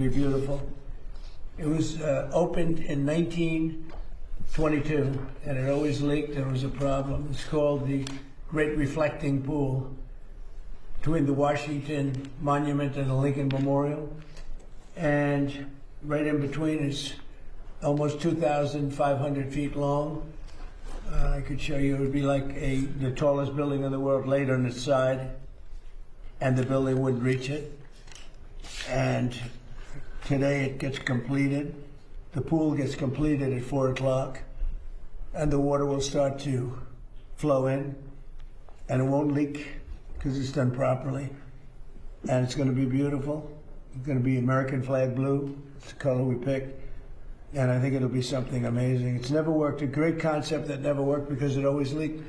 be beautiful. It was opened in 1922, and it always leaked, and it was a problem. It's called the Great Reflecting Pool, between the Washington Monument and the Lincoln Memorial. And right in between is almost 2,500 feet long. I could show you, it would be like the tallest building in the world laid on its side, and the building wouldn't reach it. And today it gets completed. The pool gets completed at 4 o'clock, and the water will start to flow in, and it won't leak because it's done properly. And it's going to be beautiful. It's going to be American flag blue. It's the color we picked. And I think it'll be something amazing. It's never worked. A great concept that never worked because it always leaked.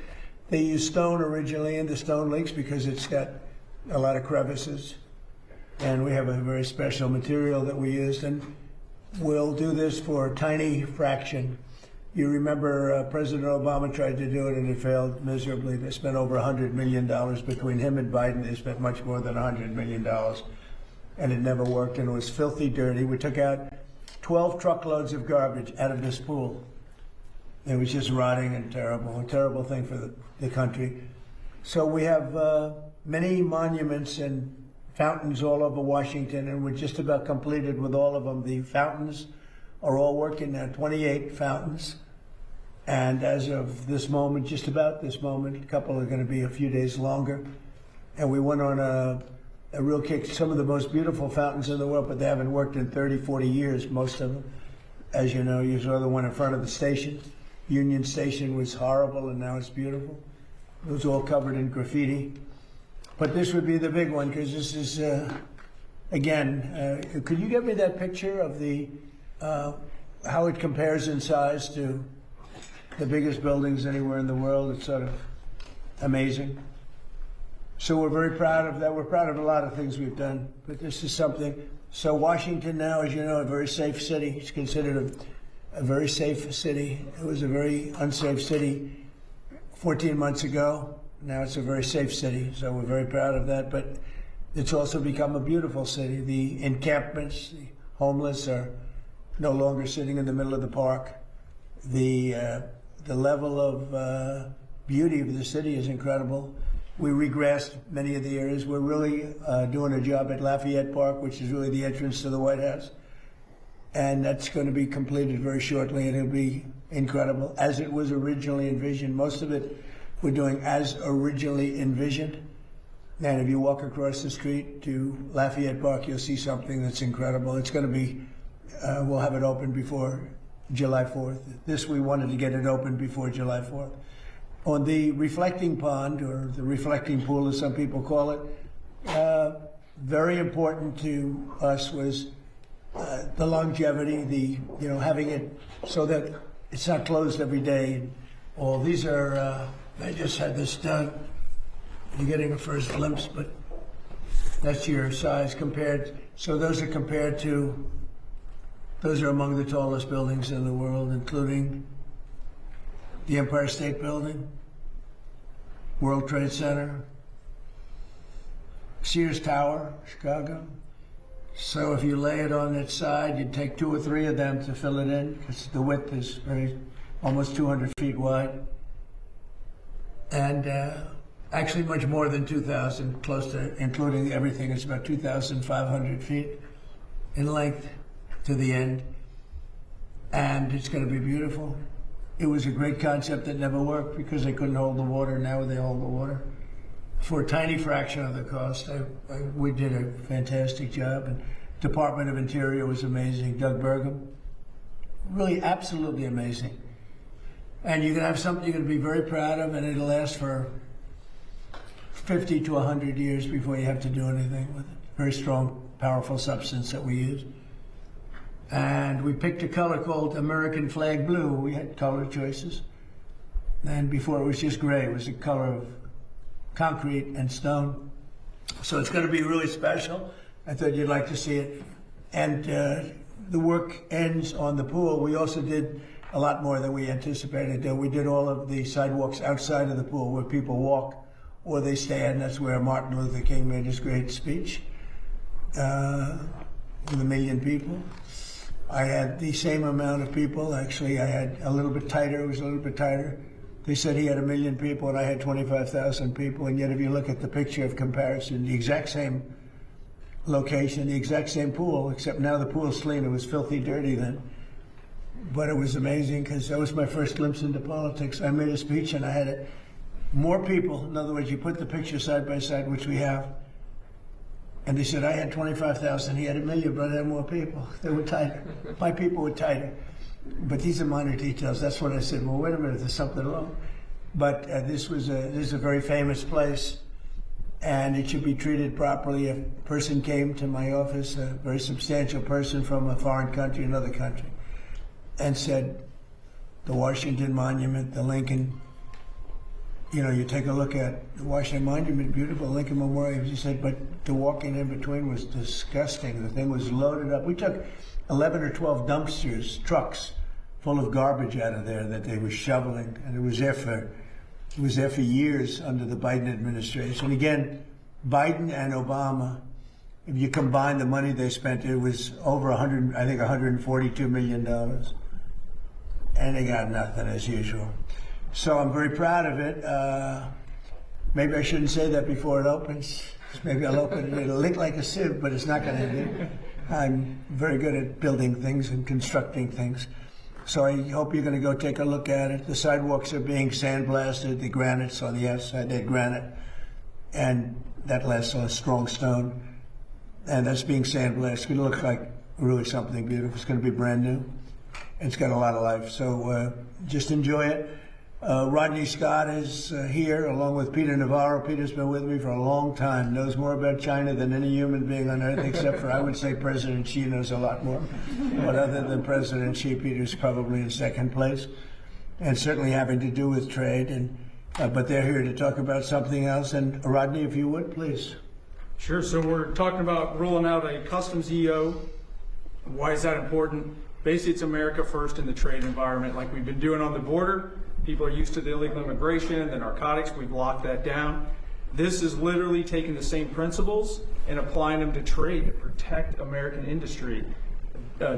They used stone originally, and the stone leaks because it's got a lot of crevices. And we have a very special material that we used, and we'll do this for a tiny fraction. You remember President Obama tried to do it, and it failed miserably. They spent over $100 million between him and Biden. They spent much more than $100 million, and it never worked, and it was filthy dirty. We took out 12 truckloads of garbage out of this pool. It was just rotting and terrible, a terrible thing for the country. So we have many monuments and fountains all over Washington, and we're just about completed with all of them. The fountains are all working now, 28 fountains. And as of this moment, just about this moment, a couple are going to be a few days longer. And we went on a real kick. Some of the most beautiful fountains in the world, but they haven't worked in 30, 40 years, most of them. As you know, you saw the one in front of the station. Union Station was horrible, and now it's beautiful. It was all covered in graffiti. But this would be the big one, because this is, again, could you get me that picture of the how it compares in size to the biggest buildings anywhere in the world? It's sort of amazing. So we're very proud of that. We're proud of a lot of things we've done, but this is something. So Washington now, as you know, a very safe city. It's considered a very safe city. It was a very unsafe city 14 months ago. Now it's a very safe city, so we're very proud of that. But it's also become a beautiful city. The encampments, the homeless are no longer sitting in the middle of the park. The level of beauty of the city is incredible. We regressed many of the areas. We're really doing a job at Lafayette Park, which is really the entrance to the White House. And that's going to be completed very shortly, and it'll be incredible, as it was originally envisioned. Most of it we're doing as originally envisioned. And if you walk across the street to Lafayette Park, you'll see something that's incredible. It's going to be, we'll have it open before July 4th. This, we wanted to get it open before July 4th. On the reflecting pond, or the reflecting pool as some people call it, very important to us was the longevity, having it so that it's not closed every day. All these are, I just had this done. You're getting a first glimpse, but that's your size compared. So those are compared to, those are among the tallest buildings in the world, including the Empire State Building, World Trade Center, Sears Tower, Chicago. So if you lay it on its side, you'd take 2 or 3 of them to fill it in, because the width is almost 200 feet wide. And actually much more than 2,000, close to, including everything, it's about 2,500 feet in length to the end. And it's going to be beautiful. It was a great concept that never worked because they couldn't hold the water. Now they hold the water for a tiny fraction of the cost. We did a fantastic job, and Department of Interior was amazing. Doug Burgum, really absolutely amazing. And you're going to have something you're going to be very proud of, and it'll last for 50 to 100 years before you have to do anything with it. Very strong, powerful substance that we use. And we picked a color called American Flag Blue. We had color choices. And before it was just gray. It was the color of concrete and stone. So it's going to be really special. I thought you'd like to see it. And the work ends on the pool. We also did a lot more than we anticipated. We did all of the sidewalks outside of the pool where people walk or they stand. That's where Martin Luther King made his great speech. with 1 million people. I had the same amount of people. Actually, I had a little bit tighter. It was a little bit tighter. They said he had 1 million people, and I had 25,000 people. And yet, if you look at the picture of comparison, the exact same location, the exact same pool, except now the pool's clean. It was filthy dirty then. But it was amazing because that was my first glimpse into politics. I made a speech and I had it. More people, in other words, you put the picture side by side, which we have, and they said I had 25,000, he had 1 million, but I had more people. They were tighter. My people were tighter. But these are minor details. That's what I said. Well, wait a minute, there's something wrong. But this is a very famous place, and it should be treated properly. If a person came to my office, a very substantial person from a foreign country, another country, and said, the Washington Monument, the Lincoln, you take a look at the Washington Monument, beautiful, Lincoln Memorial, he said, but the walking in between was disgusting. The thing was loaded up. We took 11 or 12 dumpsters, trucks, full of garbage out of there that they were shoveling, and it was there for years under the Biden administration. Again, Biden and Obama, if you combine the money they spent, it was over $142 million. And they got nothing as usual. So I'm very proud of it. Maybe I shouldn't say that before it opens. Maybe I'll open it. It'll look like a sieve, but it's not going to be. I'm very good at building things and constructing things. So I hope you're going to go take a look at it. The sidewalks are being sandblasted. The granite's on the outside. They're granite. And that lasts on strong stone. And that's being sandblasted. It's going to look like really something beautiful. It's going to be brand new. It's got a lot of life. So just enjoy it. Rodney Scott is here along with Peter Navarro. Peter's been with me for a long time, knows more about China than any human being on earth, except for, I would say, President Xi knows a lot more. But other than President Xi, Peter's probably in second place, and certainly having to do with trade. And but they're here to talk about something else. And Rodney, if you would, please. Sure. So we're talking about rolling out a customs EO. Why is that important? Basically, it's America first in the trade environment, like we've been doing on the border. People are used to the illegal immigration, the narcotics, we've locked that down. This is literally taking the same principles and applying them to trade to protect American industry.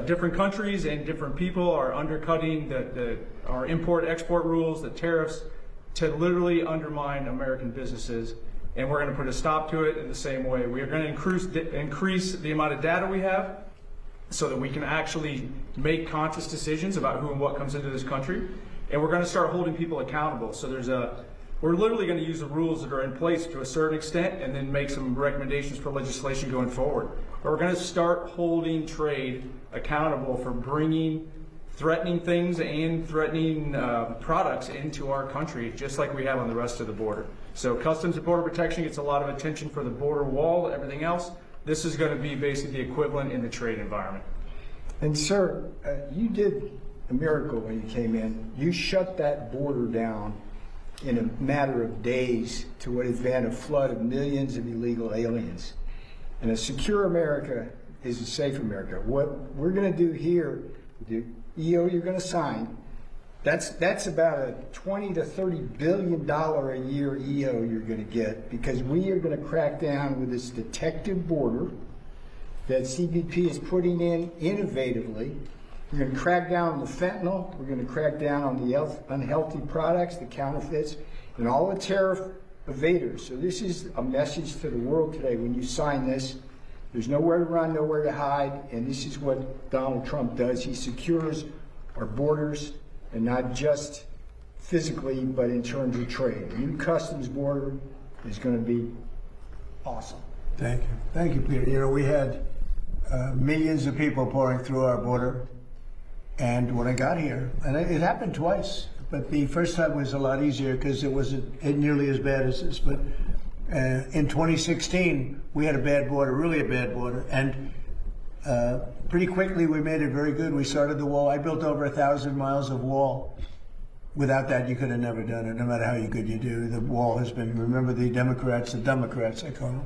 Different countries and different people are undercutting our import-export rules, the tariffs, to literally undermine American businesses. And we're going to put a stop to it in the same way. We are going to increase the amount of data we have so that we can actually make conscious decisions about who and what comes into this country. And we're going to start holding people accountable. So we're literally going to use the rules that are in place to a certain extent and then make some recommendations for legislation going forward. But we're going to start holding trade accountable for bringing threatening things and threatening products into our country, just like we have on the rest of the border. So Customs and Border Protection gets a lot of attention for the border wall, everything else. This is going to be basically the equivalent in the trade environment. And sir, you did a miracle when you came in. You shut that border down in a matter of days to what has been a flood of millions of illegal aliens. And a secure America is a safe America. What we're going to do here, the EO you're going to sign, that's about a $20 to $30 billion a year EO you're going to get, because we are going to crack down with this detective border that CBP is putting in innovatively. We're going to crack down on the fentanyl. We're going to crack down on the unhealthy products, the counterfeits, and all the tariff evaders. So this is a message to the world today. When you sign this, there's nowhere to run, nowhere to hide, and this is what Donald Trump does. He secures our borders, and not just physically, but in terms of trade. The new customs border is going to be awesome. Thank you. Thank you, Peter. We had millions of people pouring through our border. And when I got here, and it happened twice, but the first time was a lot easier because it wasn't nearly as bad as this. But in 2016, we had a bad border, really a bad border. And pretty quickly, we made it very good. We started the wall. I built over 1,000 miles of wall. Without that, you could have never done it, no matter how good you do. The wall has been, remember the Democrats I call them.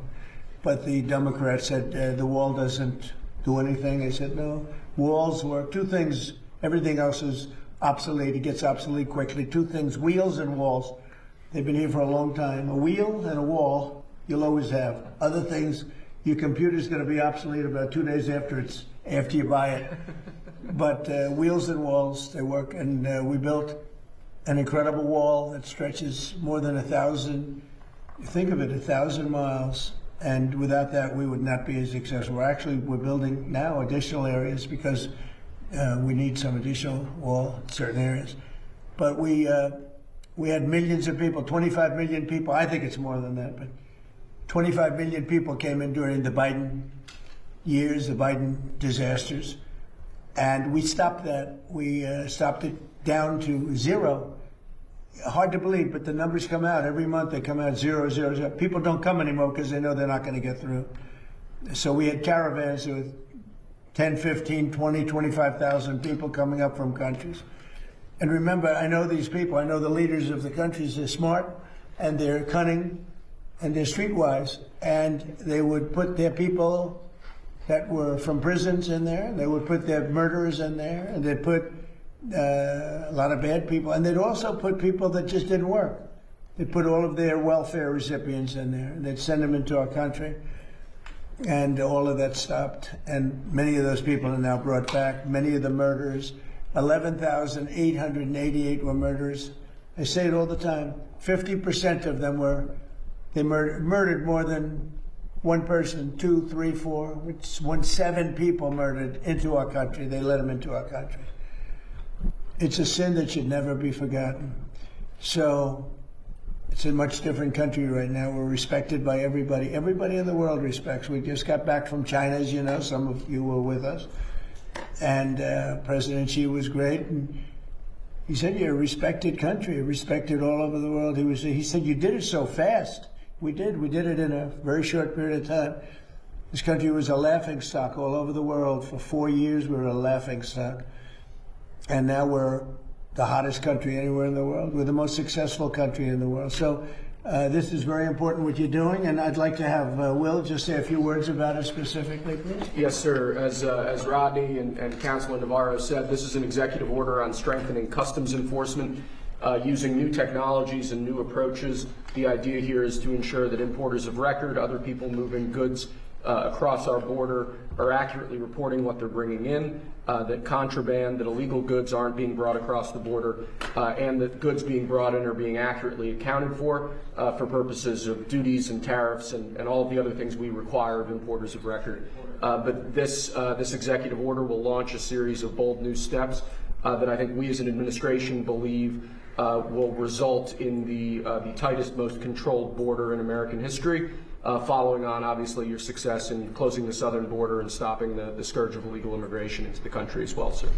But the Democrats said the wall doesn't do anything. They said, no, walls work. Two things, everything else is obsolete. It gets obsolete quickly. Two things, wheels and walls. They've been here for a long time. A wheel and a wall, you'll always have. Other things, Your computer's going to be obsolete about 2 days after you buy it. But wheels and walls, they work. And we built an incredible wall that stretches more than 1,000. Think of it, 1,000 miles. And without that, we would not be as successful. Actually, we're building now additional areas because we need some additional wall in certain areas. But we had millions of people, 25 million people. I think it's more than that, but 25 million people came in during the Biden years, the Biden disasters. And we stopped that. We stopped it down to 0. Hard to believe, but the numbers come out. Every month they come out 0, 0, 0. People don't come anymore because they know they're not going to get through. So we had caravans with 10, 15, 20, 25,000 people coming up from countries. And remember, I know these people. I know the leaders of the countries. They're smart, and they're cunning, and they're streetwise. And they would put their people that were from prisons in there. They would put their murderers in there, and they'd put a lot of bad people. And they'd also put people that just didn't work. They'd put all of their welfare recipients in there, and they'd send them into our country. And all of that stopped. And many of those people are now brought back. Many of the murderers, 11,888 were murderers. I say it all the time. 50% of them murdered more than one person, 2, 3, 4, which when 7 people murdered into our country, they let them into our country. It's a sin that should never be forgotten. So it's a much different country right now. We're respected by everybody. Everybody in the world respects. We just got back from China, as you know. Some of you were with us. And President Xi was great. And he said, you're a respected country, respected all over the world. He said, you did it so fast. We did. We did it in a very short period of time. This country was a laughingstock all over the world. For 4 years, we were a laughingstock. And now we're the hottest country anywhere in the world. We're the most successful country in the world. So this is very important what you're doing. And I'd like to have Will just say a few words about it specifically, please. Yes, sir. As Rodney and Councilman Navarro said, this is an executive order on strengthening customs enforcement using new technologies and new approaches. The idea here is to ensure that importers of record, other people moving goods across our border, are accurately reporting what they're bringing in, that contraband, that illegal goods aren't being brought across the border, and that goods being brought in are being accurately accounted for purposes of duties and tariffs and all of the other things we require of importers of record. But this executive order will launch a series of bold new steps that I think we as an administration believe will result in the tightest, most controlled border in American history, following on, obviously, your success in closing the southern border and stopping the scourge of illegal immigration into the country as well, sir.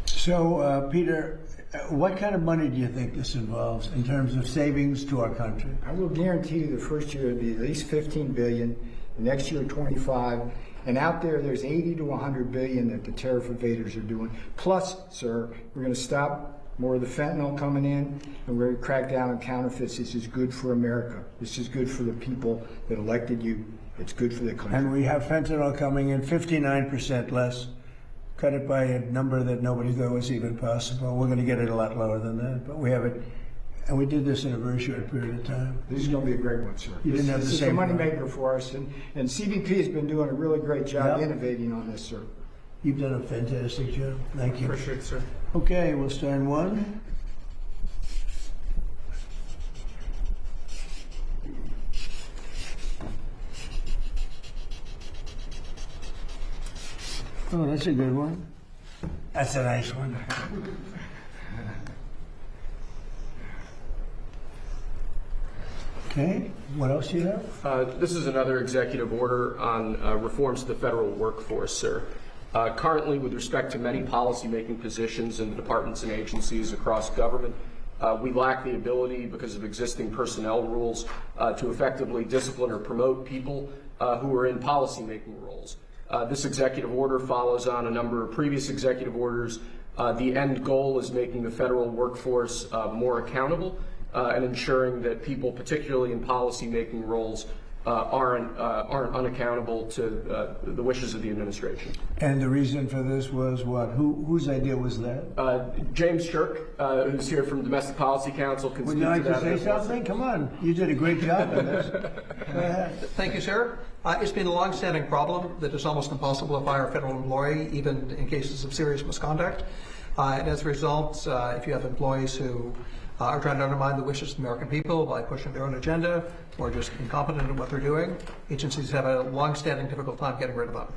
So, Peter, what kind of money do you think this involves in terms of savings to our country? I will guarantee you the first year will be at least $15 billion, the next year 25, and out there's 80 to 100 billion that the tariff evaders are doing. Plus, sir, we're going to stop more of the fentanyl coming in, and we're going to crack down on counterfeits. This is good for America. This is good for the people that elected you. It's good for the country. And we have fentanyl coming in 59% less. Cut it by a number that nobody thought was even possible. We're going to get it a lot lower than that, but we have it. And we did this in a very short period of time. This is going to be a great one, sir. You didn't have the This is a same moneymaker for us, and CBP has been doing a really great job Yep. innovating on this, sir. You've done a fantastic job. Thank you. Appreciate it, sir. Okay, we'll stand one. Oh, that's a good one. That's a nice one. Okay, what else do you have? This is another executive order on reforms to the federal workforce, sir. Currently, with respect to many policymaking positions in the departments and agencies across government, we lack the ability, because of existing personnel rules, to effectively discipline or promote people who are in policymaking roles. This executive order follows on a number of previous executive orders. The end goal is making the federal workforce more accountable and ensuring that people, particularly in policymaking roles, aren't unaccountable to the wishes of the administration. And the reason for this was what? Whose idea was that? James Shirk, who's here from Domestic Policy Council, can Would speak you to like to that. say something? Come on, you did a great job on this. Go ahead. Thank you, sir. It's been a long-standing problem that it's almost impossible to fire a federal employee, even in cases of serious misconduct. And as a result, if you have employees who are trying to undermine the wishes of the American people by pushing their own agenda or just incompetent in what they're doing, agencies have a long-standing difficult time getting rid of them.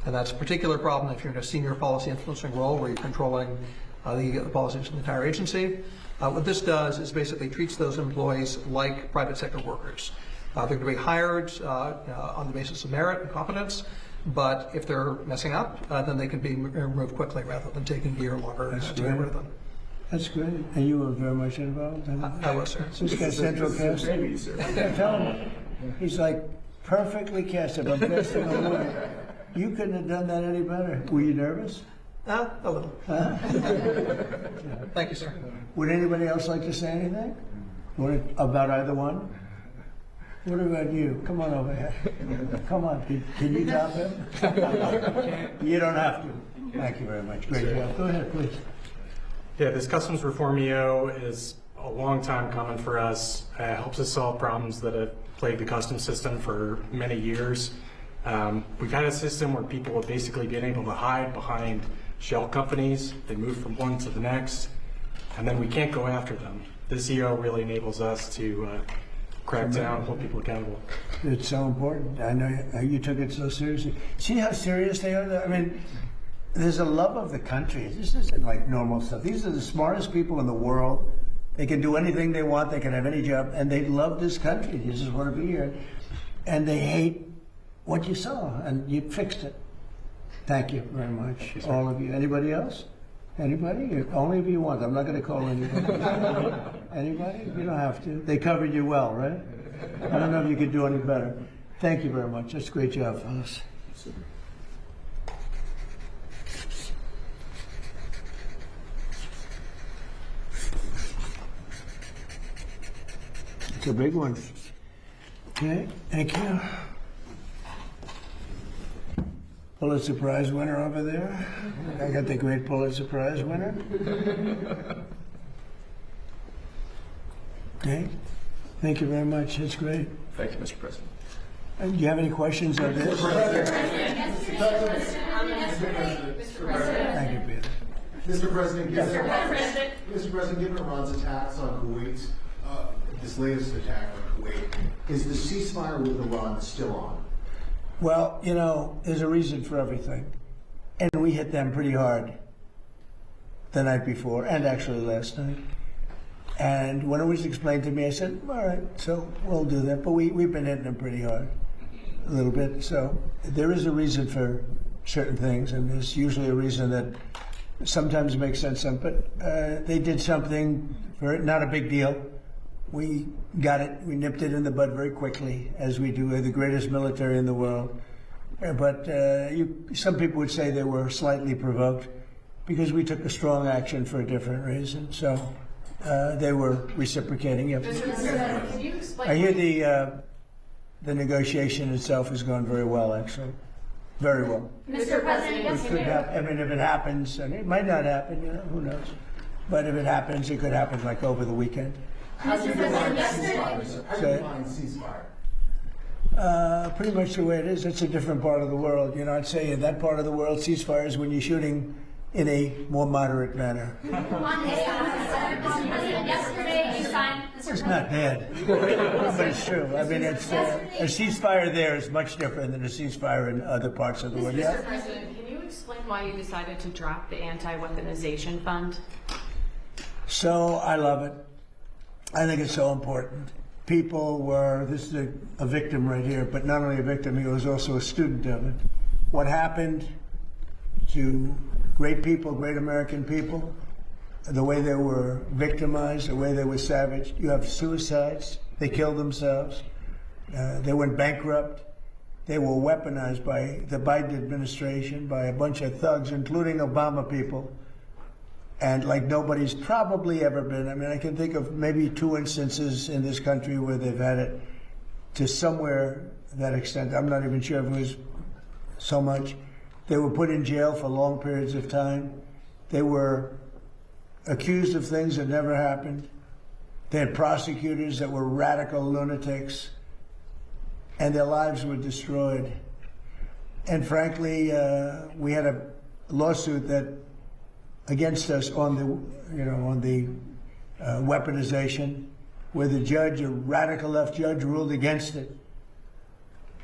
And that's a particular problem if you're in a senior policy influencing role where you're controlling the policies of the entire agency. What this does is basically treats those employees like private sector workers. They're going to be hired on the basis of merit and competence, but if they're messing up, then they can be removed quickly rather than taking a year longer to get rid of them. That's great. And you were very much involved in it? I was, sir. This guy Central Cast? Yeah, tell him. He's like perfectly casted. I'm casting a movie. You couldn't have done that any better. Were you nervous? A little. Thank you, sir. Would anybody else like to say anything? About either one? What about you? Come on over here. Come on. Can you top him? You don't have to. Thank you very much. Great job. Go ahead, please. Yeah, this customs reform EO is a long time coming for us. Helps us solve problems that have plagued the customs system for many years. We've had a system where people have basically been able to hide behind shell companies. They move from one to the next, and then we can't go after them. This EO really enables us to crack down, hold people accountable. It's so important. I know you took it so seriously. See how serious they are? I mean, there's a love of the country. This isn't like normal stuff. These are the smartest people in the world. They can do anything they want. They can have any job. And they love this country. They just want to be here. And they hate what you saw. And you fixed it. Thank you very much, all of you. Anybody else? Anybody? Only if you want. I'm not going to call anybody. Anybody? You don't have to. They covered you well, right? I don't know if you could do any better. Thank you very much. That's a great job, fellas. It's a big one. Okay, thank you. Pulitzer Prize winner over there. I got the great Pulitzer Prize winner. Okay, thank you very much. That's great. Thank you, Mr. President. Do you have any questions on this? Thank you, Peter. Mr. President, given Iran's attacks on Kuwait, this latest attack on Kuwait, is the ceasefire with Iran still on? Well, you know, there's a reason for everything. And we hit them pretty hard the night before, and actually last night. And when it was explained to me, I said, all right, so we'll do that. But we've been hitting them pretty hard, a little bit. So there is a reason for certain things, and there's usually a reason that sometimes makes sense. But they did something, not a big deal. We got it. We nipped it in the bud very quickly, as we do. We're the greatest military in the world. But some people would say they were slightly provoked because we took a strong action for a different reason. So they were reciprocating. Yep. Can you explain? I hear the negotiation itself has gone very well, actually. Very well. Mr. President, It could happen. I mean, if it happens, and it might not happen, you know, who knows? But if it happens, it could happen like over the weekend. How do you define yesterday- ceasefire? How do you define ceasefire? Pretty much the way it is. It's a different part of the world. You know, I'd say in that part of the world, ceasefire is when you're shooting in a more moderate manner. Yesterday you signed. It's not bad, but it's true. I mean, it's a ceasefire there is much different than a ceasefire in other parts of the world. Yeah. Mr. President, can you explain why you decided to drop the anti-weaponization fund? So I love it. I think it's so important. People were, this is a victim right here, but not only a victim, he was also a student of it. What happened to great people, great American people, the way they were victimized, the way they were savaged. You have suicides, they killed themselves, they went bankrupt, they were weaponized by the Biden administration, by a bunch of thugs, including Obama people. And like nobody's probably ever been. I mean, I can think of maybe 2 instances in this country where they've had it to somewhere that extent. I'm not even sure if it was so much. They were put in jail for long periods of time. They were accused of things that never happened. They had prosecutors that were radical lunatics. and their lives were destroyed. And frankly, we had a lawsuit that against us on the weaponization, where the judge, a radical left judge, ruled against it.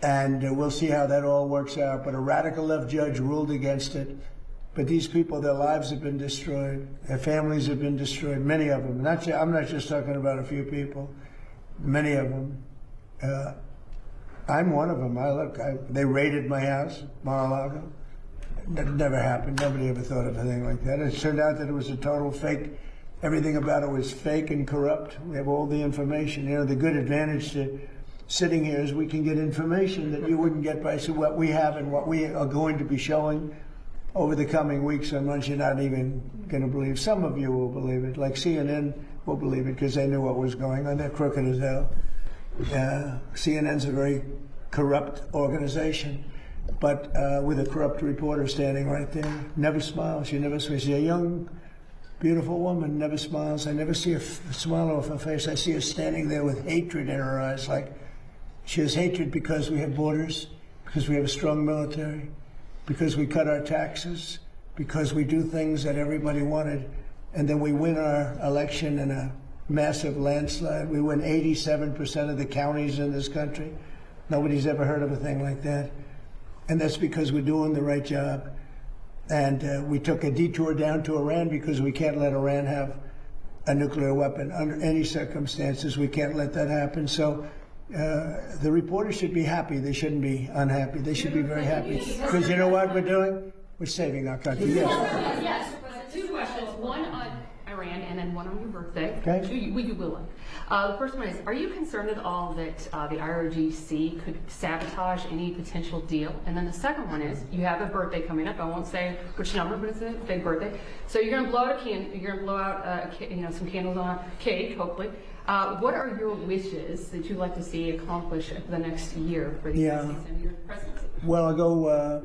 And we'll see how that all works out. But a radical left judge ruled against it. But these people, their lives have been destroyed. Their families have been destroyed, many of them. I'm not just talking about a few people, many of them. I'm one of them. They raided my house, Mar-a-Lago. That never happened. Nobody ever thought of a thing like that. It turned out that it was a total fake. Everything about it was fake and corrupt. We have all the information. You know, the good advantage to sitting here is we can get information that you wouldn't get by what we have and what we are going to be showing over the coming weeks and months. You're not even going to believe. Some of you will believe it, like CNN will believe it because they knew what was going on. They're crooked as hell. CNN's a very corrupt organization, but with a corrupt reporter standing right there. Never smiles. She never smiles. She's a young, beautiful woman, never smiles. I never see a smile off her face. I see her standing there with hatred in her eyes, like she has hatred because we have borders, because we have a strong military, because we cut our taxes, because we do things that everybody wanted, and then we win our election in a massive landslide. We win 87% of the counties in this country. Nobody's ever heard of a thing like that. And that's because we're doing the right job. And we took a detour down to Iran because we can't let Iran have a nuclear weapon under any circumstances. We can't let that happen. So the reporters should be happy. They shouldn't be unhappy. They should be very happy. Because you know what we're doing? We're saving our country. Yes. Yes, two questions, one on Iran and then one on your birthday. Okay. We will. The first one is, are you concerned at all that the IRGC could sabotage any potential deal? And then the second one is, you have a birthday coming up. I won't say which number, but it's a big birthday. So you're going to blow out some candles on a cake, hopefully. What are your wishes that you'd like to see accomplished for the next year for the United States and your presidency? Well, I'll go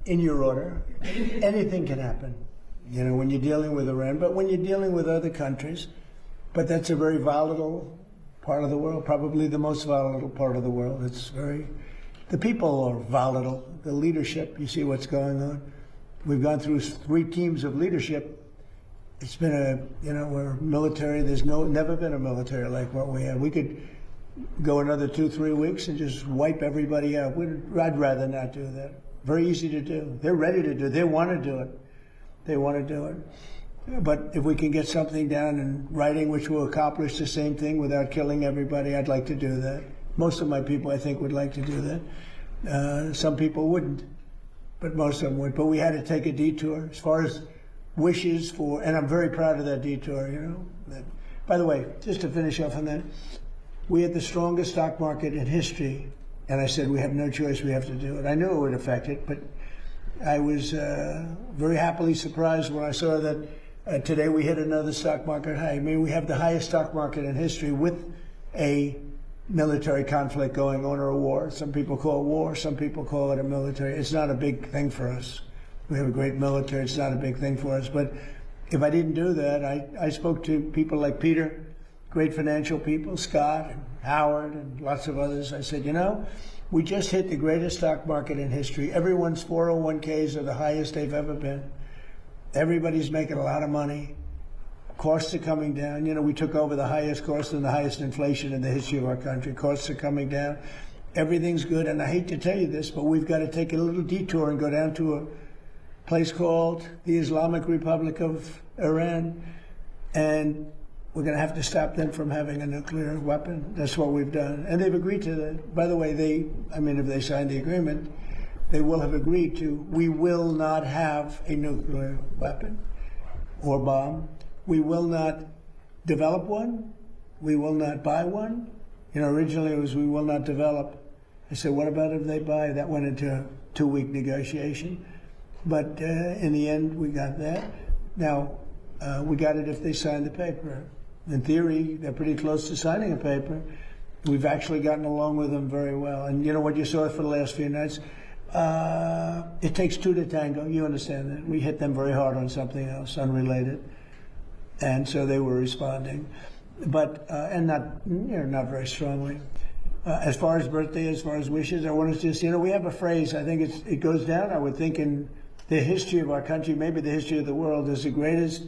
in your order. Anything can happen, you know, when you're dealing with Iran, but when you're dealing with other countries. But that's a very volatile part of the world, probably the most volatile part of the world. The people are volatile. The leadership, you see what's going on. We've gone through 3 teams of leadership. It's been we're military. There's never been a military like what we have. We could go another 2-3 weeks and just wipe everybody out. I'd rather not do that. Very easy to do. They're ready to do it. They want to do it. They want to do it. But if we can get something down in writing which will accomplish the same thing without killing everybody, I'd like to do that. Most of my people, I think, would like to do that. Some people wouldn't, but most of them would. But we had to take a detour as far as wishes for, and I'm very proud of that detour, you know. By the way, just to finish off on that, we had the strongest stock market in history, and I said we have no choice, we have to do it. I knew it would affect it, but I was very happily surprised when I saw that today we hit another stock market high. I mean, we have the highest stock market in history with a military conflict going on, or a war. Some people call it war, some people call it a military. It's not a big thing for us. We have a great military. It's not a big thing for us. But if I didn't do that, I spoke to people like Peter, great financial people, Scott and Howard and lots of others. I said, you know, we just hit the greatest stock market in history. Everyone's 401ks are the highest they've ever been. Everybody's making a lot of money. Costs are coming down. You know, we took over the highest cost and the highest inflation in the history of our country. Costs are coming down. Everything's good. And I hate to tell you this, but we've got to take a little detour and go down to a place called the Islamic Republic of Iran. And we're going to have to stop them from having a nuclear weapon. That's what we've done. And they've agreed to that. By the way, if they sign the agreement, they will have agreed to, we will not have a nuclear weapon or bomb. We will not develop one. We will not buy one. You know, originally it was we will not develop. I said, what about if they buy? That went into a 2-week negotiation. But in the end, we got that. Now, we got it if they signed the paper. In theory, they're pretty close to signing a paper. We've actually gotten along with them very well. And you know what you saw for the last few nights? It takes 2 to tango. You understand that. We hit them very hard on something else, unrelated. And so they were responding. But, and not very strongly. As far as birthday, as far as wishes, I want to just, we have a phrase, I think it goes down, I would think, in the history of our country, maybe the history of the world, is the greatest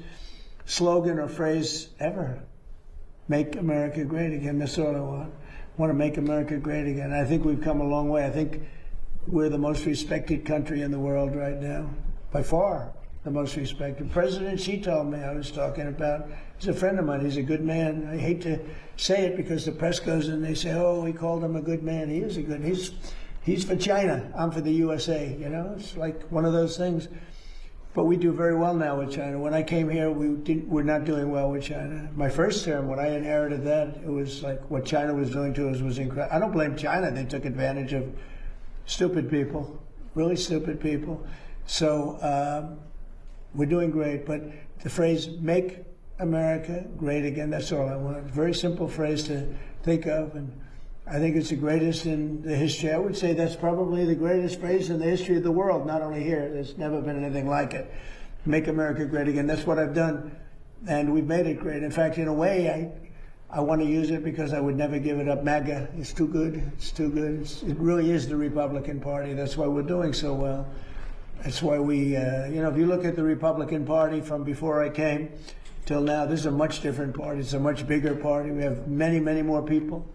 slogan or phrase ever. Make America great again. That's all I want. I want to make America great again. I think we've come a long way. I think we're the most respected country in the world right now, by far the most respected. President Xi told me, I was talking about, he's a friend of mine, he's a good man. I hate to say it because the press goes and they say, oh, we called him a good man. He is a good, he's for China, I'm for the USA, It's like one of those things. But we do very well now with China. When I came here, we're not doing well with China. My first term, when I inherited that, it was like what China was doing to us was incredible. I don't blame China. They took advantage of stupid people, really stupid people. So we're doing great. But the phrase, make America great again, that's all I want. Very simple phrase to think of. And I think it's the greatest in the history. I would say that's probably the greatest phrase in the history of the world, not only here. There's never been anything like it. Make America great again. That's what I've done, and we've made it great. In fact, in a way, I want to use it because I would never give it up. MAGA, it's too good. It's too good. It really is the Republican Party. That's why we're doing so well. That's why we, if you look at the Republican Party from before I came till now, this is a much different party. It's a much bigger party. We have many, many more people.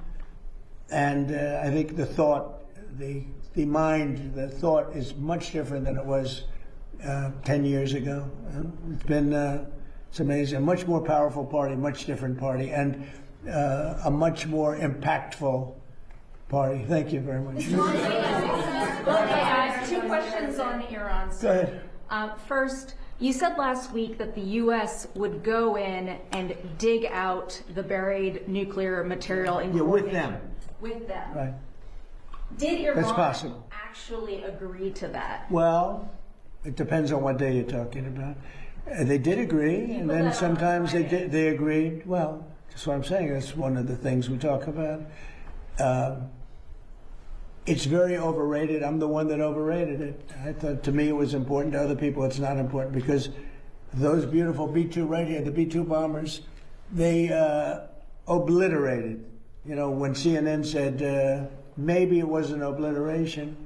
And I think the thought, the mind, the thought is much different than it was 10 years ago. It's been, it's amazing. A much more powerful party, much different party, and a much more impactful party. Thank you very much. Okay, 2 questions on Iran. Go ahead. First, you said last week that the U.S. would go in and dig out the buried nuclear material in With them. With them. Right. Did Iran That's possible. actually agree to that? Well, it depends on what day you're talking about. They did agree, and then sometimes they agreed. Well, that's what I'm saying. That's one of the things we talk about. It's very overrated. I'm the one that overrated it. I thought, to me, it was important. To other people, it's not important because those beautiful B-2 right here, the B-2 bombers, they obliterated. When CNN said maybe it was an obliteration,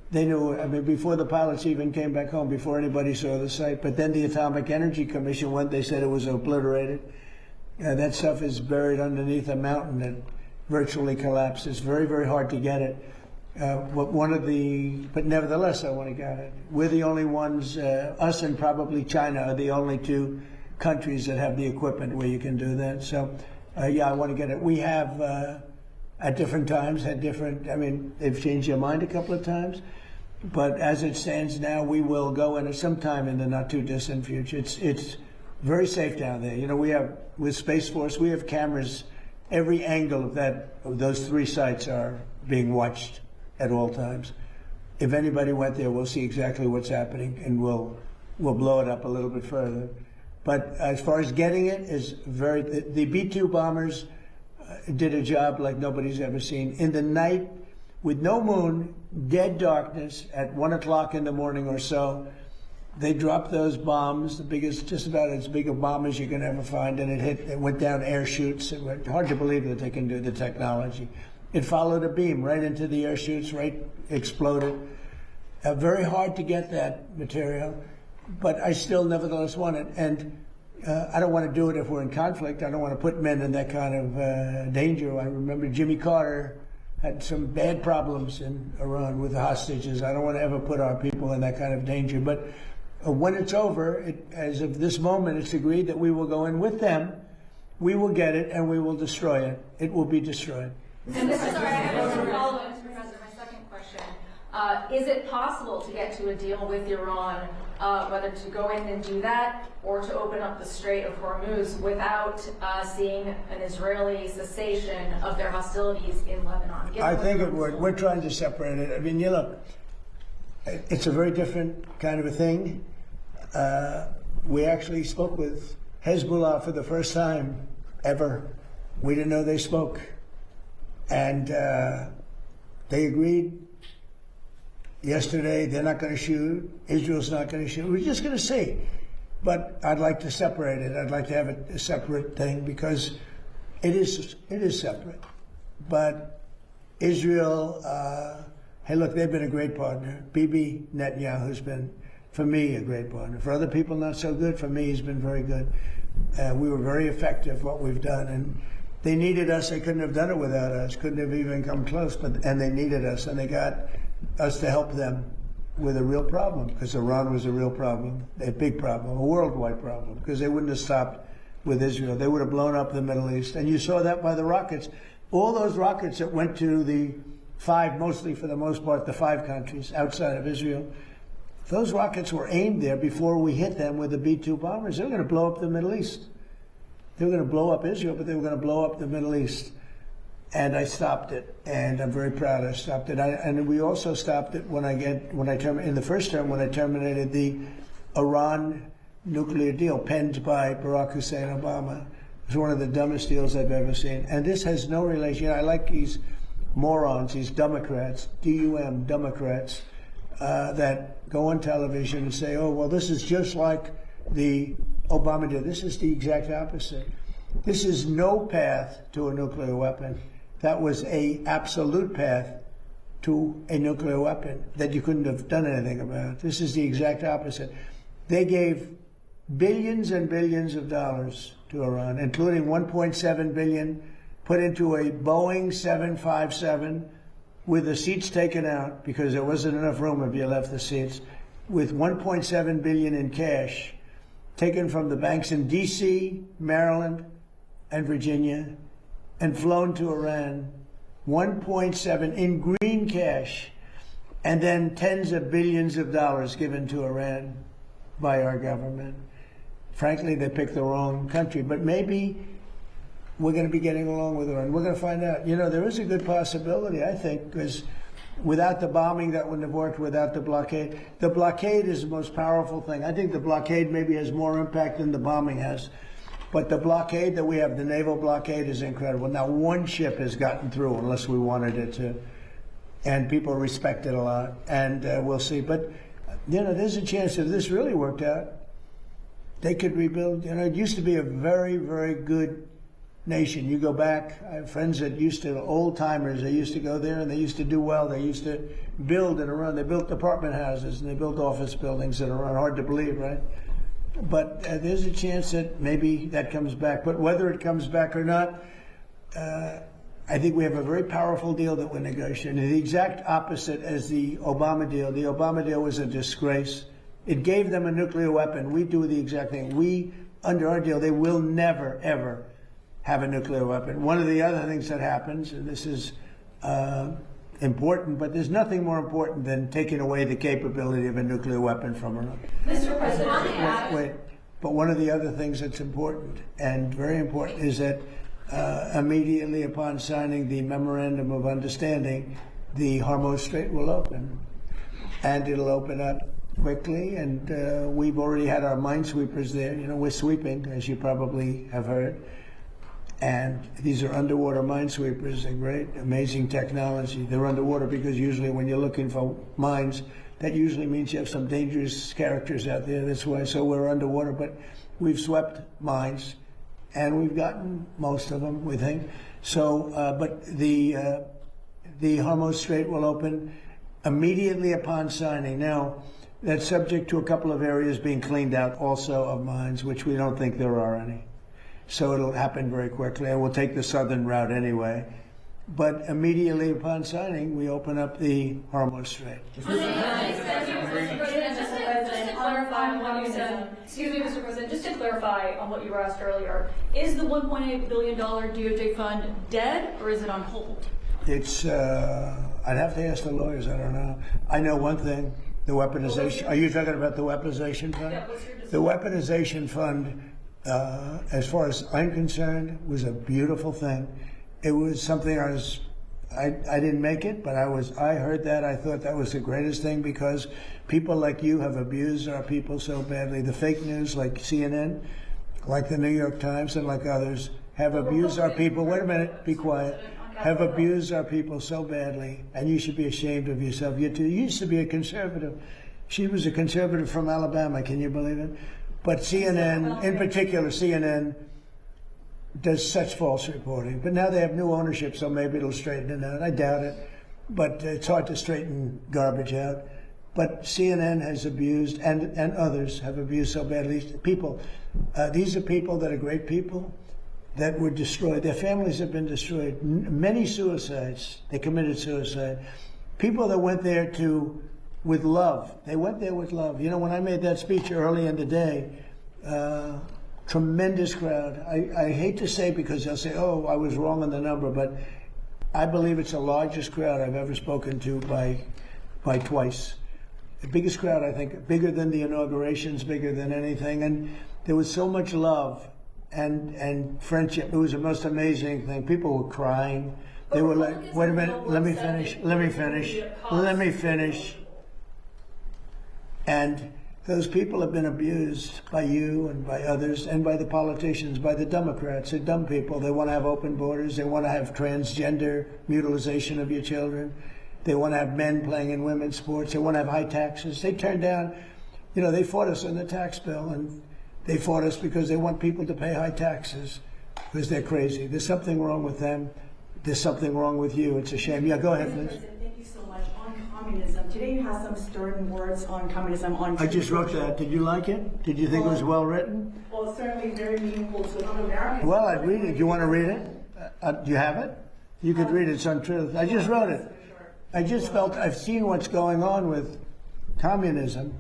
they knew, before the pilots even came back home, before anybody saw the site. But then the Atomic Energy Commission went, they said it was obliterated. That stuff is buried underneath a mountain that virtually collapsed. It's very, very hard to get it. But nevertheless, I want to get it. We're the only ones, us and probably China are the only 2 countries that have the equipment where you can do that. So, I want to get it. We have, at different times, they've changed their mind a couple of times. But as it stands now, we will go in at some time in the not too distant future. It's very safe down there. We have, with Space Force, we have cameras. Every angle of those 3 sites are being watched at all times. If anybody went there, we'll see exactly what's happening, and we'll blow it up a little bit further. But as far as getting it, the B-2 bombers did a job like nobody's ever seen. In the night, with no moon, dead darkness, at 1 o'clock in the morning or so, they dropped those bombs, the biggest, just about as big a bomb as you can ever find, and it went down air chutes. It was hard to believe that they can do the technology. It followed a beam right into the air chutes, exploded. Very hard to get that material, but I still nevertheless want it. And I don't want to do it if we're in conflict. I don't want to put men in that kind of danger. I remember Jimmy Carter had some bad problems in Iran with the hostages. I don't want to ever put our people in that kind of danger. But when it's over, as of this moment, it's agreed that we will go in with them. We will get it, and we will destroy it. It will be destroyed. And this is sorry, I have a follow-up to Professor. My second question. Is it possible to get to a deal with Iran, whether to go in and do that or to open up the Strait of Hormuz without seeing an Israeli cessation of their hostilities in Lebanon? I think it would. We're trying to separate it. Look, it's a very different kind of a thing. We actually spoke with Hezbollah for the first time ever. We didn't know they spoke. And they agreed yesterday they're not going to shoot. Israel's not going to shoot. We're just going to see. But I'd like to separate it. I'd like to have it a separate thing because it is separate. But Israel, hey, look, they've been a great partner. Bibi Netanyahu's been, for me, a great partner. For other people, not so good. For me, he's been very good. We were very effective, what we've done. And they needed us. They couldn't have done it without us. Couldn't have even come close. And they needed us. And they got us to help them with a real problem, because Iran was a real problem, a big problem, a worldwide problem, because they wouldn't have stopped with Israel. They would have blown up the Middle East. And you saw that by the rockets. All those rockets that went to the five, mostly for the most part, the 5 countries outside of Israel, those rockets were aimed there before we hit them with the B-2 bombers. They were going to blow up the Middle East. They were going to blow up Israel, but they were going to blow up the Middle East. And I stopped it, and I'm very proud I stopped it. And we also stopped it in the first term when I terminated the Iran nuclear deal penned by Barack Hussein Obama. It was one of the dumbest deals I've ever seen. And this has no relation. I like these morons, these Democrats, D-U-M, Democrats, that go on television and say, oh, well, this is just like the Obama deal. This is the exact opposite. This is no path to a nuclear weapon. That was an absolute path to a nuclear weapon that you couldn't have done anything about. This is the exact opposite. They gave billions and billions of dollars to Iran, including $1.7 billion put into a Boeing 757 with the seats taken out because there wasn't enough room if you left the seats, with $1.7 billion in cash taken from the banks in D.C., Maryland, and Virginia, and flown to Iran, 1.7 in green cash, and then tens of billions of dollars given to Iran by our government. Frankly, they picked the wrong country, but maybe we're going to be getting along with Iran. We're going to find out. You know, there is a good possibility, I think, because without the bombing, that wouldn't have worked, without the blockade. The blockade is the most powerful thing. I think the blockade maybe has more impact than the bombing has. But the blockade that we have, the naval blockade, is incredible. Now, one ship has gotten through, unless we wanted it to, and people respect it a lot, and we'll see. But, you know, there's a chance if this really worked out, they could rebuild. You know, it used to be a very, very good nation. You go back, I have friends that used to, old-timers, they used to go there, and they used to do well. They used to build in Iran. They built apartment houses, and they built office buildings in Iran. Hard to believe, right? But there's a chance that maybe that comes back. But whether it comes back or not, I think we have a very powerful deal that we're negotiating. The exact opposite as the Obama deal. The Obama deal was a disgrace. It gave them a nuclear weapon. We do the exact thing. We, under our deal, they will never, ever have a nuclear weapon. One of the other things that happens, and this is important, but there's nothing more important than taking away the capability of a nuclear weapon from Iran. Mr. President, Wait, but one of the other things that's important, and very important, is that immediately upon signing the Memorandum of Understanding, the Hormuz Strait will open. And it'll open up quickly, and we've already had our minesweepers there. You know, we're sweeping, as you probably have heard. And these are underwater minesweepers. They're great, amazing technology. They're underwater because usually when you're looking for mines, that usually means you have some dangerous characters out there. That's why, so we're underwater. But we've swept mines, and we've gotten most of them, we think. So, but the Hormuz Strait will open immediately upon signing. Now, that's subject to a couple of areas being cleaned out also of mines, which we don't think there are any. So it'll happen very quickly, and we'll take the southern route anyway. But immediately upon signing, we open up the Hormuz Strait. Excuse me, Mr. President, just to clarify on what you were asked earlier, is the $1.8 billion DOJ fund dead, or is it on hold? It's, I'd have to ask the lawyers, I don't know. I know one thing, the weaponization, are you talking about the weaponization fund? Yeah, what's your The weaponization fund, as far as I'm concerned, was a beautiful thing. It was something I didn't make it, but I heard that. I thought that was the greatest thing because people like you have abused our people so badly. The fake news like CNN, like the New York Times and like others have abused our people. Wait a minute, be quiet. Have abused our people so badly, and you should be ashamed of yourself. You used to be a conservative. She was a conservative from Alabama, can you believe it? But CNN, in particular CNN, does such false reporting. But now they have new ownership, so maybe it'll straighten it out. I doubt it, but it's hard to straighten garbage out. But CNN has abused, and others have abused so badly. People, these are people that are great people that were destroyed. Their families have been destroyed. Many suicides. They committed suicide. People that went there with love. They went there with love. You know, when I made that speech early in the day, tremendous crowd. I hate to say because they'll say, oh, I was wrong on the number, but I believe it's the largest crowd I've ever spoken to by twice. The biggest crowd, I think, bigger than the inaugurations, bigger than anything. And there was so much love and friendship. It was the most amazing thing. People were crying. They were like, wait a minute, let me finish. And those people have been abused by you and by others and by the politicians, by the Democrats. They're dumb people. They want to have open borders. They want to have transgender mutilization of your children. They want to have men playing in women's sports. They want to have high taxes. They turned down, you know, they fought us on the tax bill, and they fought us because they want people to pay high taxes because they're crazy. There's something wrong with them. There's something wrong with you. It's a shame. Yeah, go ahead, Liz. Thank you so much. On communism, today you have some stern words on communism. I just wrote that. Did you like it? Did you think it was well written? Well, certainly very meaningful to Americans. Well, I'd read it. Do you want to read it? Do you have it? You could read it. It's untruth. I just wrote it. I just felt I've seen what's going on with communism,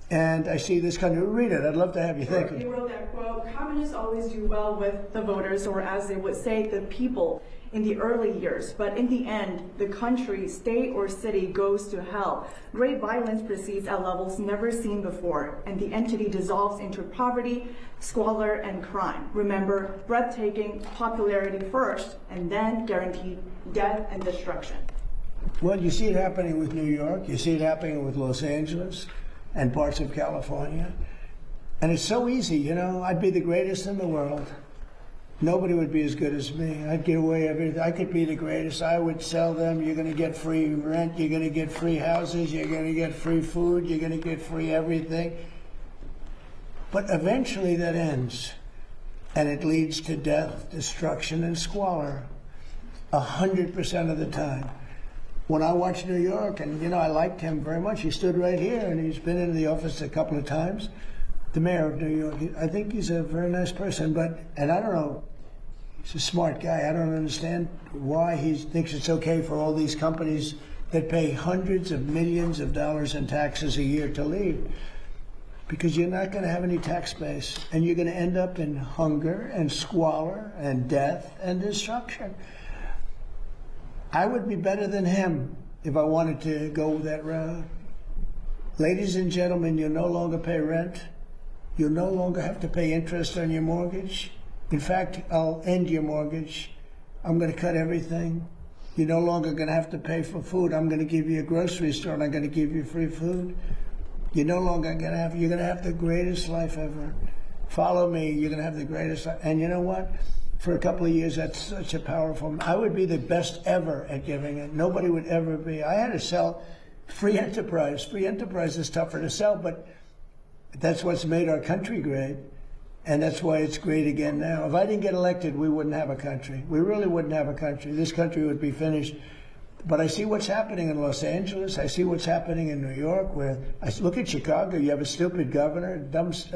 and I see this country. Read it. I'd love to have you think of it. You wrote that quote, communists always do well with the voters, or as they would say, the people, in the early years. But in the end, the country, state, or city goes to hell. Great violence proceeds at levels never seen before, and the entity dissolves into poverty, squalor, and crime. Remember, breathtaking popularity first, and then guaranteed death and destruction. Well, you see it happening with New York. You see it happening with Los Angeles and parts of California. And it's so easy, you know. I'd be the greatest in the world. Nobody would be as good as me. I'd give away everything. I could be the greatest. I would sell them. You're going to get free rent. You're going to get free houses. You're going to get free food. You're going to get free everything. But eventually that ends. And it leads to death, destruction, and squalor 100% of the time. When I watched New York, and you know, I liked him very much. He stood right here, and he's been in the office a couple of times. The mayor of New York. I think he's a very nice person, and I don't know, he's a smart guy. I don't understand why he thinks it's okay for all these companies that pay hundreds of millions of dollars in taxes a year to leave. Because you're not going to have any tax base, and you're going to end up in hunger and squalor and death and destruction. I would be better than him if I wanted to go that route. Ladies and gentlemen, you no longer pay rent. You no longer have to pay interest on your mortgage. In fact, I'll end your mortgage. I'm going to cut everything. You're no longer going to have to pay for food. I'm going to give you a grocery store, and I'm going to give you free food. You're no longer going to have, you're going to have the greatest life ever. Follow me, you're going to have the greatest life. And you know what? For a couple of years, that's such a powerful, I would be the best ever at giving it. Nobody would ever be. I had to sell free enterprise. Free enterprise is tougher to sell, but that's what's made our country great. And that's why it's great again now. If I didn't get elected, we wouldn't have a country. We really wouldn't have a country. This country would be finished. But I see what's happening in Los Angeles. I see what's happening in New York, where I look at Chicago. You have a stupid governor, a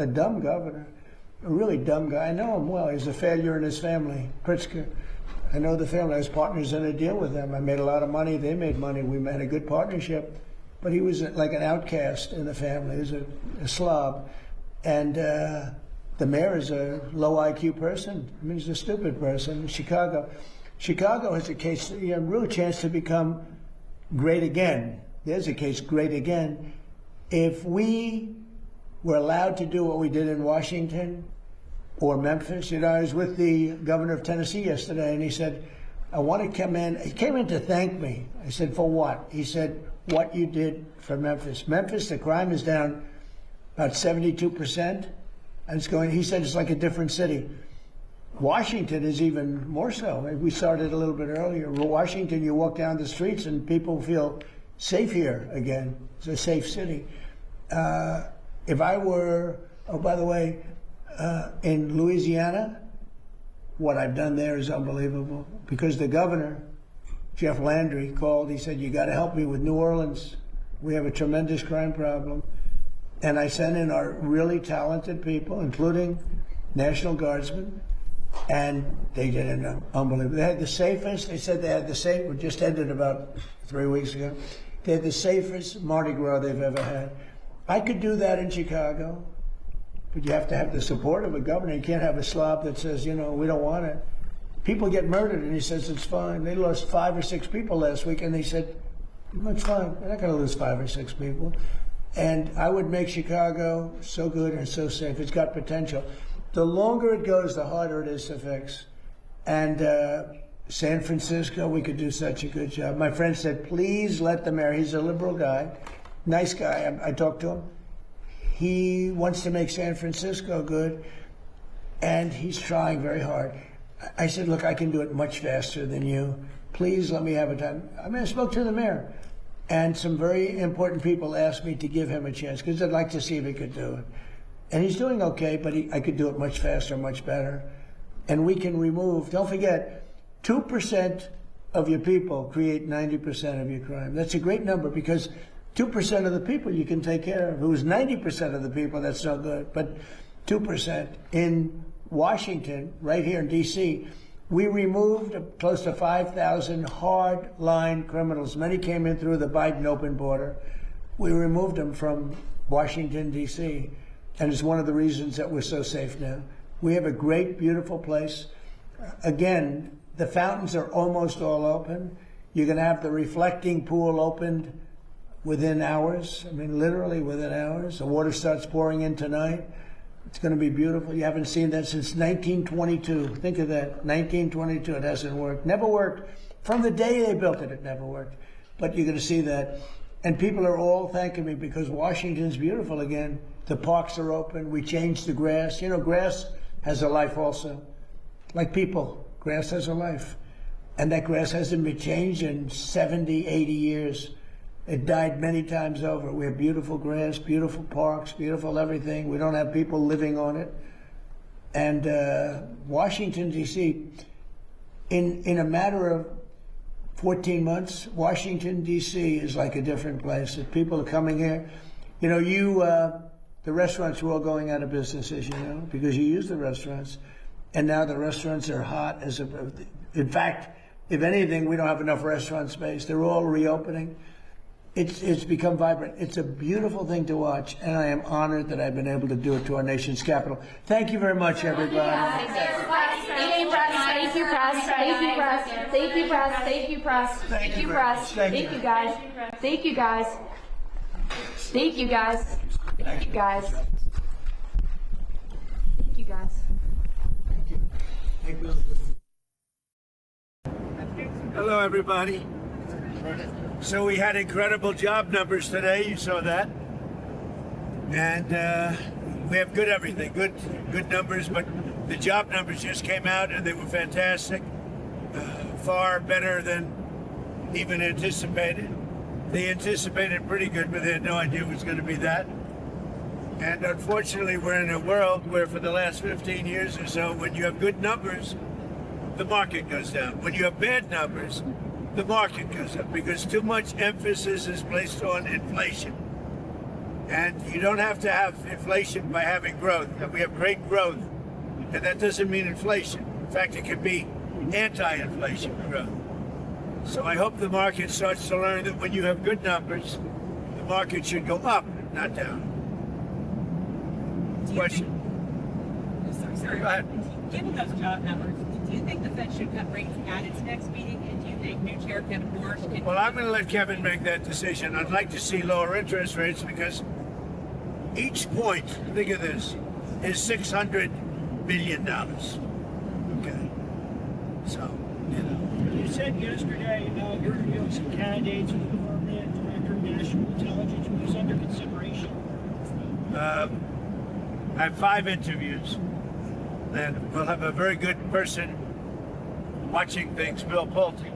dumb governor, a really dumb guy. I know him well. He's a failure in his family, Pritzker. I know the family. I was partners in a deal with them. I made a lot of money. They made money. We made a good partnership. But he was like an outcast in the family. He was a slob. And the mayor is a low IQ person. I mean, he's a stupid person. Chicago has a case, you have a real chance to become great again. There's a case, great again. If we were allowed to do what we did in Washington or Memphis, you know, I was with the governor of Tennessee yesterday, and he said, I want to come in. He came in to thank me. I said, for what? He said, what you did for Memphis. Memphis, the crime is down about 72%. And it's going, he said, it's like a different city. Washington is even more so. We started a little bit earlier. Washington, you walk down the streets and people feel safe here again. It's a safe city. If I were, oh, by the way, in Louisiana, what I've done there is unbelievable. Because the governor, Jeff Landry, called. He said, "You got to help me with New Orleans. We have a tremendous crime problem." And I sent in our really talented people, including National Guardsmen, and they did an unbelievable. They had the safest. They said they had the safe. It just ended about 3 weeks ago. They had the safest Mardi Gras they've ever had. I could do that in Chicago, but you have to have the support of a governor. You can't have a slob that says, we don't want it. People get murdered, and he says it's fine. They lost 5 or 6 people last week, and they said, it's fine. They're not going to lose 5 or 6 people. And I would make Chicago so good and so safe. It's got potential. The longer it goes, the harder it is to fix. And San Francisco, we could do such a good job. My friend said, please let the mayor, he's a liberal guy, nice guy, I talked to him. He wants to make San Francisco good, and he's trying very hard. I said, look, I can do it much faster than you. Please let me have a time. I spoke to the mayor, and some very important people asked me to give him a chance because they'd like to see if he could do it. And he's doing okay, but I could do it much faster, much better. And we can remove, don't forget, 2% of your people create 90% of your crime. That's a great number because 2% of the people you can take care of. If it was 90% of the people, that's no good. But 2%. In Washington, right here in D.C., we removed close to 5,000 hard-line criminals. Many came in through the Biden open border. We removed them from Washington, D.C., and it's one of the reasons that we're so safe now. We have a great, beautiful place. Again, the fountains are almost all open. You're going to have the reflecting pool opened within hours. I mean, literally within hours. The water starts pouring in tonight. It's going to be beautiful. You haven't seen that since 1922. Think of that. 1922. It hasn't worked. Never worked. From the day they built it, it never worked. But you're going to see that. And people are all thanking me because Washington's beautiful again. The parks are open. We changed the grass. Grass has a life also. Like people, grass has a life. And that grass hasn't been changed in 70, 80 years. It died many times over. We have beautiful grass, beautiful parks, beautiful everything. We don't have people living on it. And Washington, D.C., in a matter of 14 months, Washington, D.C. is like a different place. If people are coming here, the restaurants were all going out of business, as you know, because you use the restaurants. And now the restaurants are hot. In fact, if anything, we don't have enough restaurant space. They're all reopening. It's become vibrant. It's a beautiful thing to watch, and I am honored that I've been able to do it to our nation's capital. Thank you very much, everybody. Thank you, press. Thank you, press. Thank you, press. Thank you, press. Thank you, press. Thank you, press. Thank you, guys. Thank you, guys. Thank you, guys. Thank you, guys. Thank you, guys. Hello, everybody. So we had incredible job numbers today. You saw that. And we have good everything, good numbers, but the job numbers just came out and they were fantastic. Far better than even anticipated. They anticipated pretty good, but they had no idea it was going to be that. And unfortunately, we're in a world where for the last 15 years or so, when you have good numbers, the market goes down. When you have bad numbers, the market goes up because too much emphasis is placed on inflation. And you don't have to have inflation by having growth. And we have great growth, and that doesn't mean inflation. In fact, it can be anti-inflation growth. So I hope the market starts to learn that when you have good numbers, the market should go up, not down. Question? Sorry. Go ahead. Given those job numbers, do you think the Fed should cut rates at its next meeting? And do you think new chair Kevin Warsh can... Well, I'm going to let Kevin make that decision. I'd like to see lower interest rates because each point, think of this, is $600 billion. Okay. So, You said yesterday you're reviewing some candidates for the permanent director of national intelligence. Who's under consideration? I have 5 interviews, and we'll have a very good person watching things, Bill Pulte.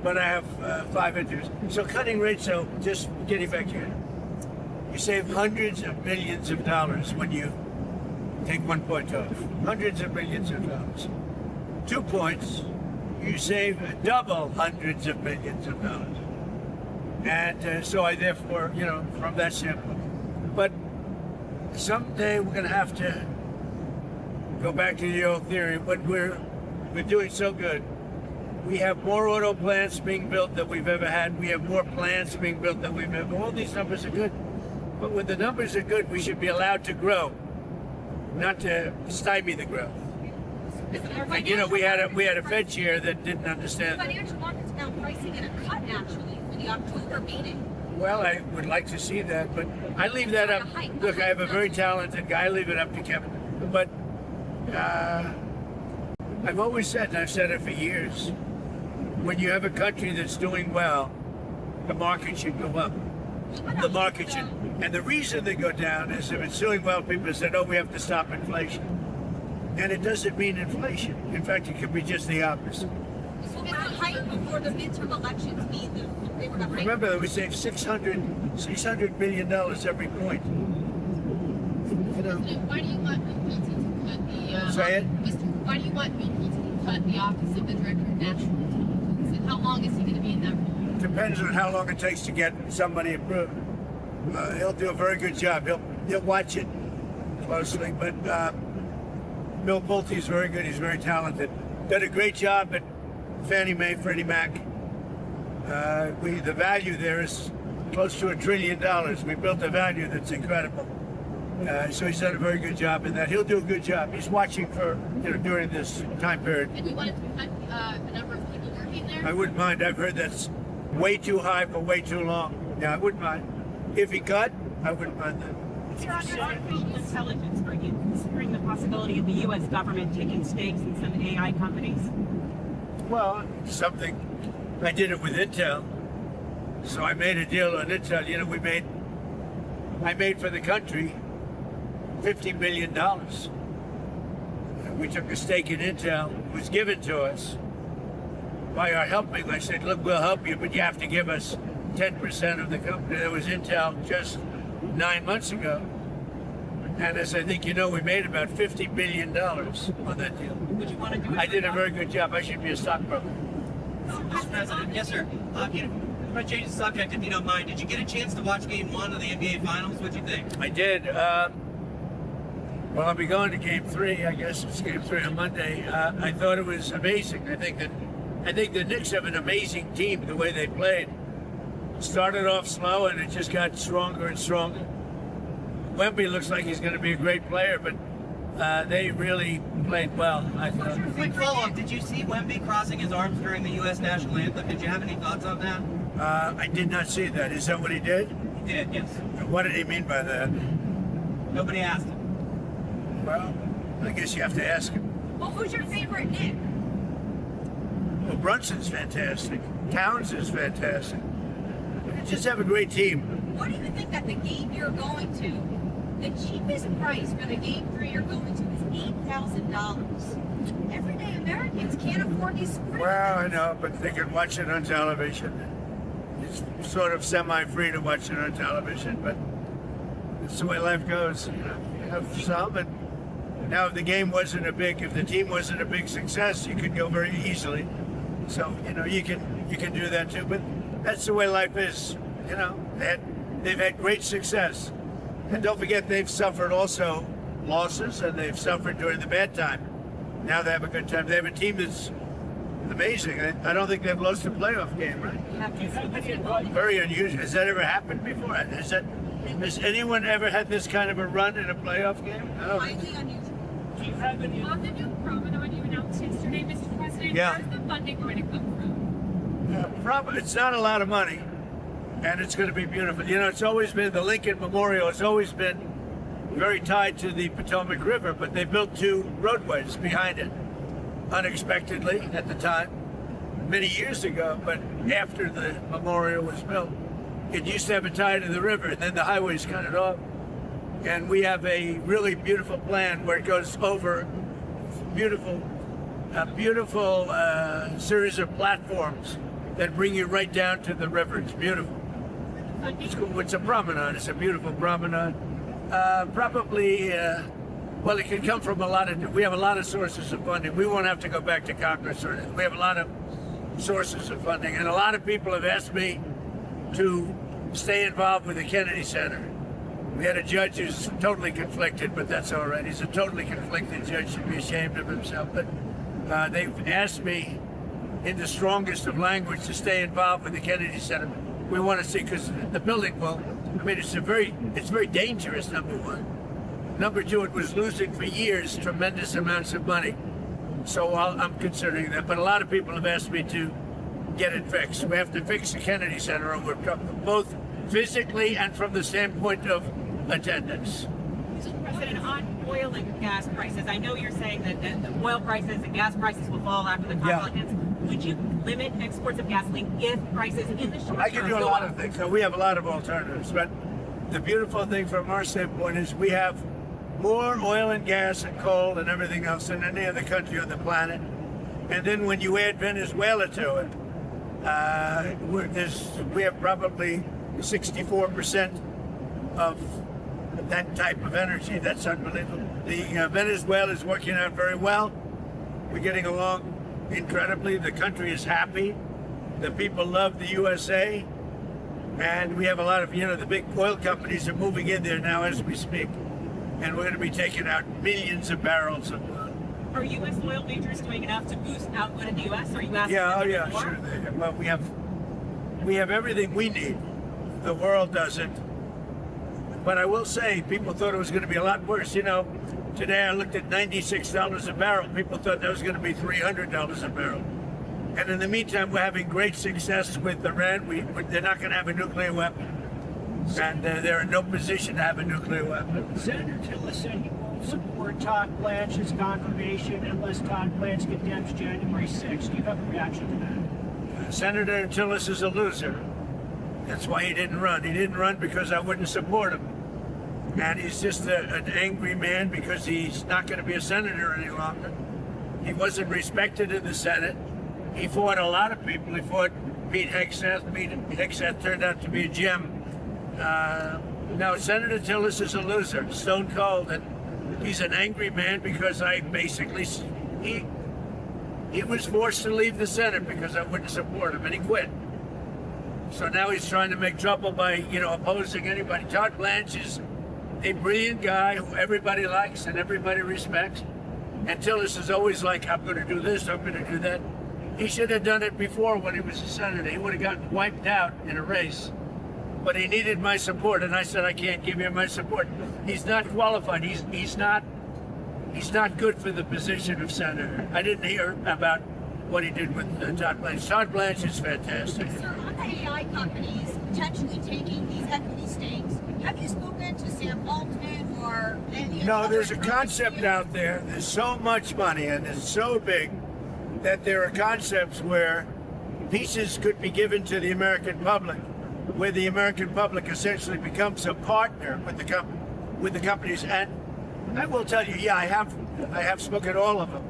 But I have 5 interviews. So cutting rates, so just getting back here, you save hundreds of millions of dollars when you take 1 point off. Hundreds of millions of dollars. 2 points, you save double hundreds of millions of dollars. And so I therefore, from that standpoint. But someday we're going to have to go back to the old theory. But we're doing so good. We have more auto plants being built than we've ever had. We have more plants being built than we've ever. All these numbers are good. But when the numbers are good, we should be allowed to grow, not to stymie the growth. And we had a Fed chair that didn't understand that. Financial markets now pricing in a cut actually for the October meeting. Well, I would like to see that, but I leave that up. Look, I have a very talented guy. I leave it up to Kevin. But I've always said, and I've said it for years, when you have a country that's doing well, the market should go up. The market should. And the reason they go down is if it's doing well, people say, oh, we have to stop inflation. And it doesn't mean inflation. In fact, it could be just the opposite. So the height before the midterm elections mean that they were going to hike? Remember that we save $600 billion every point. Why do you want people to cut the? Say it? Why do you want people to cut the office of the director of national intelligence? And how long is he going to be in that role? Depends on how long it takes to get somebody approved. He'll do a very good job. He'll watch it closely, but Bill Pulte is very good. He's very talented. Done a great job at Fannie Mae, Freddie Mac. The value there is close to $1 trillion. We built a value that's incredible. So he's done a very good job in that. He'll do a good job. He's watching for during this time period. And you wanted to cut the number of people working there? I wouldn't mind. I've heard that's way too high for way too long. Yeah, I wouldn't mind. If he cut, I wouldn't mind that. Artificial intelligence, are you considering the possibility of the U.S. government taking stakes in some AI companies? Well, something. I did it with Intel. So I made a deal on Intel. I made for the country $50 billion. We took a stake in Intel. It was given to us by our helping. I said, look, we'll help you, but you have to give us 10% of the company. That was Intel just 9 months ago. And as I think we made about $50 billion on that deal. Would you want to do it? I did a very good job. I should be a stockbroker. Mr. President, yes, sir. I'm going to change the subject if you don't mind. Did you get a chance to watch Game 1 of the NBA Finals? What'd you think? I did. Well, I'll be going to Game 3. I guess it's Game 3 on Monday. I thought it was amazing. I think the Knicks have an amazing team. The way they played started off slow, and it just got stronger and stronger. Wemby looks like he's going to be a great player, but they really played well, I thought. Quick follow-up. Did you see Wemby crossing his arms during the U.S. national anthem? Did you have any thoughts on that? I did not see that. Is that what he did? He did, yes. What did he mean by that? Nobody asked him. Well, I guess you have to ask him. Well, who's your favorite Knick? Well, Brunson's fantastic. Towns is fantastic. We just have a great team. What do you think that the game you're going to, the cheapest price for the Game 3 you're going to is $8,000? Everyday Americans can't afford these sports. Well, I know, but they can watch it on television. It's sort of semi-free to watch it on television, but it's the way life goes. You have some, and now if the team wasn't a big success, you could go very easily. So, you can do that too, but that's the way life is. They've had great success. And don't forget, they've suffered also losses, and they've suffered during the bad time. Now they have a good time. They have a team that's amazing. I don't think they've lost a playoff game, right? Very unusual. Has that ever happened before? Has anyone ever had this kind of a run in a playoff game? Highly unusual. Do you have any? On the new promenade you announced yesterday, Mr. President, Yeah. where's the funding going to come from? It's not a lot of money, and it's going to be beautiful. It's always been the Lincoln Memorial. It's always been very tied to the Potomac River, but they built 2 roadways behind it, unexpectedly at the time, many years ago. But after the memorial was built, it used to have a tie to the river, and then the highways cut it off. And we have a really beautiful plan where it goes over a beautiful series of platforms that bring you right down to the river. It's beautiful. It's a promenade. It's a beautiful promenade. Probably Well, it can come from we have a lot of sources of funding. We won't have to go back to Congress. We have a lot of sources of funding. And a lot of people have asked me to stay involved with the Kennedy Center. We had a judge who's totally conflicted, but that's all right. He's a totally conflicted judge, should be ashamed of himself. But they've asked me in the strongest of language to stay involved with the Kennedy Center. We want to see, because the building, well, I mean, it's very dangerous, number one. Number two, it was losing for years tremendous amounts of money. So I'm considering that. But a lot of people have asked me to get it fixed. We have to fix the Kennedy Center, both physically and from the standpoint of attendance. Mr. President, on oil and gas prices, I know you're saying that the oil prices and gas prices will fall after the conflict ends. Would you limit exports of gasoline if prices in the short term? I can do a lot of things. So we have a lot of alternatives. But the beautiful thing from our standpoint is we have more oil and gas and coal and everything else than any other country on the planet. And then when you add Venezuela to it, we have probably 64% of that type of energy. That's unbelievable. The Venezuela is working out very well. We're getting along incredibly. The country is happy. The people love the USA. And we have a lot of, the big oil companies are moving in there now as we speak. And we're going to be taking out millions of barrels of oil. Are U.S. oil majors doing enough to boost output in the U.S.? Are you asking Yeah, them to do more? sure. Well, we have everything we need. The world doesn't. But I will say, people thought it was going to be a lot worse. Today I looked at $96 a barrel. People thought that was going to be $300 a barrel. And in the meantime, we're having great success with Iran. They're not going to have a nuclear weapon. And they're in no position to have a nuclear weapon. Senator Tillis said he won't support Todd Blanche's confirmation unless Todd Blanche condemns January 6th. Do you have a reaction to that? Senator Tillis is a loser. That's why he didn't run. He didn't run because I wouldn't support him. And he's just an angry man because he's not going to be a senator any longer. He wasn't respected in the Senate. He fought a lot of people. He fought Pete Hegseth. Pete Hegseth turned out to be a gem. No, Senator Tillis is a loser, stone cold, and he's an angry man because he was forced to leave the Senate because I wouldn't support him, and he quit. So now he's trying to make trouble by, opposing anybody. Todd Blanche is a brilliant guy who everybody likes and everybody respects. And Tillis is always like, I'm going to do this, I'm going to do that. He should have done it before when he was a senator. He would have gotten wiped out in a race. But he needed my support, and I said, I can't give him my support. He's not qualified. He's not good for the position of senator. I didn't hear about what he did with Todd Blanche. Todd Blanche is fantastic. Sir, on the AI companies potentially taking these equity stakes, have you spoken to Sam Altman or any No, other there's a concept out there. There's so much money, and it's so big that there are concepts where pieces could be given to the American public, where the American public essentially becomes a partner with the companies. And I will tell you, I have spoken to all of them.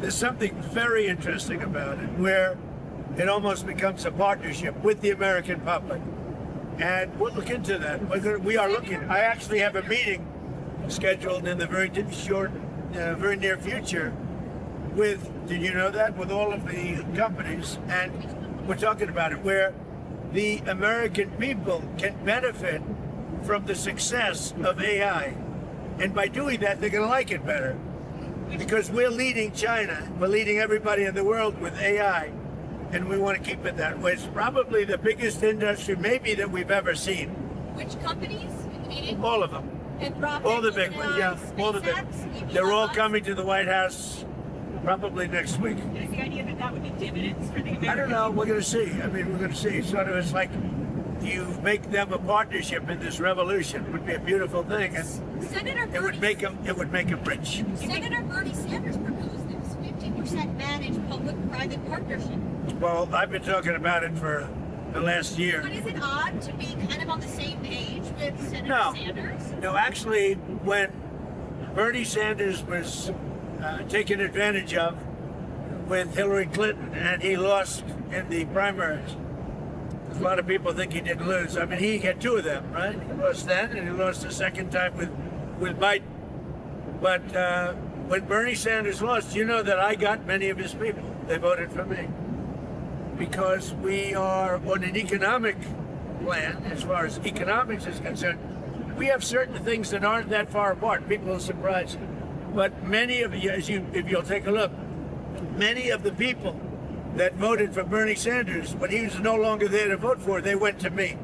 There's something very interesting about it, where it almost becomes a partnership with the American public. And we'll look into that. We are looking. I actually have a meeting scheduled in the very near future with, did you know that, with all of the companies, and we're talking about it, where the American people can benefit from the success of AI. And by doing that, they're going to like it better. Because we're leading China, we're leading everybody in the world with AI, and we want to keep it that way. It's probably the biggest industry maybe that we've ever seen. Which companies in the meeting? All of them. All the big ones, yeah. All the big ones. They're all coming to the White House probably next week. Is the idea that that would be dividends for the Americans? I don't know. We're going to see. We're going to see. It's like you make them a partnership in this revolution. It would be a beautiful thing, and it would make them rich. Senator Bernie Sanders proposed this 50% managed public-private partnership. Well, I've been talking about it for the last year. But is it odd to be kind of on the same page with Senator Sanders? No, actually, when Bernie Sanders was taken advantage of with Hillary Clinton, and he lost in the primaries. A lot of people think he didn't lose. He had two of them, right? He lost then, and he lost the second time with Biden. But when Bernie Sanders lost, you know that I got many of his people. They voted for me. Because we are on an economic plan, as far as economics is concerned, we have certain things that aren't that far apart. People are surprised. But many of you, if you'll take a look, many of the people that voted for Bernie Sanders, when he was no longer there to vote for, they went to me.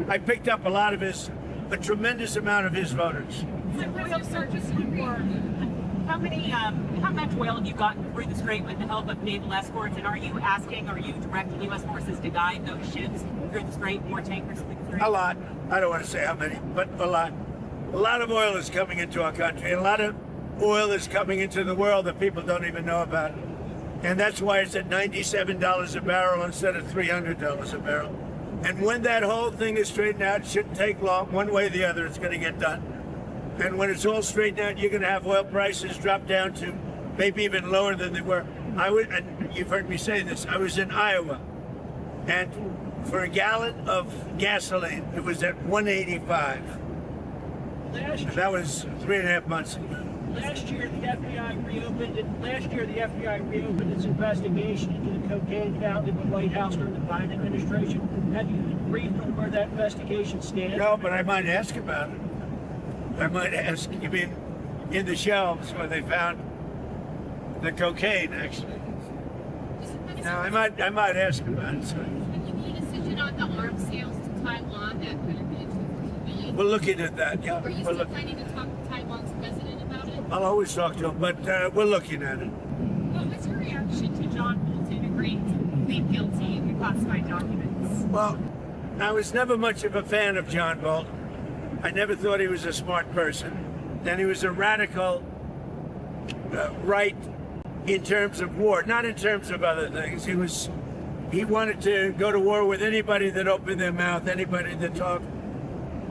I picked up a tremendous amount of his voters. Oil searches for how much oil have you gotten through the strait with the help of naval escorts? And are you directing U.S. forces to guide those ships through the strait, more tankers through the strait? A lot. I don't want to say how many, but a lot. A lot of oil is coming into our country. A lot of oil is coming into the world that people don't even know about. And that's why it's at $97 a barrel instead of $300 a barrel. And when that whole thing is straightened out, it shouldn't take long. One way or the other, it's going to get done. And when it's all straightened out, you're going to have oil prices drop down to maybe even lower than they were. And you've heard me say this, I was in Iowa, and for a gallon of gasoline, it was at $1.85. That was 3.5 months ago. Last year, the FBI reopened its investigation into the cocaine found in the White House during the Biden administration. Have you been briefed on where that investigation stands? No, but I might ask about it. I might ask. You mean in the shelves where they found the cocaine, actually? Now, I might ask about it. Sorry. Have you made a decision on the arms sales to Taiwan that could have been $2 billion? We're looking at that, yeah. Are you We're still planning to talk to Taiwan's president about it? I'll always talk to him, but we're looking at it. What was your reaction to John Bolton agreeing to plead guilty in classified documents? Well, I was never much of a fan of John Bolton. I never thought he was a smart person. And he was a radical right in terms of war, not in terms of other things. He wanted to go to war with anybody that opened their mouth, anybody that talked.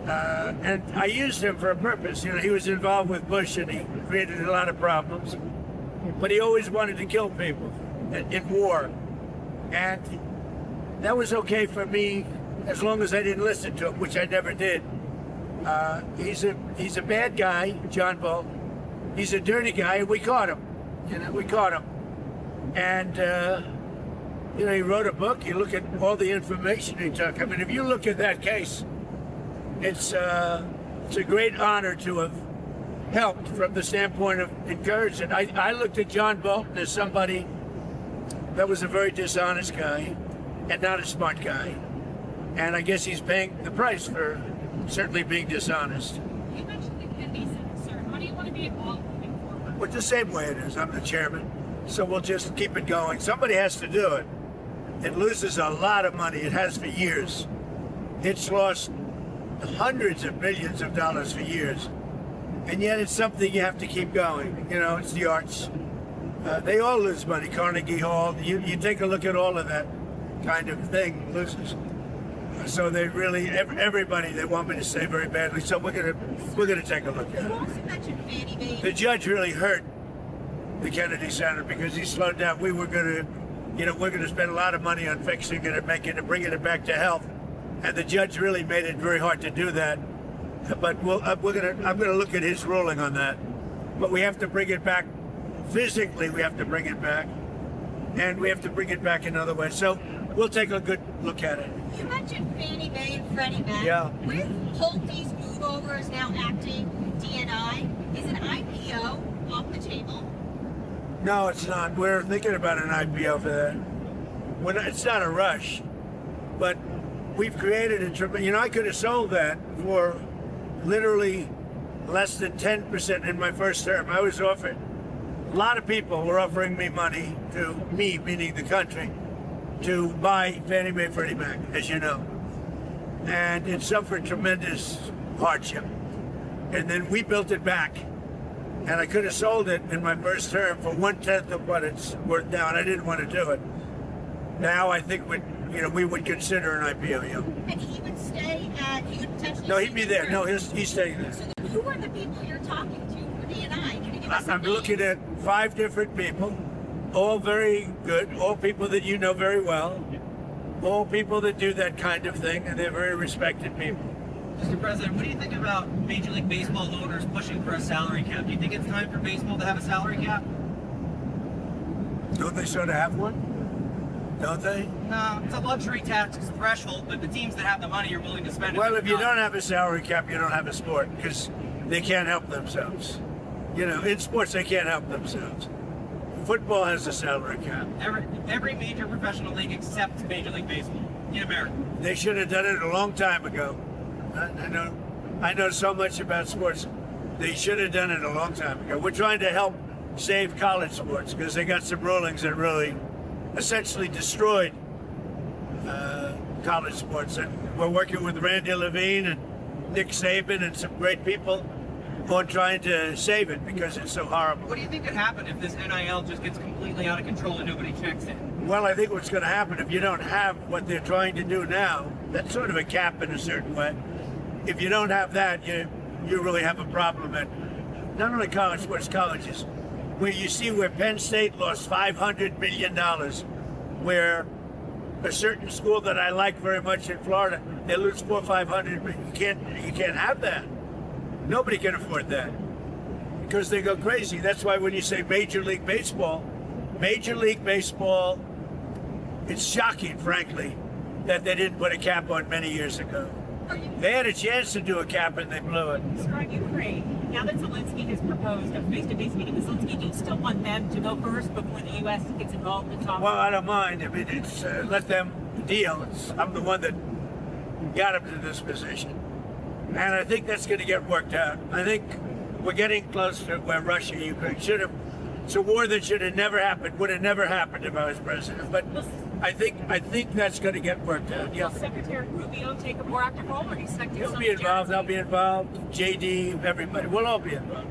And I used him for a purpose. You know, he was involved with Bush and he created a lot of problems. But he always wanted to kill people in war. And that was okay for me as long as I didn't listen to him, which I never did. He's a bad guy, John Bolton. He's a dirty guy, and we caught him. You know, we caught him. And, you know, he wrote a book. You look at all the information he took. I mean, if you look at that case, it's a great honor to have helped from the standpoint of encouragement. I looked at John Bolton as somebody that was a very dishonest guy and not a smart guy. And I guess he's paying the price for certainly being dishonest. You mentioned the Kennedy Center, sir. How do you want to be involved moving forward? Well, the same way it is. I'm the chairman. So we'll just keep it going. Somebody has to do it. It loses a lot of money. It has for years. It's lost hundreds of millions of dollars for years. And yet it's something you have to keep going. You know, it's the arts. They all lose money. Carnegie Hall, you take a look at all of that kind of thing loses. So they really, everybody, they want me to say very badly. So we're gonna take a look at You also mentioned Fannie Mae. it. The judge really hurt the Kennedy Center because he slowed down. We were gonna, you know, we're gonna spend a lot of money on fixing it and making it, bringing it back to health. And the judge really made it very hard to do that. But I'm gonna look at his ruling on that. But we have to bring it back physically. We have to bring it back, and we have to bring it back in other ways. So we'll take a good look at it. You mentioned Fannie Mae and Freddie Mac. Yeah. With Pulte's move over as now acting DNI, is an IPO off the table? No, it's not. We're thinking about an IPO for that. It's not a rush, but we've created a. You know, I could have sold that for literally less than 10% in my first term. I was offered. A lot of people were offering me money to me, meaning the country, to buy Fannie Mae, Freddie Mac, as you know. And it suffered tremendous hardship. And then we built it back. And I could have sold it in my first term for 1/10 of what it's worth now, and I didn't want to do it. Now I think we would consider an IPO. Yeah. And he would stay at, he would potentially... No, he'd be there. No, he's staying there. So who are the people you're talking to for DNI? Can you give us I'm looking at 5 different people, all very good, all people that you know very well, all people that do that kind of thing, and they're very respected people. Mr. President, what do you think about Major League Baseball owners pushing for a salary cap? Do you think it's time for baseball to have a salary cap? Don't they sort of have one? Don't they? No, it's a luxury tax threshold, but the teams that have the money are willing to spend it. Well, if you don't have a salary cap, you don't have a sport because they can't help themselves. You know, in sports, they can't help themselves. Football has a salary cap. Every major professional league except Major League Baseball in America. They should have done it a long time ago. I know so much about sports. They should have done it a long time ago. We're trying to help save college sports because they got some rulings that really essentially destroyed college sports. And we're working with Randy Levine and Nick Saban and some great people on trying to save it because it's so horrible. What do you think could happen if this NIL just gets completely out of control and nobody checks it? Well, I think what's going to happen if you don't have what they're trying to do now, that's sort of a cap in a certain way. If you don't have that, you really have a problem at not only college sports, colleges, where you see where Penn State lost $500 million, where a certain school that I like very much in Florida, they lose $400 or $500 million. You can't have that. Nobody can afford that because they go crazy. That's why when you say Major League Baseball, it's shocking, frankly, that they didn't put a cap on many years ago. They had a chance to do a cap and they blew it. Describe Ukraine. Now that Zelensky has proposed a face-to-face meeting with Zelensky, do you still want them to go first before the U.S. gets involved in talks? Well, I don't mind. I mean, it's let them deal. I'm the one that got them to this position. And I think that's going to get worked out. I think we're getting close to where Russia and Ukraine should have. It's a war that should have never happened, would have never happened if I was president. But I think that's going to get worked out. Yeah. Will Secretary Rubio take a more active role, or do you expect He'll be involved. I'll be involved. JD, everybody. We'll all be involved.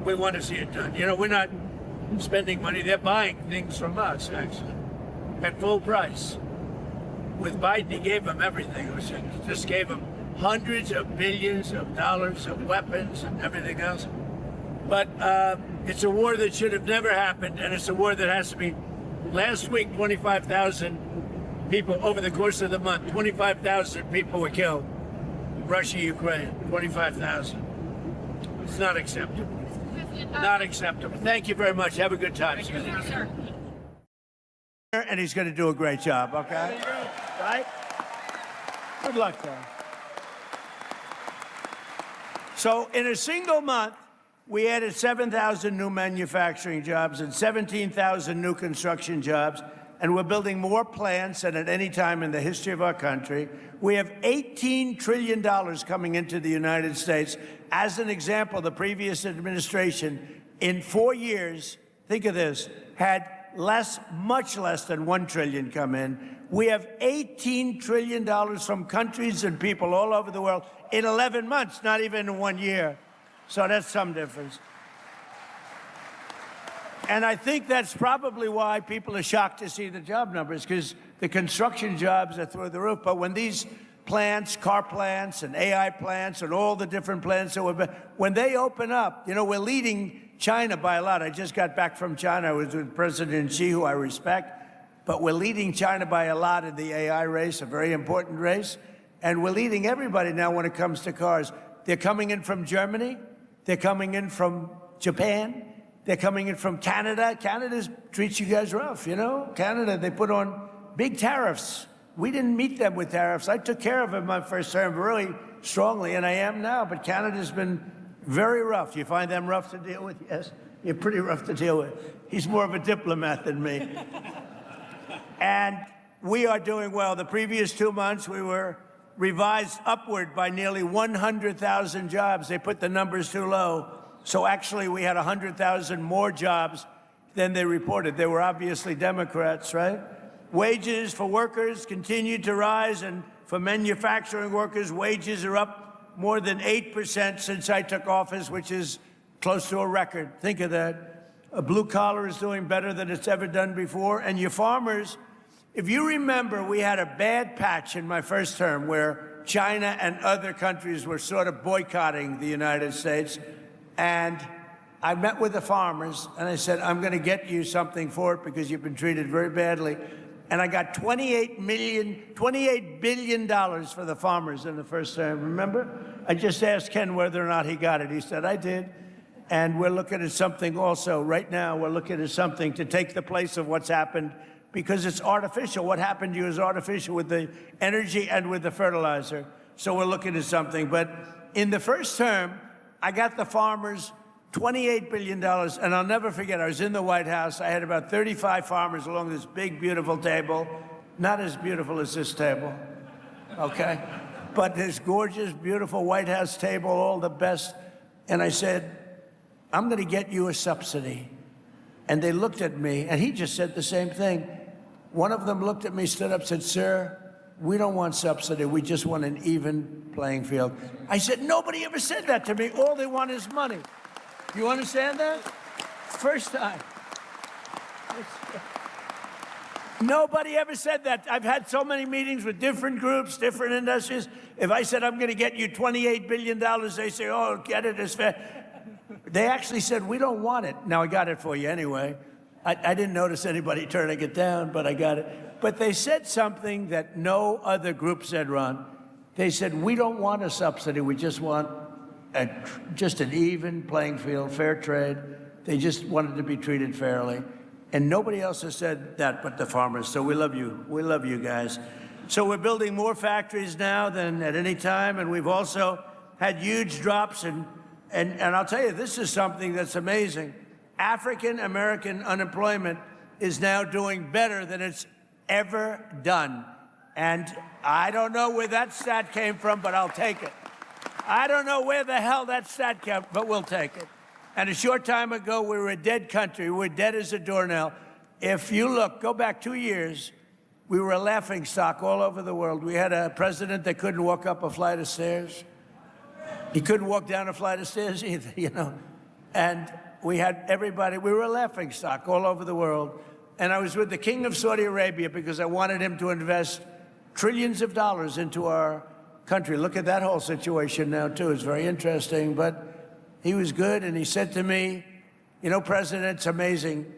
We want to see it done. You know, we're not spending money. They're buying things from us, actually, at full price. With Biden, he gave them everything. It just gave them hundreds of billions of dollars of weapons and everything else. But it's a war that should have never happened, and it's a war that has to be. Last week, 25,000 people over the course of the month, 25,000 people were killed. Russia, Ukraine, 25,000. It's not acceptable. Not acceptable. Thank you very much. Have a good time. And he's going to do a great job, okay? Right? Good luck, Tom. So in a single month, we added 7,000 new manufacturing jobs and 17,000 new construction jobs, and we're building more plants than at any time in the history of our country. We have $18 trillion coming into the United States. As an example, the previous administration, in 4 years, think of this, had much less than $1 trillion come in. We have $18 trillion from countries and people all over the world in 11 months, not even in 1 year. So that's some difference. And I think that's probably why people are shocked to see the job numbers, because the construction jobs are through the roof. But when these plants, car plants and AI plants and all the different plants, when they open up, you know, we're leading China by a lot. I just got back from China. I was with President Xi, who I respect. But we're leading China by a lot in the AI race, a very important race. And we're leading everybody now when it comes to cars. They're coming in from Germany. They're coming in from Japan. They're coming in from Canada. Canada treats you guys rough, you know? Canada, they put on big tariffs. We didn't meet them with tariffs. I took care of them my first term really strongly, and I am now. But Canada's been very rough. You find them rough to deal with? Yes, you're pretty rough to deal with. He's more of a diplomat than me. And we are doing well. The previous 2 months, we were revised upward by nearly 100,000 jobs. They put the numbers too low. So actually, we had 100,000 more jobs than they reported. They were obviously Democrats, right? Wages for workers continued to rise, and for manufacturing workers, wages are up more than 8% since I took office, which is close to a record. Think of that. A blue collar is doing better than it's ever done before. And your farmers, if you remember, we had a bad patch in my first term where China and other countries were sort of boycotting the United States. And I met with the farmers and I said, I'm going to get you something for it because you've been treated very badly. And I got $28 billion for the farmers in the first term. Remember? I just asked Ken whether or not he got it. He said, I did. And we're looking at something also. Right now, we're looking at something to take the place of what's happened because it's artificial. What happened to you is artificial with the energy and with the fertilizer. So we're looking at something. But in the first term, I got the farmers $28 billion, and I'll never forget, I was in the White House. I had about 35 farmers along this big, beautiful table. Not as beautiful as this table, okay? But this gorgeous, beautiful White House table, all the best. And I said, I'm going to get you a subsidy. And they looked at me, and he just said the same thing. One of them looked at me, stood up, said, sir, we don't want subsidy. We just want an even playing field. I said, nobody ever said that to me. All they want is money. You understand that? First time. Nobody ever said that. I've had so many meetings with different groups, different industries. If I said, I'm going to get you $28 billion, they say, oh, get it as fast. They actually said, we don't want it. Now, I got it for you anyway. I didn't notice anybody turning it down, but I got it. But they said something that no other group said, Ron. They said, we don't want a subsidy. We just want just an even playing field, fair trade. They just wanted to be treated fairly. And nobody else has said that but the farmers. So we love you. We love you guys. So we're building more factories now than at any time. And we've also had huge drops. And I'll tell you, this is something that's amazing. African-American unemployment is now doing better than it's ever done. And I don't know where that stat came from, but I'll take it. I don't know where the hell that stat came, but we'll take it. And a short time ago, we were a dead country. We were dead as a doornail. If you look, go back 2 years, we were a laughing stock all over the world. We had a president that couldn't walk up a flight of stairs. He couldn't walk down a flight of stairs either, you know. And we had everybody, we were a laughing stock all over the world. And I was with the King of Saudi Arabia because I wanted him to invest trillions of dollars into our country. Look at that whole situation now, too. It's very interesting. But he was good, and he said to me, you know, President, it's amazing.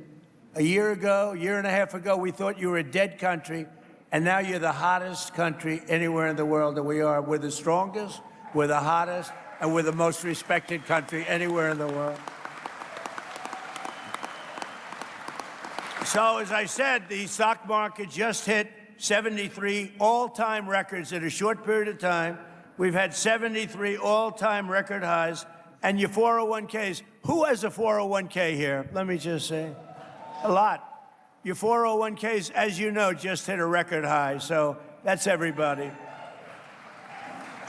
A year and a half ago, we thought you were a dead country, and now you're the hottest country anywhere in the world that we are. We're the strongest, we're the hottest, and we're the most respected country anywhere in the world. So, as I said, the stock market just hit 73 all-time records in a short period of time. We've had 73 all-time record highs. And your 401ks, who has a 401k here? Let me just say, a lot. Your 401ks, as you know, just hit a record high. So that's everybody.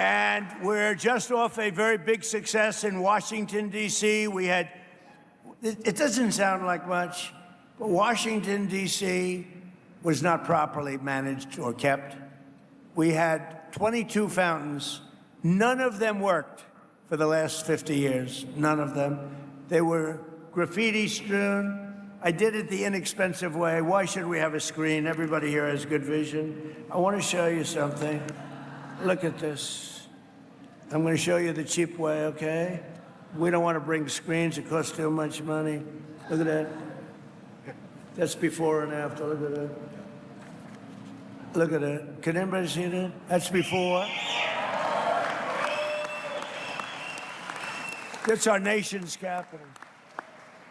And we're just off a very big success in Washington, D.C. We had, it doesn't sound like much, but Washington, D.C. was not properly managed or kept. We had 22 fountains. None of them worked for the last 50 years. None of them. They were graffiti strewn. I did it the inexpensive way. Why should we have a screen? Everybody here has good vision. I want to show you something. Look at this. I'm going to show you the cheap way, okay? We don't want to bring screens. It costs too much money. Look at that. That's before and after. Look at that. Look at that. Can anybody see that? That's before. That's our nation's capital.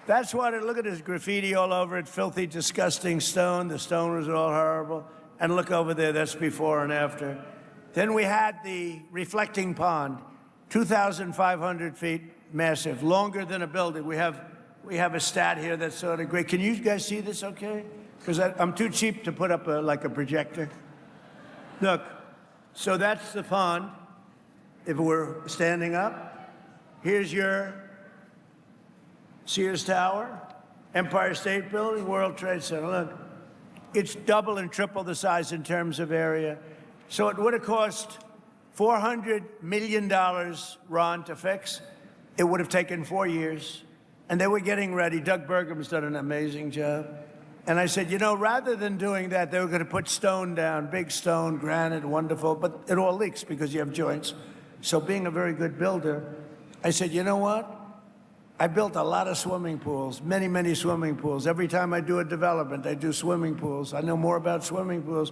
That's what look at this graffiti all over it, filthy, disgusting stone. The stone was all horrible. And look over there, that's before and after. Then we had the reflecting pond, 2,500 feet, massive, longer than a building. We have a stat here that's sort of great. Can you guys see this okay? Because I'm too cheap to put up like a projector. Look, so that's the pond. If we're standing up, here's your Sears Tower, Empire State Building, World Trade Center. Look, it's double and triple the size in terms of area. So it would have cost $400 million, Ron, to fix. It would have taken 4 years. And they were getting ready. Doug Burgum's done an amazing job. And I said, you know, rather than doing that, they were going to put stone down, big stone, granite, wonderful, but it all leaks because you have joints. So being a very good builder, I said, you know what? I built a lot of swimming pools, many, many swimming pools. Every time I do a development, I do swimming pools. I know more about swimming pools.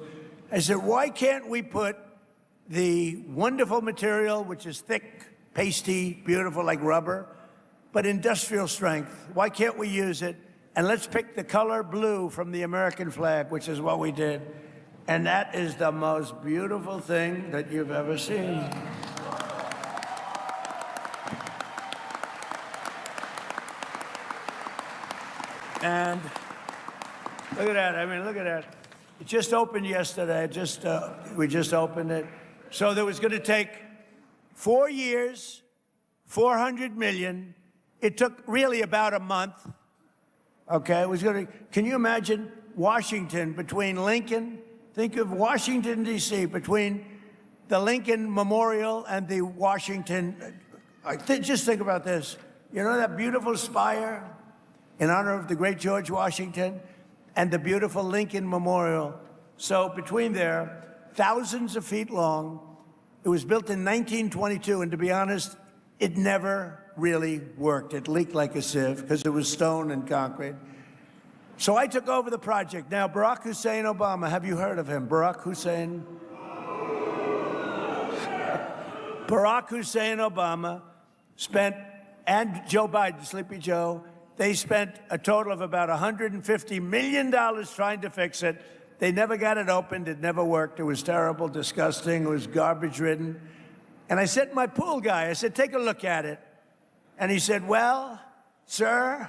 I said, why can't we put the wonderful material, which is thick, pasty, beautiful like rubber, but industrial strength? Why can't we use it? And let's pick the color blue from the American flag, which is what we did. And that is the most beautiful thing that you've ever seen. And look at that. I mean, look at that. It just opened yesterday. We just opened it. So there was going to take 4 years, 400 million. It took really about a month. Okay, it was going to. Can you imagine Washington between Lincoln? Think of Washington, D.C., between the Lincoln Memorial and the Washington. Just think about this. You know that beautiful spire in honor of the great George Washington and the beautiful Lincoln Memorial. So between there, thousands of feet long. It was built in 1922, and to be honest, it never really worked. It leaked like a sieve because it was stone and concrete. So I took over the project. Now, Barack Hussein Obama, have you heard of him? Barack Hussein Obama spent, and Joe Biden, Sleepy Joe, they spent a total of about $150 million trying to fix it. They never got it opened. It never worked. It was terrible, disgusting. It was garbage-ridden. And I said to my pool guy, I said, take a look at it. And he said, well, sir,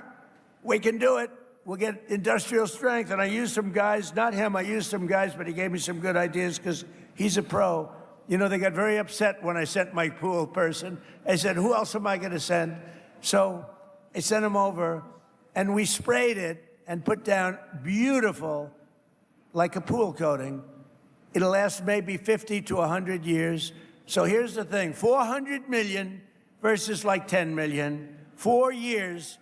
we can do it. We'll get industrial strength. And I used some guys, not him, I used some guys, but he gave me some good ideas because he's a pro. You know, they got very upset when I sent my pool person. I said, who else am I going to send? So I sent him over, and we sprayed it and put down beautiful, like a pool coating. It'll last maybe 50 to 100 years. So here's the thing, 400 million versus like 10 million. 4 years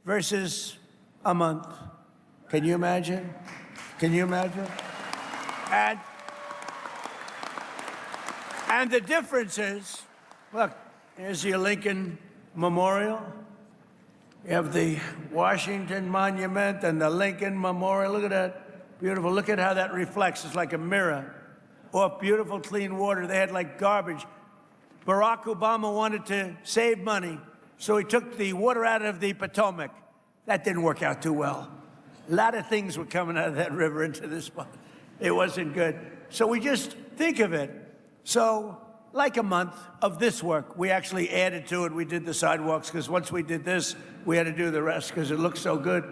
versus a month. Can you imagine? Can you imagine? And the difference is, look, here's your Lincoln Memorial. You have the Washington Monument and the Lincoln Memorial. Look at that. Beautiful. Look at how that reflects. It's like a mirror. Off beautiful, clean water. They had like garbage. Barack Obama wanted to save money, so he took the water out of the Potomac. That didn't work out too well. A lot of things were coming out of that river into this spot. It wasn't good. So we just think of it. So like a month of this work, we actually added to it. We did the sidewalks because once we did this, we had to do the rest because it looked so good.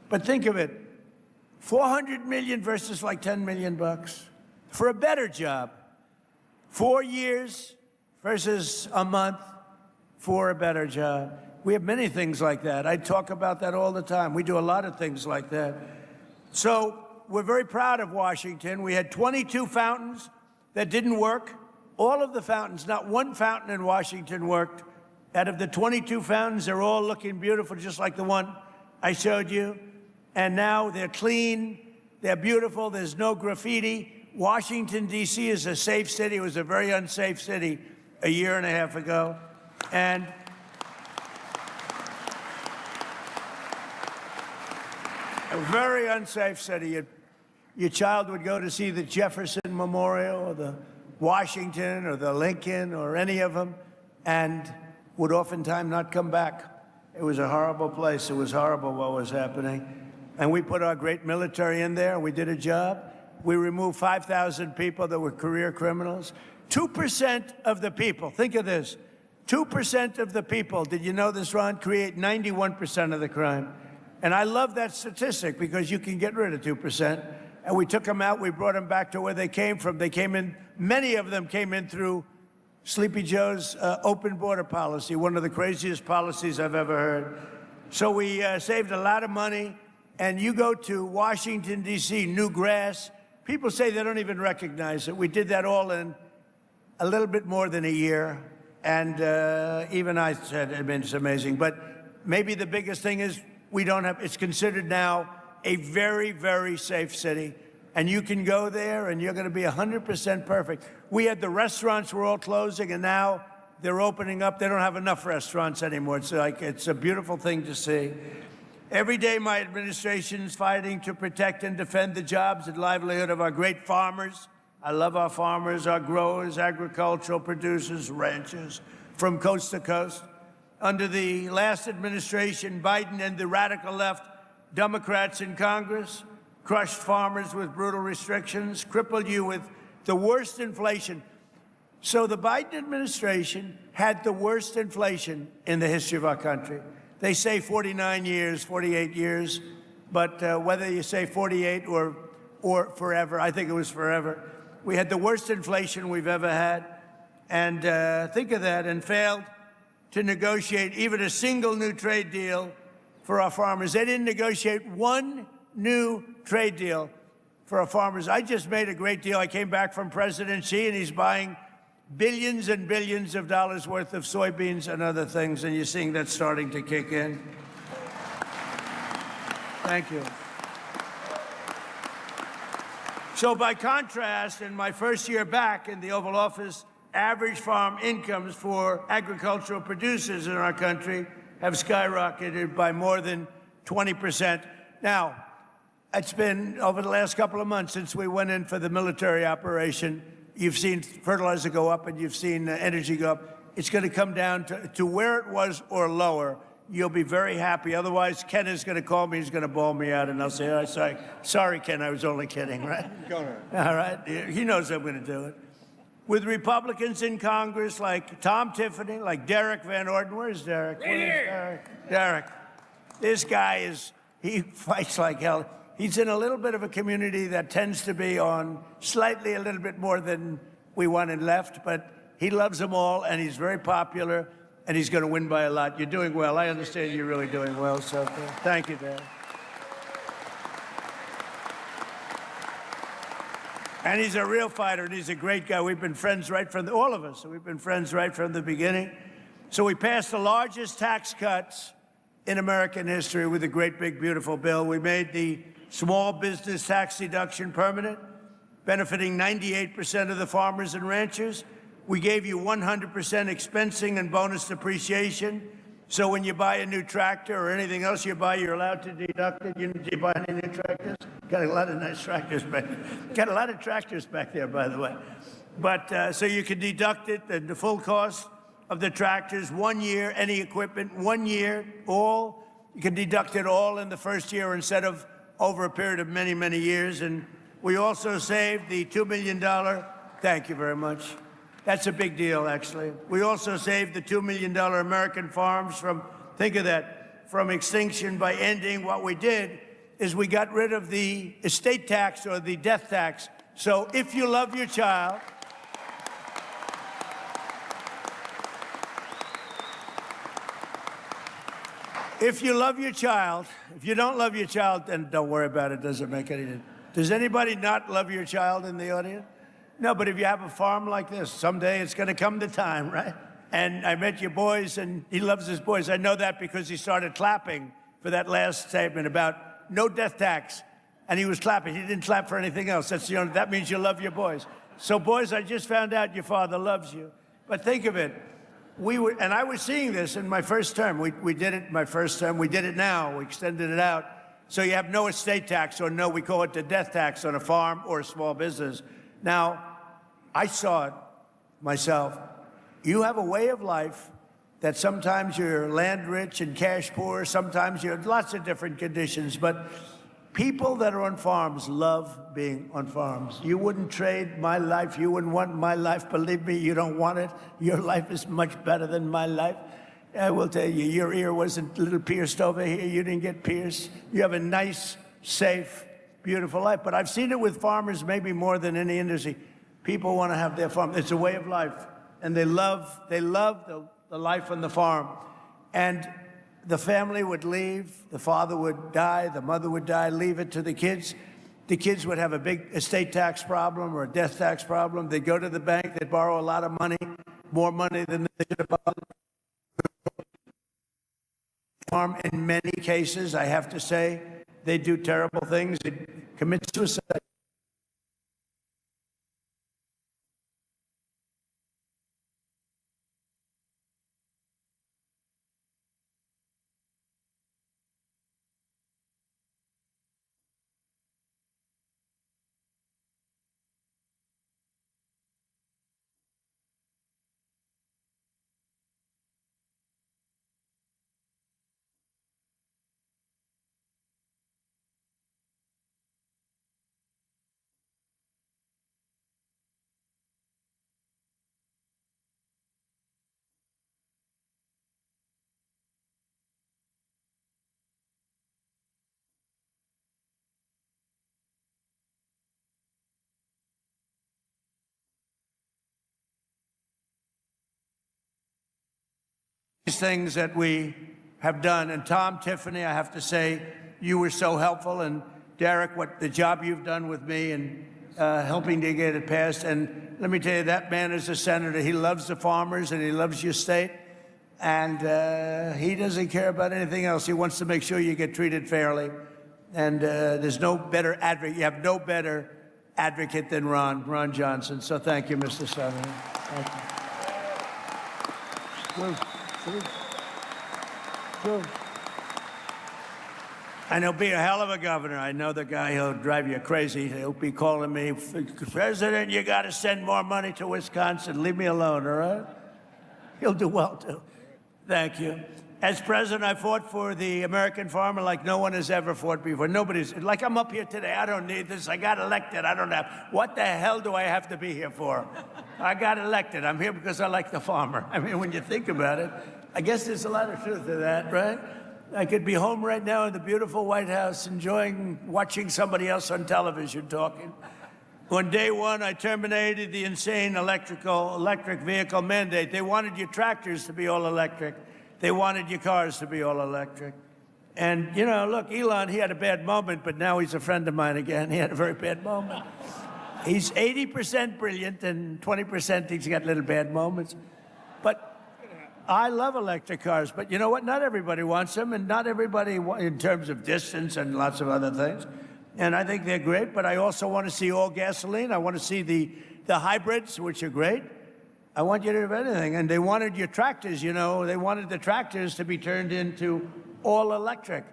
But think of it, 400 million versus like 10 million bucks for a better job. 4 years versus a month for a better job. We have many things like that. I talk about that all the time. We do a lot of things like that. So we're very proud of Washington. We had 22 fountains that didn't work. All of the fountains, not one fountain in Washington worked. Out of the 22 fountains, they're all looking beautiful, just like the one I showed you. And now they're clean, they're beautiful, there's no graffiti. Washington, D.C. is a safe city. It was a very unsafe city a year and a half ago. And a very unsafe city. Your child would go to see the Jefferson Memorial or the Washington or the Lincoln or any of them and would oftentimes not come back. It was a horrible place. It was horrible what was happening. And we put our great military in there. We did a job. We removed 5,000 people that were career criminals. 2% of the people, think of this, 2% of the people, did you know this, Ron, create 91% of the crime. And I love that statistic because you can get rid of 2%. And we took them out. We brought them back to where they came from. They came in, many of them came in through Sleepy Joe's open border policy, one of the craziest policies I've ever heard. So we saved a lot of money. And you go to Washington, D.C., new grass. People say they don't even recognize it. We did that all in a little bit more than a year. And even I said, I mean, it's amazing. But maybe the biggest thing is we don't have, it's considered now a very, very safe city. And you can go there and you're going to be 100% perfect. We had the restaurants were all closing, and now they're opening up. They don't have enough restaurants anymore. It's a beautiful thing to see. Every day, my administration is fighting to protect and defend the jobs and livelihood of our great farmers. I love our farmers, our growers, agricultural producers, ranchers from coast to coast. Under the last administration, Biden and the radical left Democrats in Congress crushed farmers with brutal restrictions, crippled you with the worst inflation. So the Biden administration had the worst inflation in the history of our country. They say 49 years, 48 years, but whether you say 48 or forever, I think it was forever. We had the worst inflation we've ever had, and think of that, and failed to negotiate even a single new trade deal for our farmers. They didn't negotiate one new trade deal for our farmers. I just made a great deal. I came back from President Xi, and he's buying billions and billions of dollars worth of soybeans and other things, and you're seeing that starting to kick in. Thank you. So by contrast, in my first year back in the Oval Office, average farm incomes for agricultural producers in our country have skyrocketed by more than 20%. Now, it's been over the last couple of months since we went in for the military operation. You've seen fertilizer go up and you've seen energy go up. It's going to come down to where it was or lower. You'll be very happy. Otherwise, Ken is going to call me. He's going to bawl me out, and I'll say, oh, sorry, Ken, I was only kidding, right? All right. He knows I'm going to do it. With Republicans in Congress like Tom Tiffany, like Derek Van Orden. Where's Derek? Derek. This guy he fights like hell. He's in a little bit of a community that tends to be on slightly a little bit more than we wanted left, but he loves them all, and he's very popular, and he's going to win by a lot. You're doing well. I understand you're really doing well, so thank you, Dad. And he's a real fighter, and he's a great guy. We've been friends right from all of us. We've been friends right from the beginning. So we passed the largest tax cuts in American history with a great, big, beautiful bill. We made the small business tax deduction permanent, benefiting 98% of the farmers and ranchers. We gave you 100% expensing and bonus depreciation. So when you buy a new tractor or anything else you buy, you're allowed to deduct it. Do you buy any new tractors? Got a lot of nice tractors back there. Got a lot of tractors back there, by the way. But so you can deduct it, the full cost of the tractors, 1 year, any equipment, 1 year, all. You can deduct it all in the first year instead of over a period of many, many years. And we also saved the $2 million, thank you very much. That's a big deal, actually. We also saved the $2 million American farms from, think of that, from extinction by ending. What we did is we got rid of the estate tax or the death tax. So if you love your child, if you love your child, if you don't love your child, then don't worry about it. Doesn't make any difference. Does anybody not love your child in the audience? No, but if you have a farm like this, someday it's going to come the time, right? And I met your boys, and he loves his boys. I know that because he started clapping for that last statement about no death tax. And he was clapping. He didn't clap for anything else. That means you love your boys. So, boys, I just found out your father loves you. But think of it. And I was seeing this in my first term. We did it in my first term. We did it now. We extended it out. So you have no estate tax, or no, we call it the death tax on a farm or a small business. Now, I saw it myself. You have a way of life that sometimes you're land rich and cash poor, sometimes you're lots of different conditions, but people that are on farms love being on farms. You wouldn't trade my life. You wouldn't want my life. Believe me, you don't want it. Your life is much better than my life. I will tell you, your ear wasn't a little pierced over here. You didn't get pierced. You have a nice, safe, beautiful life. But I've seen it with farmers maybe more than any industry. People want to have their farm. It's a way of life. And they love the life on the farm. And the family would leave. The father would die. The mother would die. Leave it to the kids. The kids would have a big estate tax problem or a death tax problem. They'd go to the bank. They'd borrow a lot of money, more money than they should have borrowed. Farm, in many cases, I have to say, they do terrible things. They commit suicide. these things that we have done. And Tom, Tiffany, I have to say, you were so helpful. And Derek, what the job you've done with me and helping to get it passed. And let me tell you, that man is a senator. He loves the farmers and he loves your state. And he doesn't care about anything else. He wants to make sure you get treated fairly. And there's no better advocate. You have no better advocate than Ron Johnson. So thank you, Mr. Senator. Thank you. And he'll be a hell of a governor. I know the guy, he'll drive you crazy. He'll be calling me, President, you got to send more money to Wisconsin. Leave me alone, all right? He'll do well, too. Thank you. As president, I fought for the American farmer like no one has ever fought before. Nobody's, like I'm up here today, I don't need this. I got elected, I don't have, what the hell do I have to be here for? I got elected, I'm here because I like the farmer. I mean, when you think about it, I guess there's a lot of truth to that, right? I could be home right now in the beautiful White House watching somebody else on television talking. On day one, I terminated the insane electric vehicle mandate. They wanted your tractors to be all electric. They wanted your cars to be all electric. And, you know, look, Elon, he had a bad moment, but now he's a friend of mine again. He had a very bad moment. He's 80% brilliant and 20% he's got little bad moments. But I love electric cars, but you know what? Not everybody wants them, and not everybody, in terms of distance and lots of other things. And I think they're great, but I also want to see all gasoline. I want to see the hybrids, which are great. I want you to have anything. And they wanted your tractors, you know, they wanted the tractors to be turned into all electric.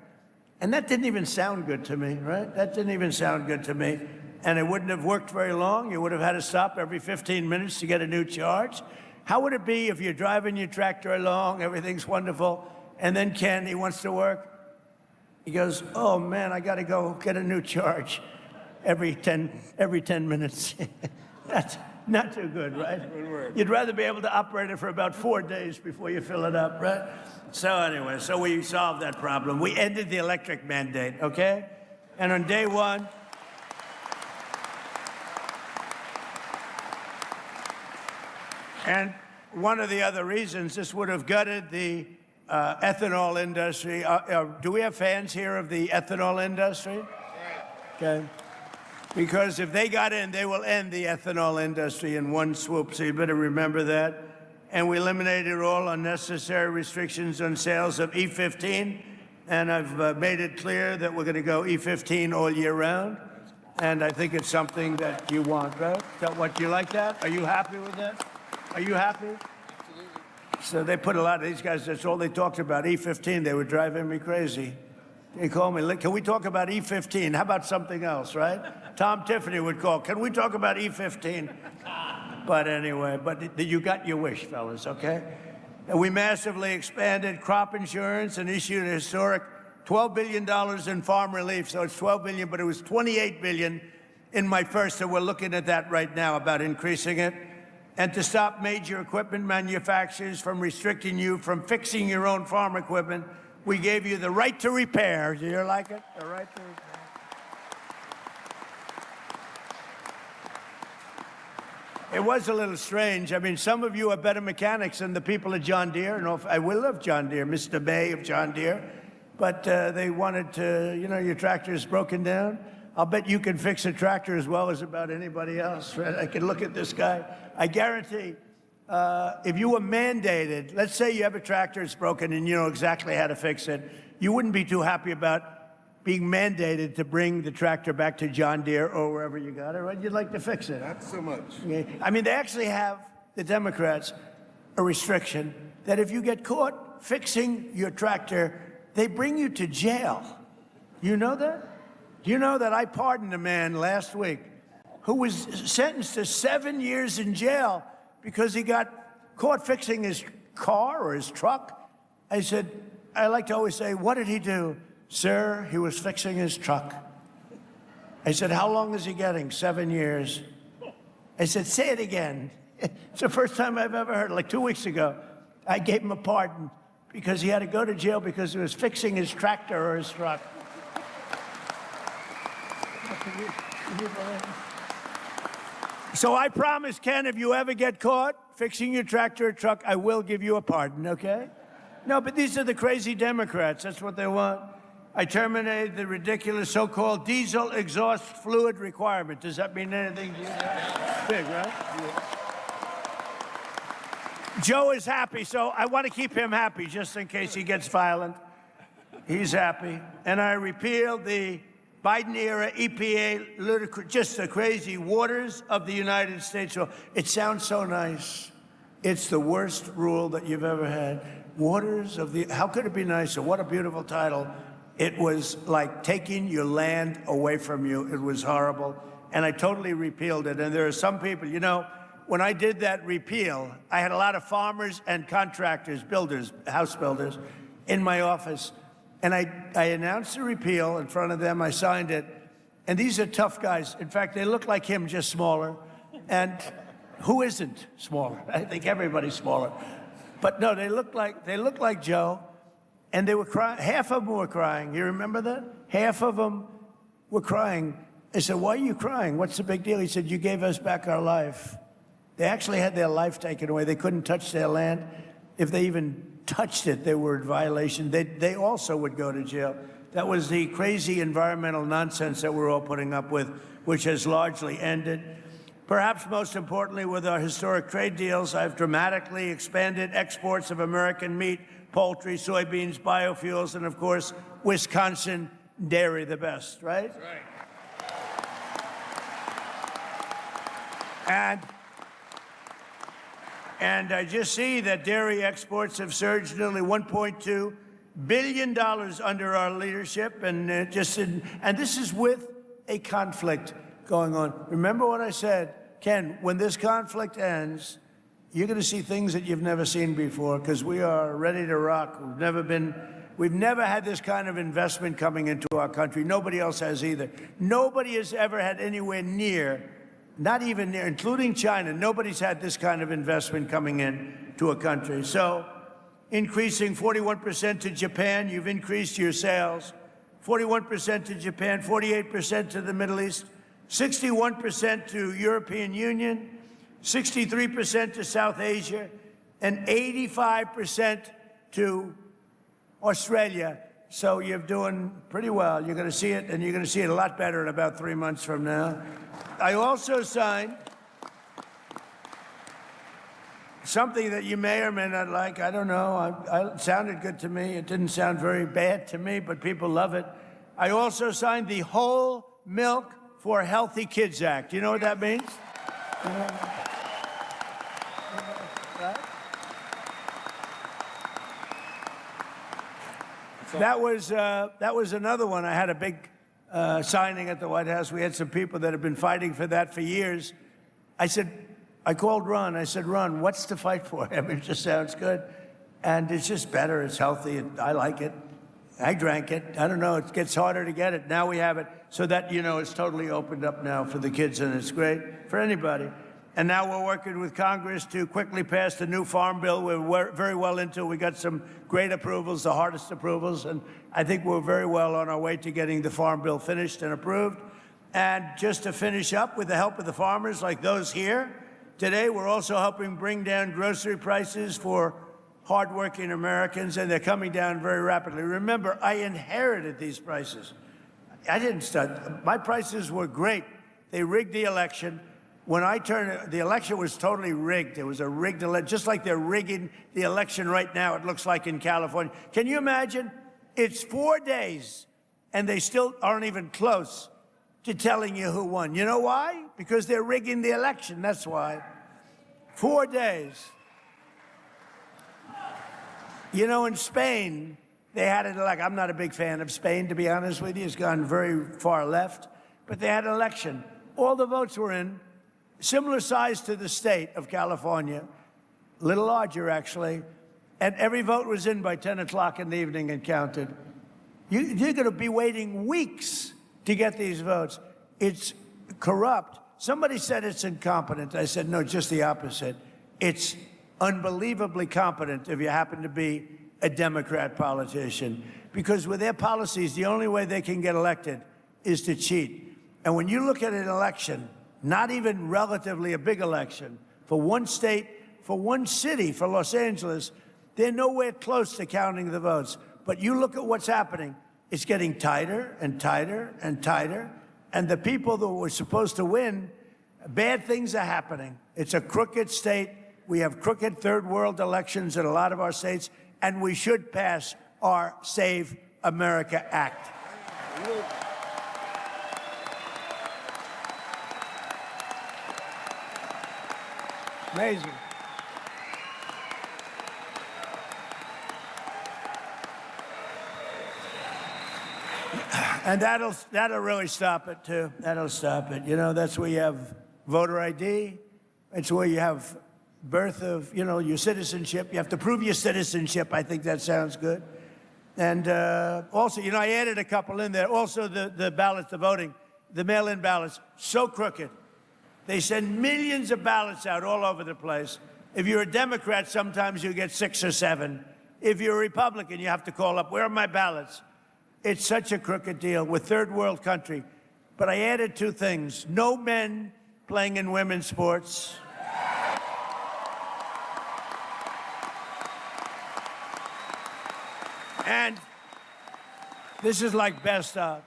And that didn't even sound good to me, right? That didn't even sound good to me. And it wouldn't have worked very long. You would have had to stop every 15 minutes to get a new charge. How would it be if you're driving your tractor along, everything's wonderful, and then Ken, he wants to work? He goes, oh man, I gotta go get a new charge every 10 minutes. That's not too good, right? You'd rather be able to operate it for about 4 days before you fill it up, right? So anyway, so we solved that problem. We ended the electric mandate, okay? And on day one, and one of the other reasons this would have gutted the ethanol industry. Do we have fans here of the ethanol industry? Okay. Because if they got in, they will end the ethanol industry in one swoop, so you better remember that. And we eliminated all unnecessary restrictions on sales of E15, and I've made it clear that we're going to go E15 all year round, and I think it's something that you want, right? So what, you like that? Are you happy with that? Are you happy? Absolutely. So they put a lot of these guys, that's all they talked about, E15. They were driving me crazy. They called me, can we talk about E15? How about something else, right? Tom Tiffany would call, can we talk about E15? But anyway, but you got your wish, fellas, okay? And we massively expanded crop insurance and issued a historic $12 billion in farm relief. So it's $12 billion, but it was $28 billion in my first, so we're looking at that right now about increasing it. And to stop major equipment manufacturers from restricting you from fixing your own farm equipment, we gave you the right to repair. Do you like it? The right to repair. It was a little strange. I mean, some of you are better mechanics than the people at John Deere. And I will love John Deere, Mr. May of John Deere. But they wanted to, you know, your tractor is broken down. I'll bet you can fix a tractor as well as about anybody else. Right? I can look at this guy. I guarantee if you were mandated, let's say you have a tractor that's broken and you know exactly how to fix it, you wouldn't be too happy about being mandated to bring the tractor back to John Deere or wherever you got it, right? You'd like to fix it. Not so much. I mean, they actually have, the Democrats, a restriction that if you get caught fixing your tractor, they bring you to jail. You know that? Do you know that I pardoned a man last week who was sentenced to 7 years in jail because he got caught fixing his car or his truck? I said, I like to always say, what did he do? Sir, he was fixing his truck. I said, how long is he getting? 7 years. I said, say it again. It's the first time I've ever heard it. Like 2 weeks ago, I gave him a pardon because he had to go to jail because he was fixing his tractor or his truck. So I promise, Ken, if you ever get caught fixing your tractor or truck, I will give you a pardon, okay? No, but these are the crazy Democrats. That's what they want. I terminated the ridiculous so-called diesel exhaust fluid requirement. Does that mean anything to you? Big, right? Yeah. Joe is happy, so I want to keep him happy just in case he gets violent. He's happy. And I repealed the Biden-era EPA, ludicrous, just the crazy waters of the United States. It sounds so nice. It's the worst rule that you've ever had. Waters of the, how could it be nicer? What a beautiful title. It was like taking your land away from you. It was horrible. And I totally repealed it. And there are some people, you know, when I did that repeal, I had a lot of farmers and contractors, builders, house builders, in my office. And I announced the repeal in front of them. I signed it. And these are tough guys. In fact, they look like him, just smaller. And who isn't smaller? I think everybody's smaller. But no, they look like Joe. And they were crying. Half of them were crying. You remember that? Half of them were crying. I said, why are you crying? What's the big deal? He said, you gave us back our life. They actually had their life taken away. They couldn't touch their land. If they even touched it, they were in violation. They also would go to jail. That was the crazy environmental nonsense that we're all putting up with, which has largely ended. Perhaps most importantly, with our historic trade deals, I've dramatically expanded exports of American meat, poultry, soybeans, biofuels, and of course, Wisconsin dairy, the best, right? That's right. And I just see that dairy exports have surged nearly $1.2 billion under our leadership, and this is with a conflict going on. Remember what I said, Ken, when this conflict ends, you're going to see things that you've never seen before, because we are ready to rock. We've never had this kind of investment coming into our country. Nobody else has either. Nobody has ever had anywhere near, not even near, including China, nobody's had this kind of investment coming in to a country. So increasing 41% to Japan, you've increased your sales. 41% to Japan, 48% to the Middle East, 61% to European Union, 63% to South Asia, and 85% to Australia. So you're doing pretty well. You're going to see it, and you're going to see it a lot better in about 3 months from now. I also signed something that you may or may not like. I don't know. It sounded good to me. It didn't sound very bad to me, but people love it. I also signed the Whole Milk for Healthy Kids Act. You know what that means? That was another one. I had a big signing at the White House. We had some people that have been fighting for that for years. I called Ron. I said, Ron, what's to fight for? I mean, it just sounds good. And it's just better. It's healthy. I like it. I drank it. I don't know. It gets harder to get it. Now we have it. So that, you know, it's totally opened up now for the kids, and it's great for anybody. And now we're working with Congress to quickly pass the new Farm Bill. We're very well into it. We got some great approvals, the hardest approvals, and I think we're very well on our way to getting the Farm Bill finished and approved. And just to finish up, with the help of the farmers like those here, today we're also helping bring down grocery prices for hardworking Americans, and they're coming down very rapidly. Remember, I inherited these prices. I didn't start. My prices were great. They rigged the election. When I turned, the election was totally rigged. It was a rigged election, just like they're rigging the election right now, it looks like in California. Can you imagine? It's 4 days, and they still aren't even close to telling you who won. You know why? Because they're rigging the election, that's why. 4 days. You know, in Spain, they had it like, I'm not a big fan of Spain, to be honest with you. It's gone very far left. But they had an election. All the votes were in. Similar size to the state of California, a little larger actually, and every vote was in by 10 o'clock in the evening and counted. You're going to be waiting weeks to get these votes. It's corrupt. Somebody said it's incompetent. I said, no, just the opposite. It's unbelievably competent if you happen to be a Democrat politician, because with their policies, the only way they can get elected is to cheat. And when you look at an election, not even relatively a big election, for one state, for one city, for Los Angeles, They're nowhere close to counting the votes. But you look at what's happening. It's getting tighter and tighter and tighter. And the people that were supposed to win, bad things are happening. It's a crooked state. We have crooked third world elections in a lot of our states, and we should pass our Save America Act. Amazing. And that'll really stop it too. That'll stop it. You know, that's where you have voter ID. It's where you have birth of, you know, your citizenship. You have to prove your citizenship. I think that sounds good. And also, you know, I added a couple in there. Also, the ballots, the voting, the mail-in ballots, so crooked. They send millions of ballots out all over the place. If you're a Democrat, sometimes you get 6 or 7. If you're a Republican, you have to call up, where are my ballots? It's such a crooked deal with third world country. But I added 2 things. No men playing in women's sports. And this is like best of.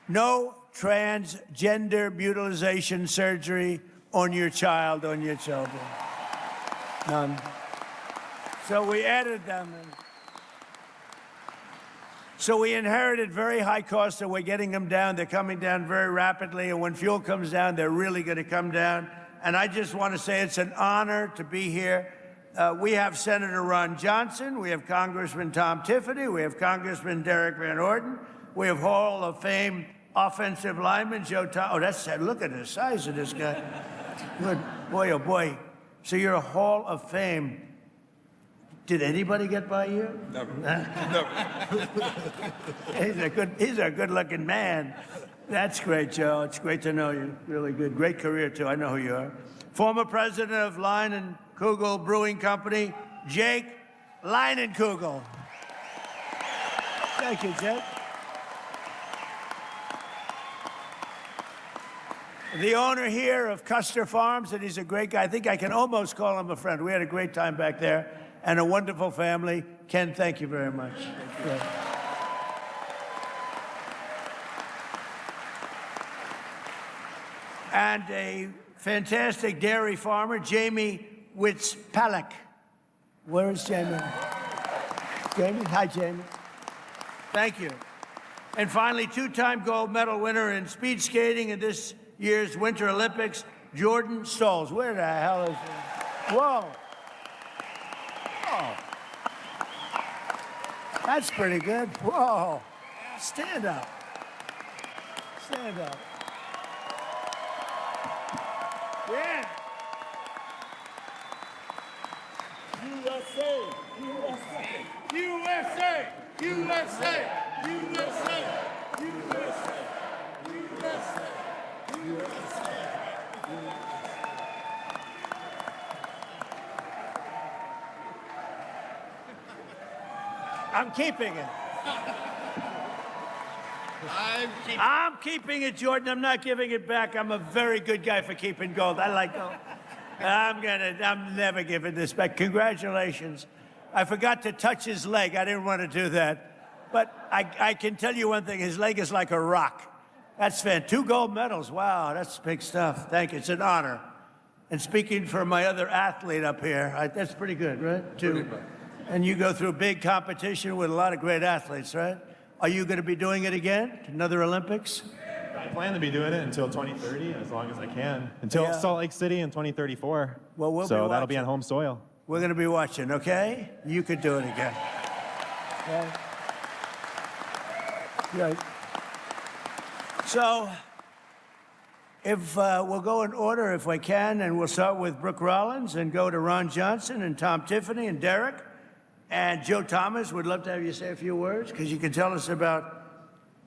No transgender mutilization surgery on your child, on your children. None. So we added them in. So we inherited very high costs, and we're getting them down. They're coming down very rapidly, and when fuel comes down, they're really going to come down. And I just want to say it's an honor to be here. We have Senator Ron Johnson, we have Congressman Tom Tiffany, we have Congressman Derek Van Orden, we have Hall of Fame offensive lineman Joe Thomas. Oh, that's sad. Look at the size of this guy. Good boy, oh boy. So you're a Hall of Fame. Did anybody get by you? Never. Never. He's a good-looking man. That's great, Joe. It's great to know you. Really good. Great career, too. I know who you are. Former president of Leinenkugel Brewing Company, Jake Leinenkugel. Thank you, Jake. The owner here of Custer Farms, and he's a great guy. I think I can almost call him a friend. We had a great time back there. And a wonderful family. Ken, thank you very much. And a fantastic dairy farmer, Jamie Witzpalek. Where is Jamie? Jamie? Hi, Jamie. Thank you. And finally, 2-time gold medal winner in speed skating in this year's Winter Olympics, Jordan Stolz. Where the hell is he? Whoa. Oh. That's pretty good. Whoa. Stand up. Stand up. Yeah. USA. USA. USA. USA. USA. USA. USA. USA. I'm keeping it. I'm keeping it, Jordan. I'm not giving it back. I'm a very good guy for keeping gold. I like gold. I'm never giving this back. Congratulations. I forgot to touch his leg. I didn't want to do that. But I can tell you one thing. His leg is like a rock. That's fantastic. 2 gold medals. Wow, that's big stuff. Thank you. It's an honor. And speaking for my other athlete up here, that's pretty good, right? 2. And you go through big competition with a lot of great athletes, right? Are you going to be doing it again? Another Olympics? I plan to be doing it until 2030, as long as I can. Until Salt Lake City in 2034. Well, we'll so be that'll be on home soil. We're going to be watching, okay? You could do it again. Okay? Right. So, if we'll go in order if we can, and we'll start with Brooke Rollins and go to Ron Johnson and Tom Tiffany and Derek. And Joe Thomas, would love to have you say a few words, because you can tell us about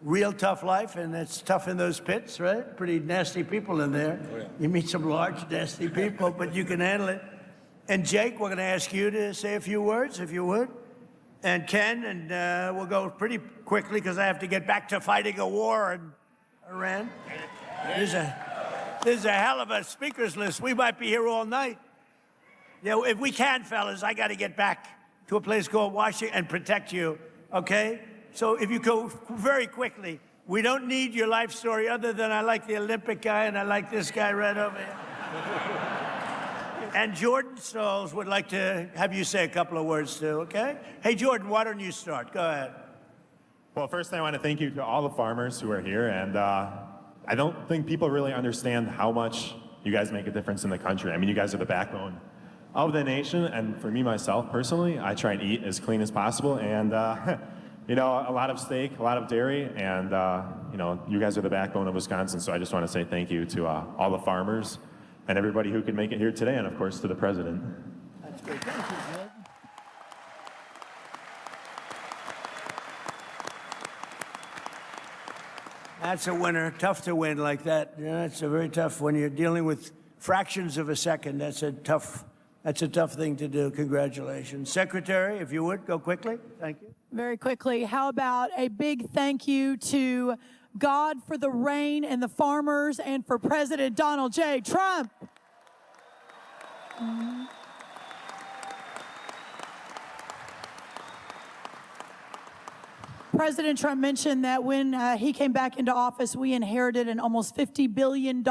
real tough life, and it's tough in those pits, right? Pretty nasty people in there. Oh, yeah. You meet some large, nasty people, but you can handle it. And Jake, we're going to ask you to say a few words, if you would. And Ken, and we'll go pretty quickly, because I have to get back to fighting a war in Iran. There's a hell of a speakers list. We might be here all night. Yeah, if we can, fellas, I got to get back. to a place called Washington and protect you, okay? So if you go very quickly, we don't need your life story other than I like the Olympic guy and I like this guy right over here. And Jordan Stalls would like to have you say a couple of words too, okay? Hey, Jordan, why don't you start? Go ahead. Well, first I want to thank you to all the farmers who are here, and I don't think people really understand how much you guys make a difference in the country. I mean, you guys are the backbone of the nation, and for me, myself, personally, I try and eat as clean as possible, and you know, a lot of steak, a lot of dairy, and you know, you guys are the backbone of Wisconsin, so I just want to say thank you to all the farmers and everybody who could make it here today, and of course, to the president. That's great. Thank you, Jordan. That's a winner. Tough to win like that. Yeah, it's a very tough when you're dealing with fractions of a second. That's a tough thing to do. Congratulations. Secretary, if you would, go quickly. Thank you. Very quickly, how about a big thank you to God for the rain and the farmers and for President Donald J. Trump. President Trump mentioned that when he came back into office, we inherited an almost $50 billion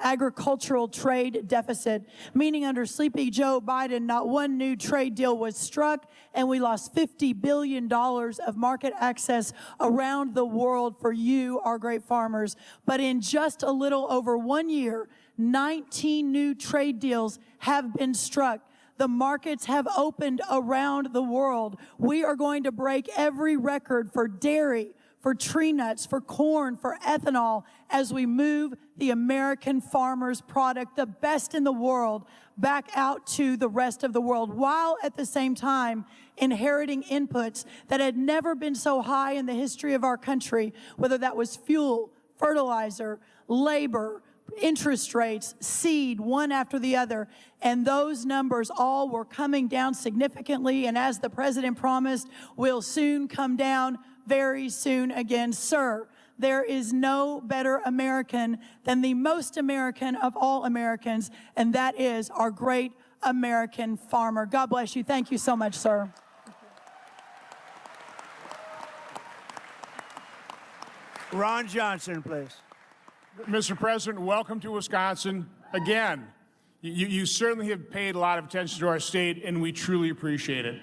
agricultural trade deficit, meaning under sleepy Joe Biden, not one new trade deal was struck, and we lost $50 billion of market access around the world for you, our great farmers. But in just a little over 1 year, 19 new trade deals have been struck. The markets have opened around the world. We are going to break every record for dairy, for tree nuts, for corn, for ethanol, as we move the American farmer's product, the best in the world, back out to the rest of the world, while at the same time inheriting inputs that had never been so high in the history of our country, whether that was fuel, fertilizer, labor, interest rates, seed, one after the other, and those numbers all were coming down significantly, and as the president promised, will soon come down very soon again. Sir, there is no better American than the most American of all Americans, and that is our great American farmer. God bless you. Thank you so much, sir. Ron Johnson, please. Mr. President, welcome to Wisconsin again. You certainly have paid a lot of attention to our state, and we truly appreciate it.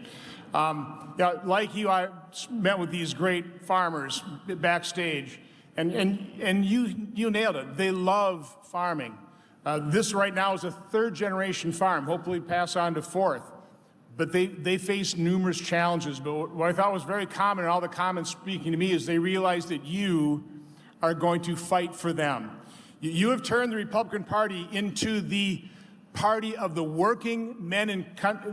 Like you, I met with these great farmers backstage, and you nailed it. They love farming. This right now is a third-generation farm, hopefully pass on to fourth. But they face numerous challenges. But what I thought was very common in all the comments speaking to me is they realize that you are going to fight for them. You have turned the Republican Party into the party of the working men and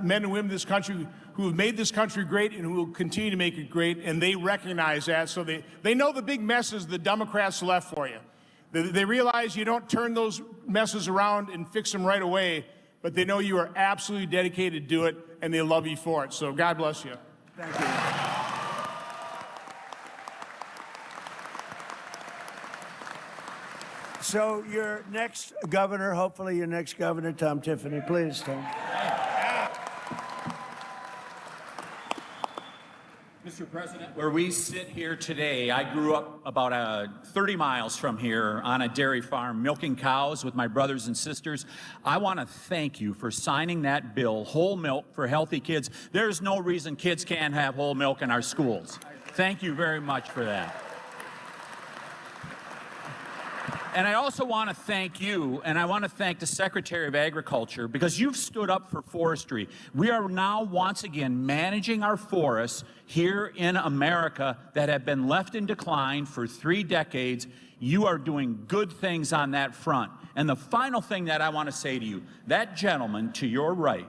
women of this country who have made this country great and who will continue to make it great, and they recognize that. So they know the big messes the Democrats left for you. They realize you don't turn those messes around and fix them right away, but they know you are absolutely dedicated to do it, and they love you for it. So God bless you. Thank you. So your next governor, hopefully your next governor, Tom Tiffany, please, Tom. Mr. President, where we sit here today, I grew up about 30 miles from here on a dairy farm, milking cows with my brothers and sisters. I want to thank you for signing that bill, whole milk for healthy kids. There's no reason kids can't have whole milk in our schools. Thank you very much for that. And I also want to thank you, and I want to thank the Secretary of Agriculture, because you've stood up for forestry. We are now once again managing our forests here in America that have been left in decline for 3 decades. You are doing good things on that front. And the final thing that I want to say to you, that gentleman to your right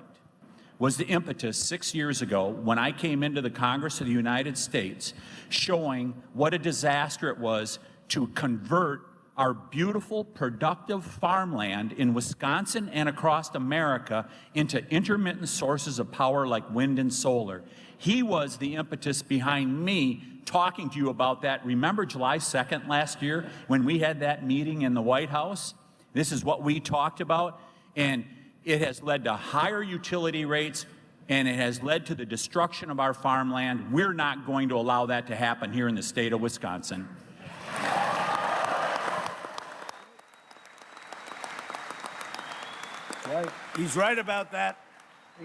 was the impetus 6 years ago when I came into the Congress of the United States, showing what a disaster it was to convert our beautiful, productive farmland in Wisconsin and across America into intermittent sources of power like wind and solar. He was the impetus behind me talking to you about that. Remember July 2nd last year when we had that meeting in the White House? This is what we talked about, and it has led to higher utility rates, and it has led to the destruction of our farmland. We're not going to allow that to happen here in the state of Wisconsin. Right. He's right about that.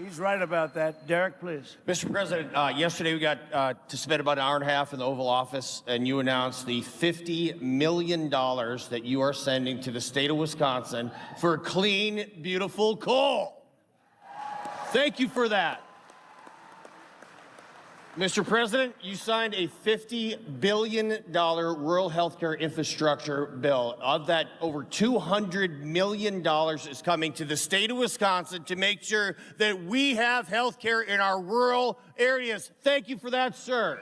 He's right about that. Derek, please. Mr. President, yesterday we got to spend about an hour and a half in the Oval Office, and you announced the $50 million that you are sending to the state of Wisconsin for clean, beautiful coal. Thank you for that. Mr. President, you signed a $50 billion rural health care infrastructure bill. Of that, over $200 million is coming to the state of Wisconsin to make sure that we have health care in our rural areas. Thank you for that, sir.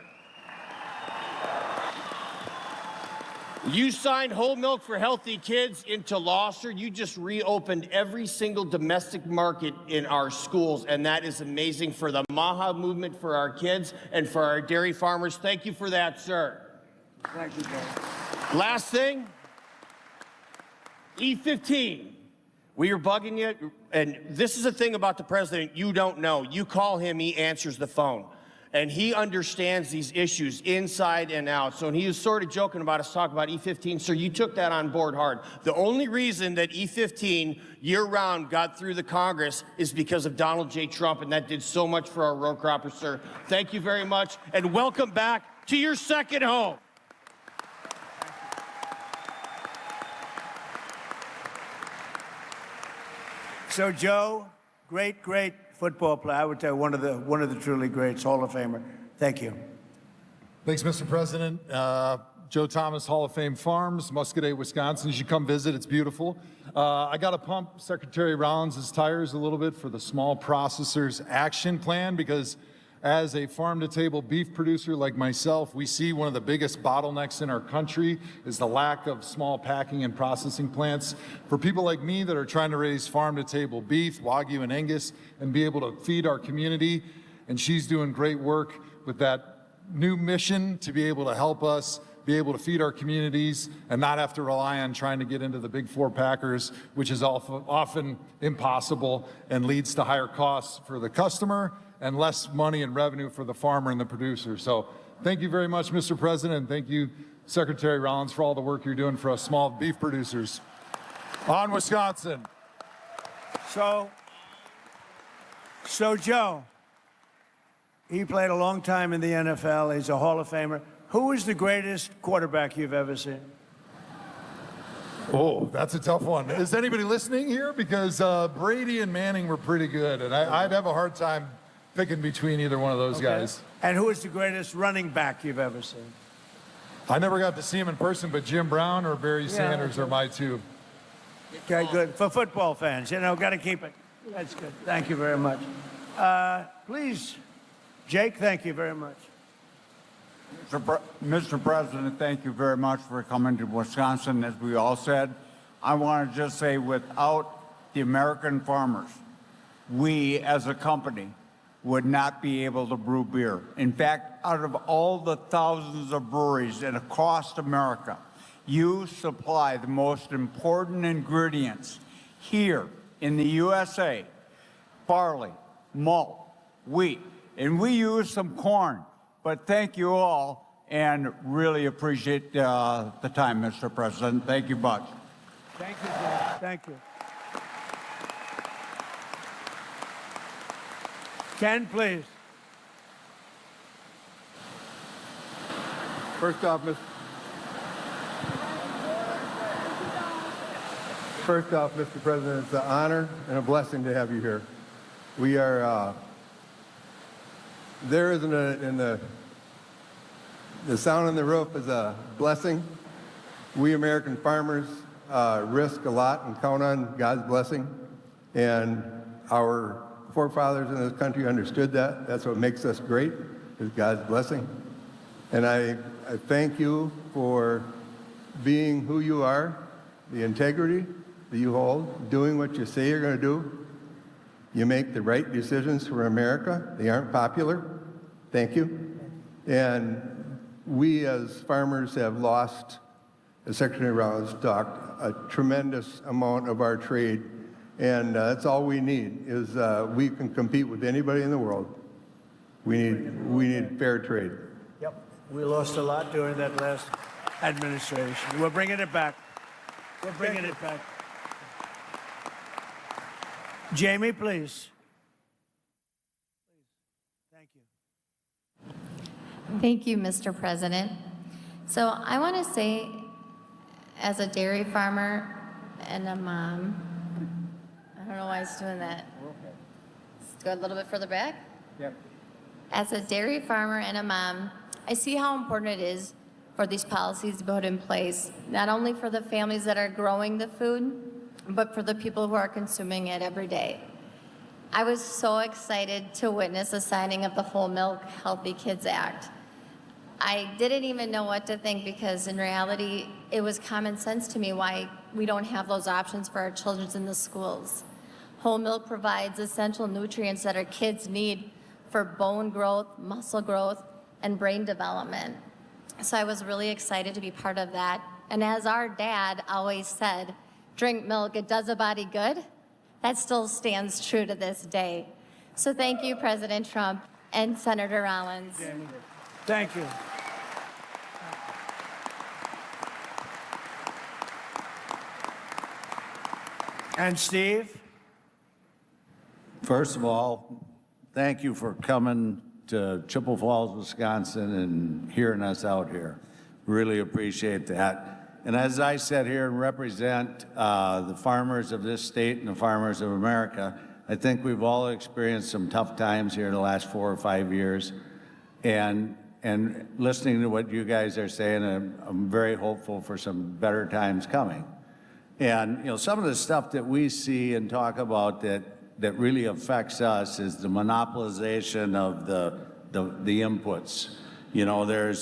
You signed whole milk for healthy kids into law, sir. You just reopened every single domestic market in our schools, and that is amazing for the MAHA movement for our kids and for our dairy farmers. Thank you for that, sir. Thank you, Derek. Last thing, E15. We are bugging you, and this is the thing about the president you don't know. You call him, he answers the phone. And he understands these issues inside and out. So when he was sort of joking about us talking about E15, sir, you took that on board hard. The only reason that E15 year-round got through the Congress is because of Donald J. Trump, and that did so much for our row croppers, sir. Thank you very much, and welcome back to your second home. So, Joe, great football player. I would tell you one of the truly greats, Hall of Famer. Thank you. Thanks, Mr. President. Joe Thomas, Hall of Fame Farms, Muscoda, Wisconsin. You should come visit. It's beautiful. I got to pump Secretary Rollins' tires a little bit for the Small Processors Action Plan, because as a farm-to-table beef producer like myself, we see one of the biggest bottlenecks in our country is the lack of small packing and processing plants. For people like me that are trying to raise farm-to-table beef, Wagyu and Angus, and be able to feed our community, and she's doing great work with that new mission to be able to help us be able to feed our communities and not have to rely on trying to get into the big four packers, which is often impossible and leads to higher costs for the customer and less money and revenue for the farmer and the producer. So thank you very much, Mr. President, and thank you, Secretary Rollins, for all the work you're doing for us small beef producers. On Wisconsin. So Joe, he played a long time in the NFL. He's a Hall of Famer. Who is the greatest quarterback you've ever seen? Oh, that's a tough one. Is anybody listening here? Because Brady and Manning were pretty good, and I'd have a hard time picking between either one of those guys. And who is the greatest running back you've ever seen? I never got to see him in person, but Jim Brown or Barry Sanders are my two. Okay, good. For football fans, got to keep it. That's good. Thank you very much. Please, Jake, thank you very much. Mr. President, thank you very much for coming to Wisconsin. As we all said, I want to just say, without the American farmers, we as a company would not be able to brew beer. In fact, out of all the thousands of breweries across America, you supply the most important ingredients here in the USA: barley, malt, wheat, and we use some corn. But thank you all, and really appreciate the time, Mr. President. Thank you much. Thank you, Jake. Thank you. Ken, please. First off, Mr. President, it's an honor and a blessing to have you here. We are, there isn't the sound on the roof is a blessing. We American farmers risk a lot and count on God's blessing, and our forefathers in this country understood that. That's what makes us great, is God's blessing. And I thank you for being who you are, the integrity that you hold, doing what you say you're going to do. You make the right decisions for America. They aren't popular. Thank you. And we as farmers have lost, as Secretary Rollins talked, a tremendous amount of our trade And that's all we need is we can compete with anybody in the world. We need fair trade. Yep, we lost a lot during that last administration. We're bringing it back. We're bringing it back. Jamie, please. Thank you. Thank you, Mr. President. So I want to say, as a dairy farmer and a mom, I don't know why it's doing that. Let's go a little bit further back. Yep. As a dairy farmer and a mom, I see how important it is for these policies to be put in place, not only for the families that are growing the food, but for the people who are consuming it every day. I was so excited to witness the signing of the Whole Milk Healthy Kids Act. I didn't even know what to think because in reality, it was common sense to me why we don't have those options for our children in the schools. Whole milk provides essential nutrients that our kids need for bone growth, muscle growth, and brain development. So I was really excited to be part of that. And as our dad always said, drink milk, it does a body good. That still stands true to this day. So thank you, President Trump and Senator Rollins. Thank you. And Steve? First of all, thank you for coming to Chippewa Falls, Wisconsin and hearing us out here. Really appreciate that. And as I sit here and represent the farmers of this state and the farmers of America, I think we've all experienced some tough times here in the last 4 or 5 years. And listening to what you guys are saying, I'm very hopeful for some better times coming. And some of the stuff that we see and talk about that really affects us is the monopolization of the inputs.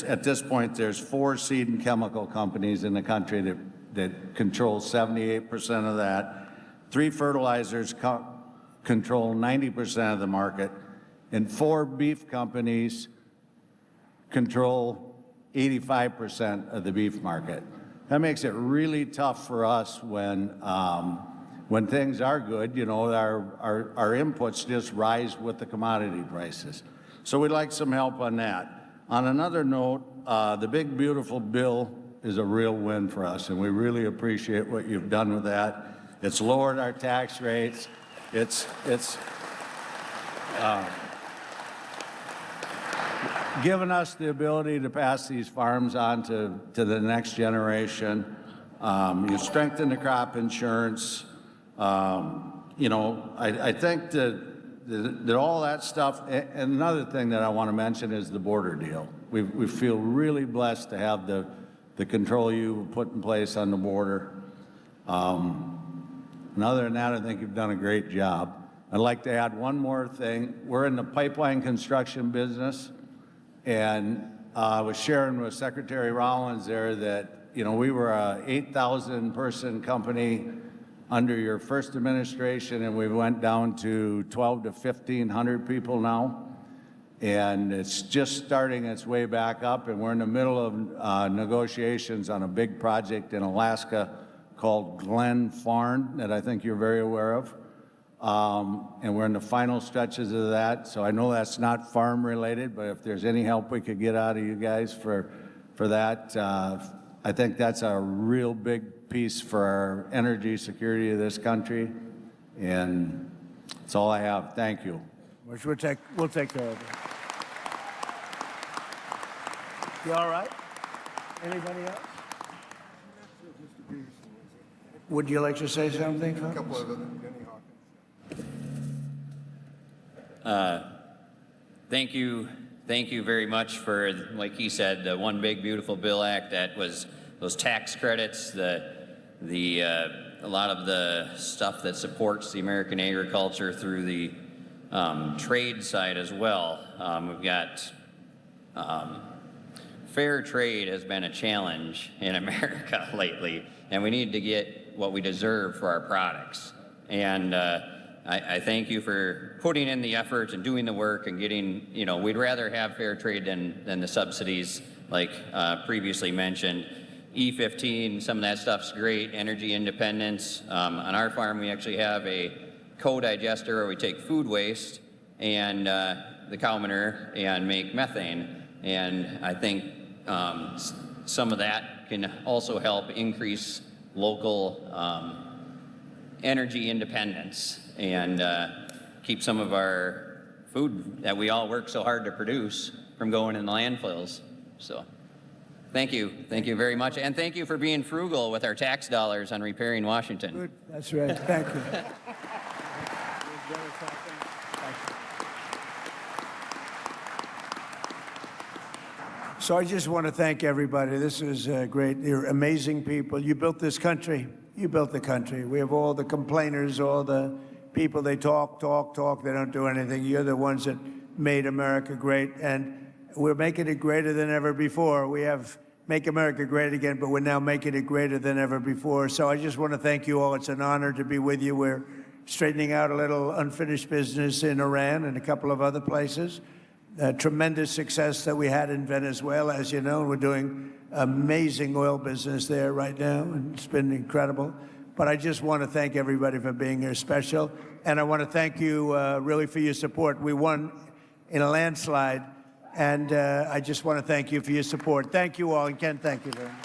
At this point, there's 4 seed and chemical companies in the country that control 78% of that. 3 fertilizers control 90% of the market, and 4 beef companies control 85% of the beef market. That makes it really tough for us when things are good. Our inputs just rise with the commodity prices. So we'd like some help on that. On another note, the big beautiful bill is a real win for us, and we really appreciate what you've done with that. It's lowered our tax rates. It's given us the ability to pass these farms on to the next generation. You strengthen the crop insurance. I think that all that stuff, and another thing that I want to mention is the border deal. We feel really blessed to have the control you put in place on the border. And other than that, I think you've done a great job. I'd like to add one more thing. We're in the pipeline construction business, and I was sharing with Secretary Rollins there that, we were a 8,000 person company under your first administration, and we went down to 12 to 1,500 people now. And it's just starting its way back up, and we're in the middle of negotiations on a big project in Alaska called Glen Farm that I think you're very aware of. And we're in the final stretches of that. So I know that's not farm related, but if there's any help we could get out of you guys for that, I think that's a real big piece for our energy security of this country. And that's all I have. Thank you. Which we'll take care of it. You all right? Anybody else? Would you like to say something, folks? A couple of them. Thank you very much for, like he said, the One Big Beautiful Bill Act. That was those tax credits, a lot of the stuff that supports the American agriculture through the trade side as well. We've got fair trade has been a challenge in America lately, and we need to get what we deserve for our products. And I thank you for putting in the effort and doing the work and getting, we'd rather have fair trade than the subsidies like previously mentioned. E15, some of that stuff's great, energy independence. On our farm, we actually have a co-digester where we take food waste and the cow manure and make methane. And I think some of that can also help increase local energy independence and keep some of our food that we all work so hard to produce from going in the landfills. So thank you very much, and thank you for being frugal with our tax dollars on repairing Washington. Good. That's right. Thank you. So I just want to thank everybody. This is great. You're amazing people. You built this country. You built the country. We have all the complainers, all the people, they talk. They don't do anything. You're the ones that made America great, and we're making it greater than ever before. We have Make America Great Again, but we're now making it greater than ever before. So I just want to thank you all. It's an honor to be with you. We're straightening out a little unfinished business in Iran and a couple of other places. Tremendous success that we had in Venezuela, as you know. We're doing amazing oil business there right now, and it's been incredible. But I just want to thank everybody for being here special. And I want to thank you really for your support. We won in a landslide, and I just want to thank you for your support. Thank you all, and Ken, thank you very much.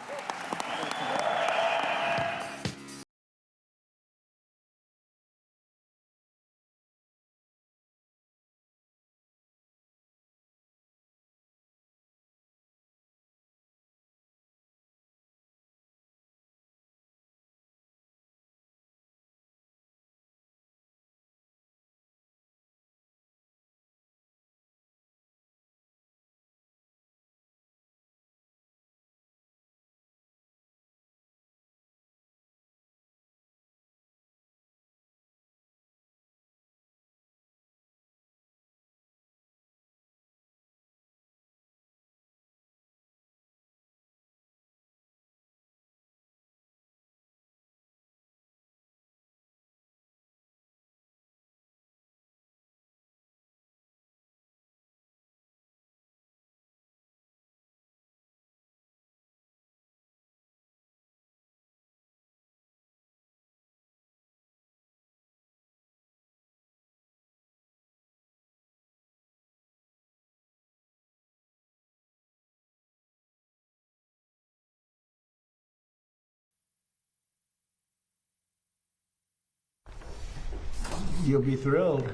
You'll be thrilled.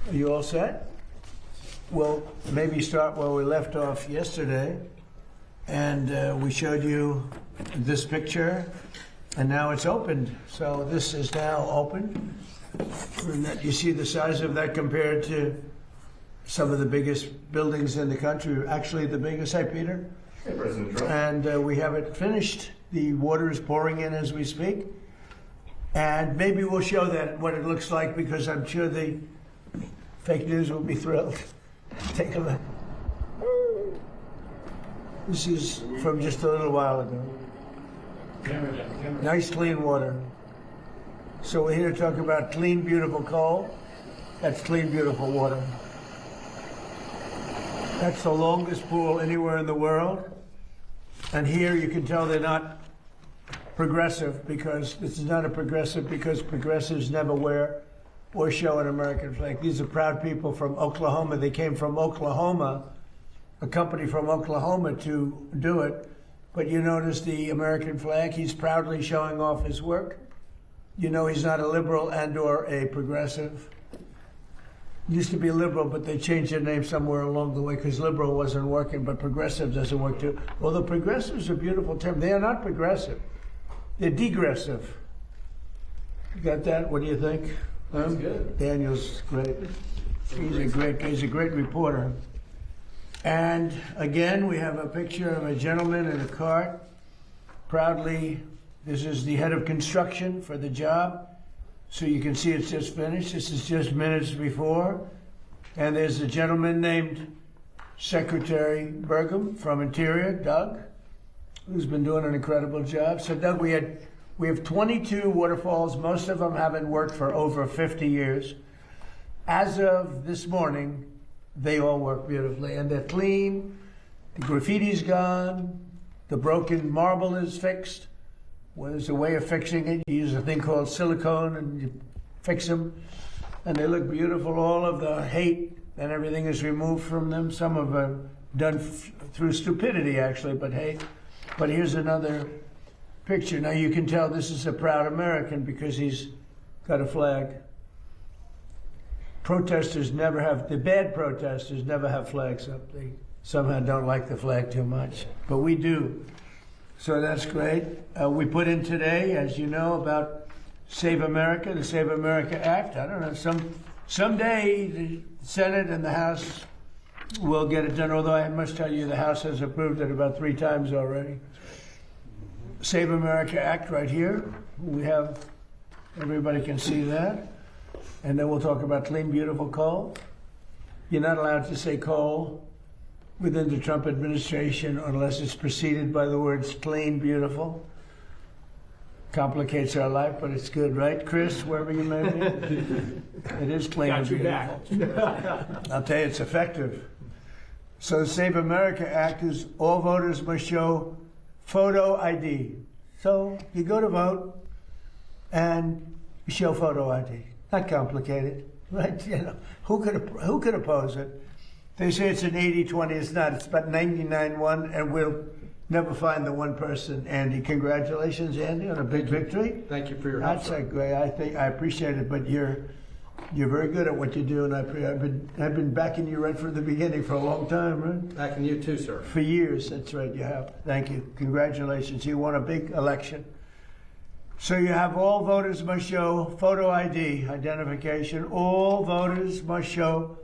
Are you all set? Well, maybe start where we left off yesterday. And we showed you this picture, and now it's opened. So this is now open. And that, you see the size of that compared to some of the biggest buildings in the country. Actually, the biggest. Hi, Peter. Hey, President Trump. And we have it finished. The water is pouring in as we speak. And maybe we'll show that what it looks like, because I'm sure the fake news will be thrilled. Take a look. This is from just a little while ago. Nice clean water. So we're here to talk about clean, beautiful coal. That's clean, beautiful water. That's the longest pool anywhere in the world. And here you can tell they're not progressive, because this is not a progressive, because progressives never wear or show an American flag. These are proud people from Oklahoma. They came from Oklahoma, a company from Oklahoma, to do it. But you notice the American flag, he's proudly showing off his work. You know he's not a liberal and or a progressive. Used to be liberal, but they changed their name somewhere along the way because liberal wasn't working, but progressive doesn't work too. Well, the progressives are a beautiful term. They are not progressive. They're degressive. You got that? What do you think? That's good. Daniel's great. He's a great reporter. And again, we have a picture of a gentleman in a cart. Proudly, this is the head of construction for the job. So you can see it's just finished. This is just minutes before. And there's a gentleman named Secretary Burgum from Interior, Doug, who's been doing an incredible job. So Doug, we have 22 waterfalls. Most of them haven't worked for over 50 years. As of this morning, they all work beautifully, and they're clean. The graffiti's gone. the broken marble is fixed. Well, there's a way of fixing it. You use a thing called silicone and you fix them, and they look beautiful. All of the hate and everything is removed from them. Some of them done through stupidity, actually, but hate. But here's another picture. Now you can tell this is a proud American because he's got a flag. Protesters never have, the bad protesters never have flags up. They somehow don't like the flag too much, but we do. So that's great. We put in today, as you know, about Save America, the Save America Act. I don't know, someday the Senate and the House will get it done, although I must tell you the House has approved it about 3 times already. Save America Act right here. We have, everybody can see that. And then we'll talk about clean, beautiful coal. You're not allowed to say coal within the Trump administration unless it's preceded by the words clean, beautiful. Complicates our life, but it's good, right, Chris, wherever you may be? It is clean and beautiful. I'll tell you, it's effective. So the Save America Act is all voters must show photo ID. So you go to vote and you show photo ID. Not complicated, right? You know, who could oppose it? They say it's an 80-20. It's not. It's about 99-1, and we'll never find the one person. Andy, congratulations, Andy, on a big victory. Thank you for your help. That's a great. I appreciate it, but you're very good at what you do, and I've been backing you right from the beginning for a long time, right? Backing you too, sir. For years, that's right. You have. Thank you. Congratulations. You won a big election. So you have all voters must show photo ID, identification. All voters must show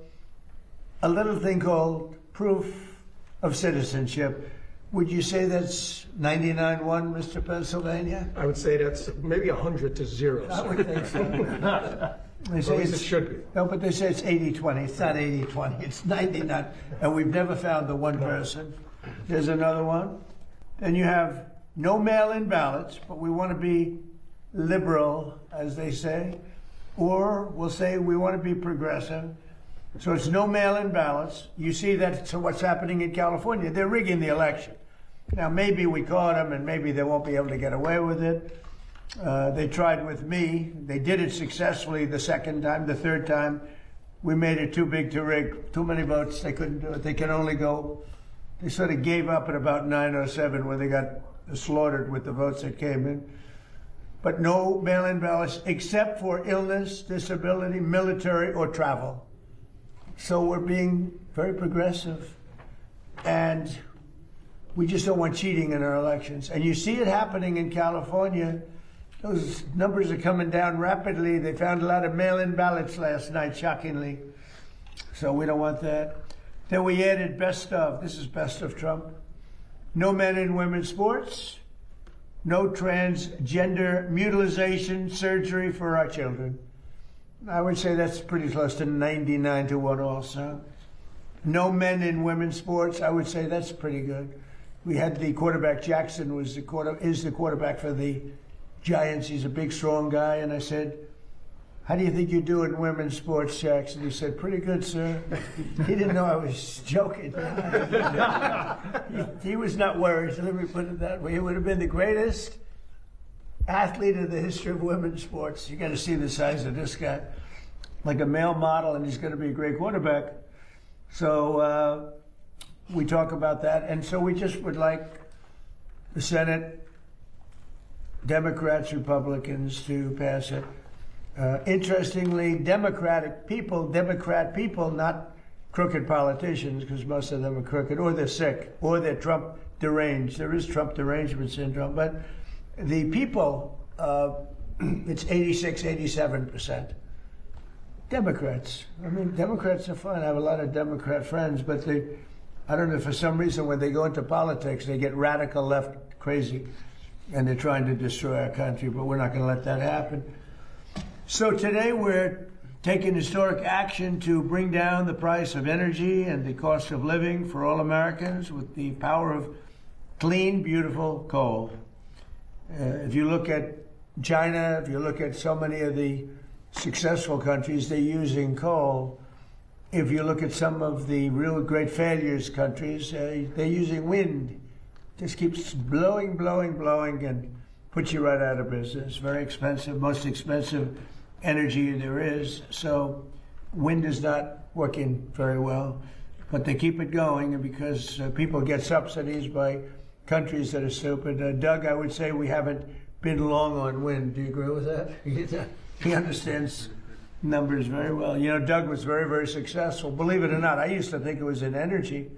a little thing called proof of citizenship. Would you say that's 99-1, Mr. Pennsylvania? I would say that's maybe 100 to 0. I would think so. They say At least it should be. No, but they say it's 80-20. It's not 80-20. It's 99. And we've never found the one person. There's another one. Then you have no mail-in ballots, but we want to be liberal, as they say, or we'll say we want to be progressive. So it's no mail-in ballots. You see that's what's happening in California. They're rigging the election. Now, maybe we caught them, and maybe they won't be able to get away with it. They tried with me. They did it successfully the second time. The third time, we made it too big to rig. Too many votes. They couldn't do it. They can only go. They sort of gave up at about 9:07 when they got slaughtered with the votes that came in. But no mail-in ballots except for illness, disability, military, or travel. So we're being very progressive, and we just don't want cheating in our elections. And you see it happening in California. Those numbers are coming down rapidly. They found a lot of mail-in ballots last night, shockingly. So we don't want that. Then we added best of. This is best of Trump. No men in women's sports. No transgender mutilization surgery for our children. I would say that's pretty close to 99-1 also. No men in women's sports. I would say that's pretty good. We had the quarterback, Jackson is the quarterback for the Giants. He's a big, strong guy. And I said, how do you think you do in women's sports, Jackson? He said, pretty good, sir. He didn't know I was joking. He was not worried, so let me put it that way. He would have been the greatest athlete in the history of women's sports. You got to see the size of this guy. Like a male model, and he's going to be a great quarterback. So we talk about that. And so we just would like the Senate, Democrats, Republicans to pass it. Interestingly, Democrat people, not crooked politicians, because most of them are crooked, or they're sick, or they're Trump deranged. There is Trump derangement syndrome, but the people, it's 86, 87%. Democrats. I mean, Democrats are fun. I have a lot of Democrat friends, but I don't know, for some reason, when they go into politics, they get radical left crazy, and they're trying to destroy our country, but we're not going to let that happen. So today we're taking historic action to bring down the price of energy and the cost of living for all Americans with the power of clean, beautiful coal. If you look at China, if you look at so many of the successful countries, they're using coal. If you look at some of the real great failures countries, they're using wind just keeps blowing, and puts you right out of business. Very expensive, most expensive energy there is. So wind is not working very well, but they keep it going, and because people get subsidies by countries that are stupid. Doug, I would say we haven't been long on wind. Do you agree with that? He understands numbers very well. You know, Doug was very, very successful. Believe it or not, I used to think it was in energy,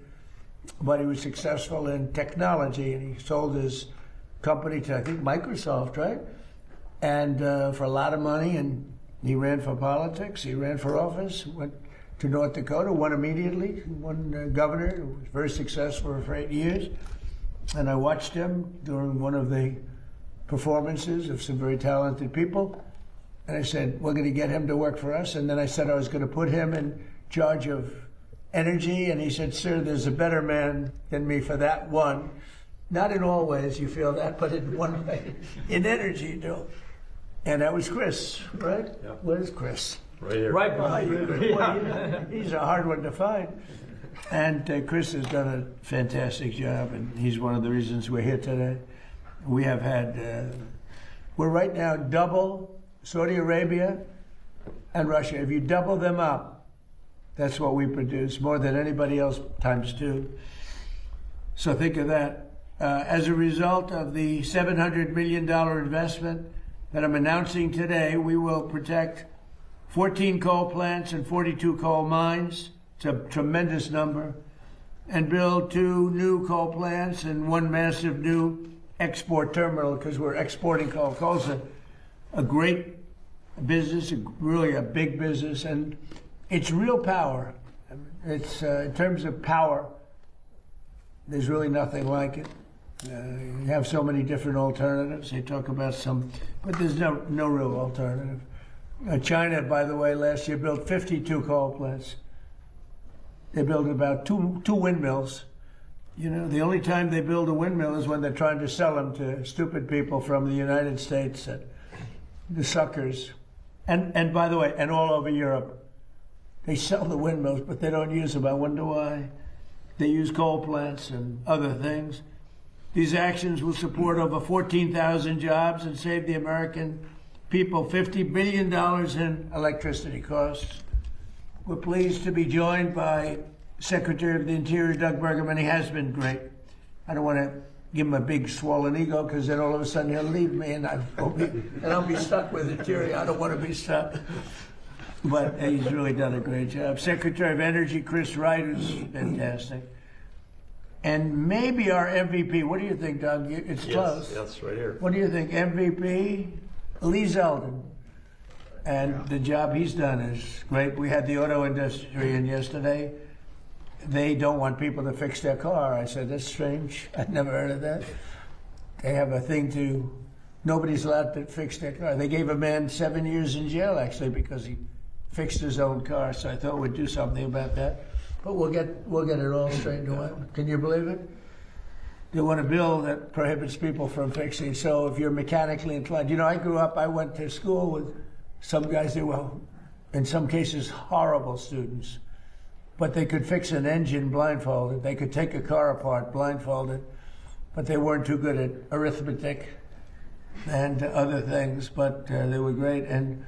but he was successful in technology, and he sold his company to, I think, Microsoft, right? And for a lot of money, and he ran for politics. He ran for office, went to North Dakota, won immediately, won governor, was very successful for 8 years. And I watched him during one of the performances of some very talented people. And I said, we're going to get him to work for us. And then I said I was going to put him in charge of energy. And he said, sir, there's a better man than me for that one. Not in all ways you feel that, but in one way. In energy, you do. And that was Chris, right? Yeah. Where's Chris? Right here. Right behind you. Well, he's a hard one to find. And Chris has done a fantastic job, and he's one of the reasons we're here today. We have had, we're right now double Saudi Arabia and Russia. If you double them up, that's what we produce, more than anybody else times 2. So think of that. As a result of the $700 million investment that I'm announcing today, we will protect 14 coal plants and 42 coal mines. It's a tremendous number. And build 2 new coal plants and 1 massive new export terminal, because we're exporting coal. Coal's a great business, really a big business, and it's real power. It's in terms of power, there's really nothing like it. You have so many different alternatives. They talk about some, but there's no real alternative. China, by the way, last year built 52 coal plants. They built about two windmills. You know, the only time they build a windmill is when they're trying to sell them to stupid people from the United States, the suckers. And by the way, and all over Europe, they sell the windmills, but they don't use them. I wonder why. They use coal plants and other things. These actions will support over 14,000 jobs and save the American people $50 billion in electricity costs. We're pleased to be joined by Secretary of the Interior, Doug Burgum. He has been great. I don't want to give him a big swollen ego, because then all of a sudden he'll leave me and I'll be stuck with Interior. I don't want to be stuck. But he's really done a great job. Secretary of Energy, Chris Wright, who's fantastic. And maybe our MVP. What do you think, Doug? It's close. Yes, right here. What do you think? MVP, Lee Zeldin. And the job he's done is great. We had the auto industry in yesterday. They don't want people to fix their car. I said, that's strange. I'd never heard of that. They have a thing to, nobody's allowed to fix their car. They gave a man 7 years in jail, actually, because he fixed his own car. So I thought we'd do something about that. But we'll get it all straightened away. Can you believe it? They want a bill that prohibits people from fixing. So if you're mechanically inclined, you know, I went to school with some guys that were, in some cases, horrible students. But they could fix an engine blindfolded. They could take a car apart blindfolded. But they weren't too good at arithmetic and other things. But they were great. And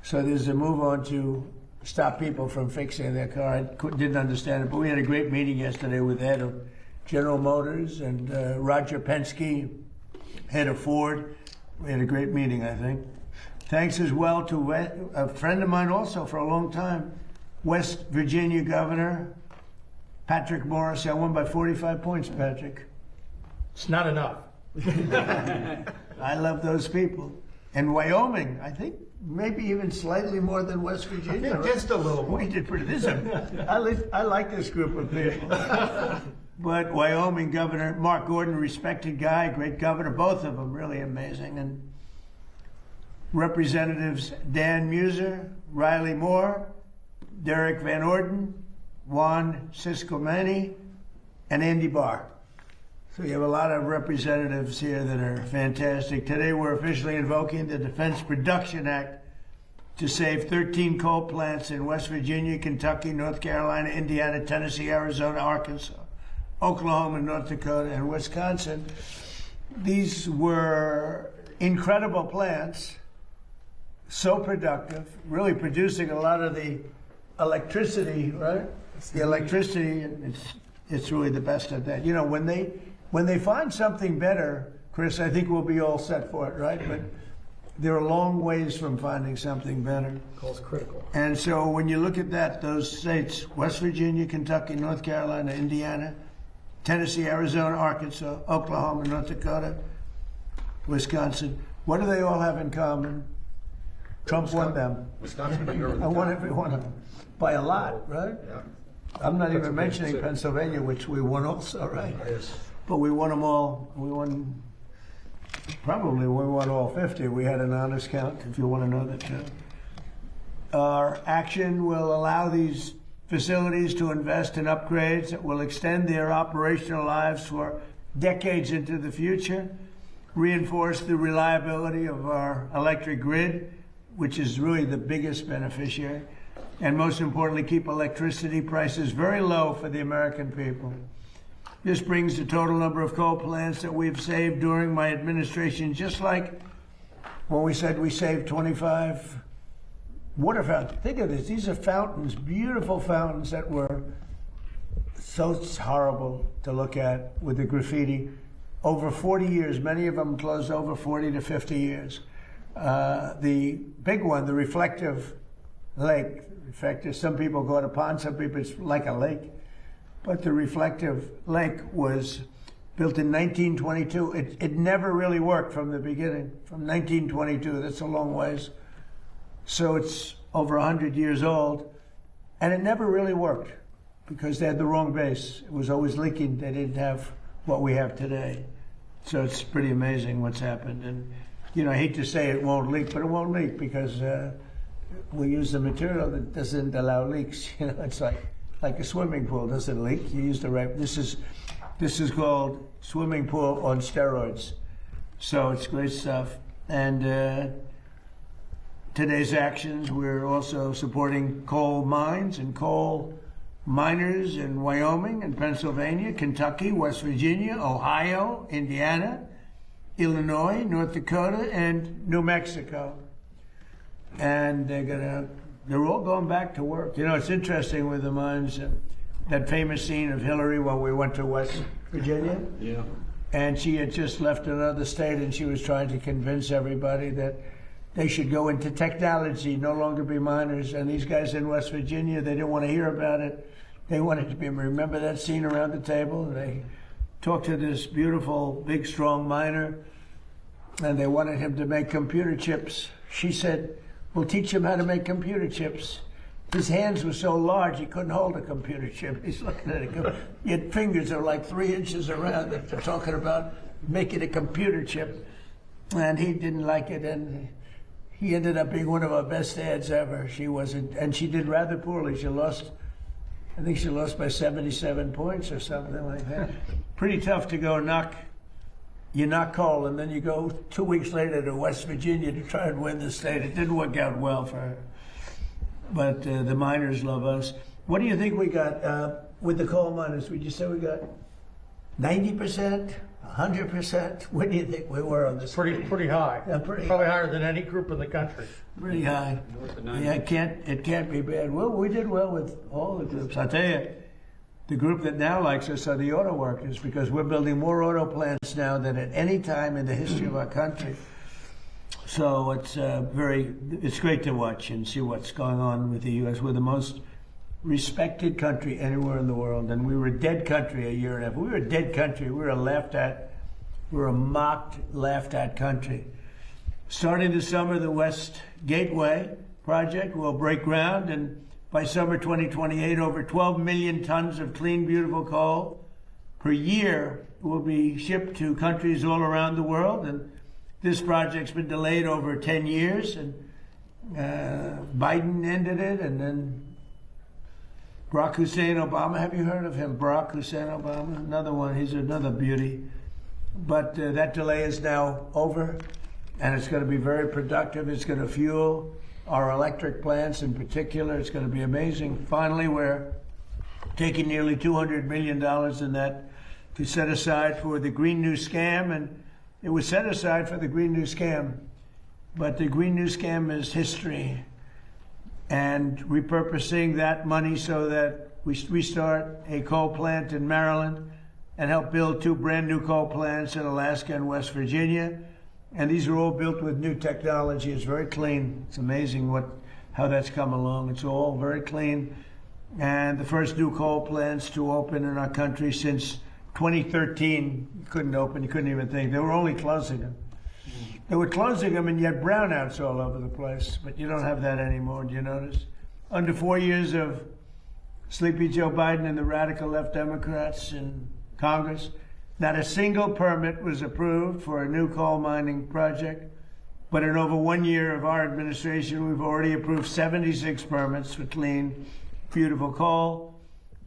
so there's a move on to stop people from fixing their car. I didn't understand it. But we had a great meeting yesterday with Ed of General Motors and Roger Penske, head of Ford. We had a great meeting, I think. Thanks as well to a friend of mine also for a long time, West Virginia Governor Patrick Morrisey. I won by 45 points, Patrick. It's not enough. I love those people. And Wyoming, I think maybe even slightly more than West Virginia. I think just a little more. We did pretty good. I like this group of people. But Wyoming Governor Mark Gordon, respected guy, great governor, both of them really amazing. And Representatives Dan Muser, Riley Moore, Derek Van Orden, Juan Ciscomani, and Andy Barr. So you have a lot of representatives here that are fantastic. Today we're officially invoking the Defense Production Act to save 13 coal plants in West Virginia, Kentucky, North Carolina, Indiana, Tennessee, Arizona, Arkansas, Oklahoma, North Dakota, and Wisconsin. These were incredible plants, so productive, really producing a lot of the electricity, right? The electricity, it's really the best at that. You know, when they find something better, Chris, I think we'll be all set for it, right? But they're a long ways from finding something better. Calls critical. And so when you look at that, those states, West Virginia, Kentucky, North Carolina, Indiana, Tennessee, Arizona, Arkansas, Oklahoma, North Dakota, Wisconsin, what do they all have in common? Trump won them. Wisconsin, I won every one of them by a lot, right? Yeah. I'm not even mentioning Pennsylvania, which we won also, right? Yes. But we won them all. We won all 50. We had an honest count, if you want to know that, Joe. Our action will allow these facilities to invest in upgrades that will extend their operational lives for decades into the future, reinforce the reliability of our electric grid, which is really the biggest beneficiary, and most importantly, keep electricity prices very low for the American people. This brings the total number of coal plants that we've saved during my administration, just like when we said we saved 25 water fountains. Think of this. These are fountains, beautiful fountains that were so horrible to look at with the graffiti. Over 40 years, many of them closed over 40 to 50 years. The big one, the reflective lake, some people call it a pond, some people it's like a lake. But the reflective lake was built in 1922. It never really worked from the beginning, from 1922. That's a long ways. So it's over 100 years old. And it never really worked because they had the wrong base. It was always leaking. They didn't have what we have today. So it's pretty amazing what's happened. And, you know, I hate to say it won't leak, but it won't leak because we use the material that doesn't allow leaks. You know, it's like a swimming pool doesn't leak. You use the right. This is called swimming pool on steroids. So it's great stuff. And today's actions, we're also supporting coal mines and coal miners in Wyoming and Pennsylvania, Kentucky, West Virginia, Ohio, Indiana, Illinois, North Dakota, and New Mexico. And they're all going back to work. You know, it's interesting with the mines, that famous scene of Hillary when we went to West Virginia. Yeah. And she had just left another state and she was trying to convince everybody that they should go into technology, no longer be miners. And these guys in West Virginia, they didn't want to hear about it. They wanted to be, remember that scene around the table? They talked to this beautiful, big, strong miner, and they wanted him to make computer chips. She said, we'll teach him how to make computer chips. His hands were so large, he couldn't hold a computer chip. He's looking at it. He had fingers that were like 3 inches around that they're talking about making a computer chip. And he didn't like it, and he ended up being one of our best ads ever. She wasn't, and she did rather poorly. She lost, I think she lost by 77 points or something like that. Pretty tough to go knock coal, and then you go 2 weeks later to West Virginia to try and win the state. It didn't work out well for her. But the miners love us. What do you think we got with the coal miners? Would you say we got 90%, 100%? What do you think we were on this? Pretty high. Yeah, pretty Probably higher than any group in the country. Pretty high. Yeah, it can't be bad. Well, we did well with all the groups. I'll tell you, the group that now likes us are the auto workers because we're building more auto plants now than at any time in the history of our country. So it's great to watch and see what's going on with the U.S. We're the most respected country anywhere in the world, and we were a dead country a year and a half. We were a dead country. We were laughed at. We were a mocked, laughed at country. Starting this summer, the West Gateway project will break ground, and by summer 2028, over 12 million tons of clean, beautiful coal per year will be shipped to countries all around the world. And this project's been delayed over 10 years, and Biden ended it, and then Barack Hussein Obama. Have you heard of him? Barack Hussein Obama, another one. He's another beauty. But that delay is now over, and it's going to be very productive. It's going to fuel our electric plants in particular. It's going to be amazing. Finally, we're taking nearly $200 million in that to set aside for the Green New Scam, and it was set aside for the Green New Scam, but the Green New Scam is history, and repurposing that money so that we restart a coal plant in Maryland and help build 2 brand new coal plants in Alaska and West Virginia. And these are all built with new technology. It's very clean. It's amazing how that's come along. It's all very clean. And the first new coal plants to open in our country since 2013. You couldn't open, you couldn't even think. They were only closing them. They were closing them, and you had brownouts all over the place. But you don't have that anymore, do you notice? Under 4 years of Sleepy Joe Biden and the radical left Democrats in Congress, not a single permit was approved for a new coal mining project. But in over 1 year of our administration, we've already approved 76 permits for clean, beautiful coal.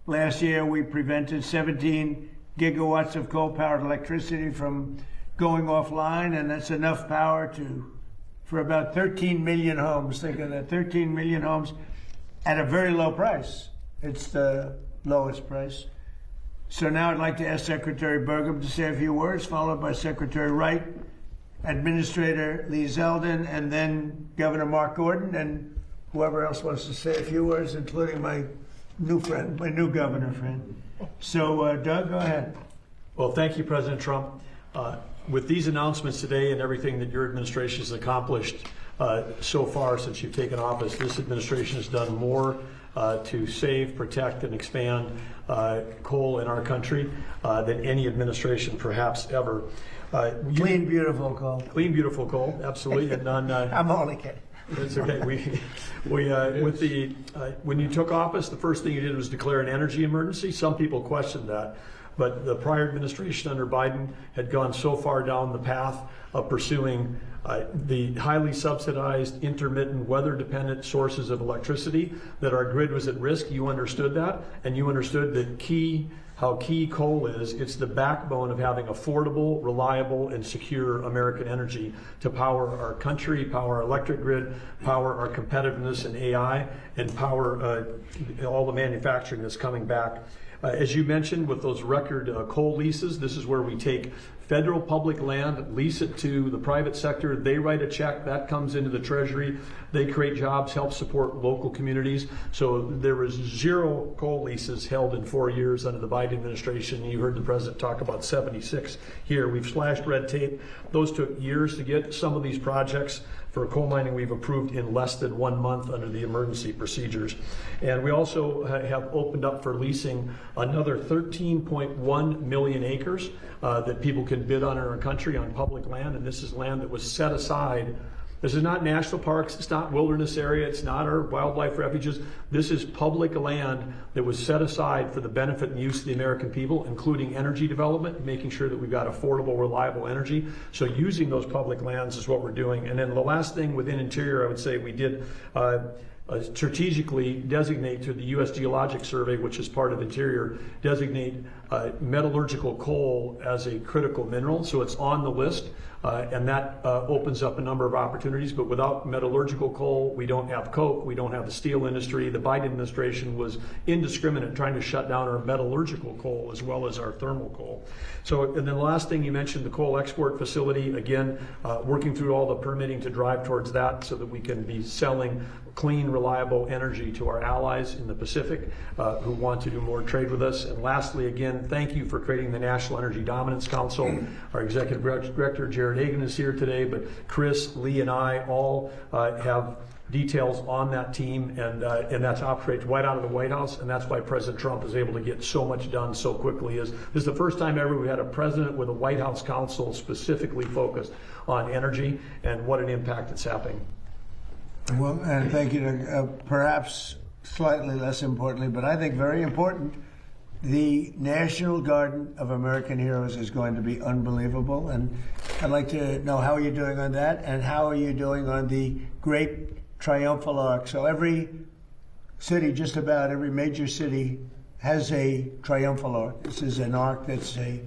Last year, we prevented 17 gigawatts of coal-powered electricity from going offline, and that's enough power for about 13 million homes. Think of that, 13 million homes at a very low price. It's the lowest price. So now I'd like to ask Secretary Burgum to say a few words, followed by Secretary Wright, Administrator Lee Zeldin, and then Governor Mark Gordon, and whoever else wants to say a few words, including my new friend, my new governor friend. So, Doug, go ahead. Well, thank you, President Trump. With these announcements today and everything that your administration has accomplished so far since you've taken office, this administration has done more to save, protect, and expand coal in our country than any administration perhaps ever. Clean, beautiful coal. Clean, beautiful coal, absolutely. And I'm only kidding. It's okay. When you took office, the first thing you did was declare an energy emergency. Some people questioned that, but the prior administration under Biden had gone so far down the path of pursuing the highly subsidized, intermittent, weather-dependent sources of electricity that our grid was at risk. You understood that, and you understood how key coal is. It's the backbone of having affordable, reliable, and secure American energy to power our country, power our electric grid, power our competitiveness in AI, and power all the manufacturing that's coming back. As you mentioned, with those record coal leases, this is where we take federal public land, lease it to the private sector. They write a check, that comes into the Treasury. They create jobs, help support local communities. So there was 0 coal leases held in 4 years under the Biden administration. You heard the president talk about 76 here. We've slashed red tape. Those took years to get. Some of these projects for coal mining we've approved in less than 1 month under the emergency procedures. And we also have opened up for leasing another 13.1 million acres that people can bid on in our country on public land. And this is land that was set aside. This is not national parks, it's not wilderness area, it's not our wildlife refuges. This is public land that was set aside for the benefit and use of the American people, including energy development, making sure that we've got affordable, reliable energy. So using those public lands is what we're doing. And then the last thing within Interior, I would say we did strategically designate to the U.S. Geologic Survey, which is part of Interior, designate metallurgical coal as a critical mineral. So it's on the list. And that opens up a number of opportunities. But without metallurgical coal, we don't have coke, we don't have the steel industry. The Biden administration was indiscriminate trying to shut down our metallurgical coal as well as our thermal coal. So, and then the last thing you mentioned, the coal export facility, again, working through all the permitting to drive towards that so that we can be selling clean, reliable energy to our allies in the Pacific who want to do more trade with us. And lastly, again, thank you for creating the National Energy Dominance Council. Our executive director, Jared Hagan, is here today, but Chris, Lee, and I all have details on that team, and that operates right out of the White House, and that's why President Trump is able to get so much done so quickly. This is the first time ever we've had a president with a White House council specifically focused on energy and what an impact it's having. Well, and thank you to, perhaps slightly less importantly, but I think very important, the National Garden of American Heroes is going to be unbelievable. And I'd like to know how are you doing on that, and how are you doing on the Great Triumphal Arch? So every city, just about every major city, has a triumphal arch. This is an arch that's a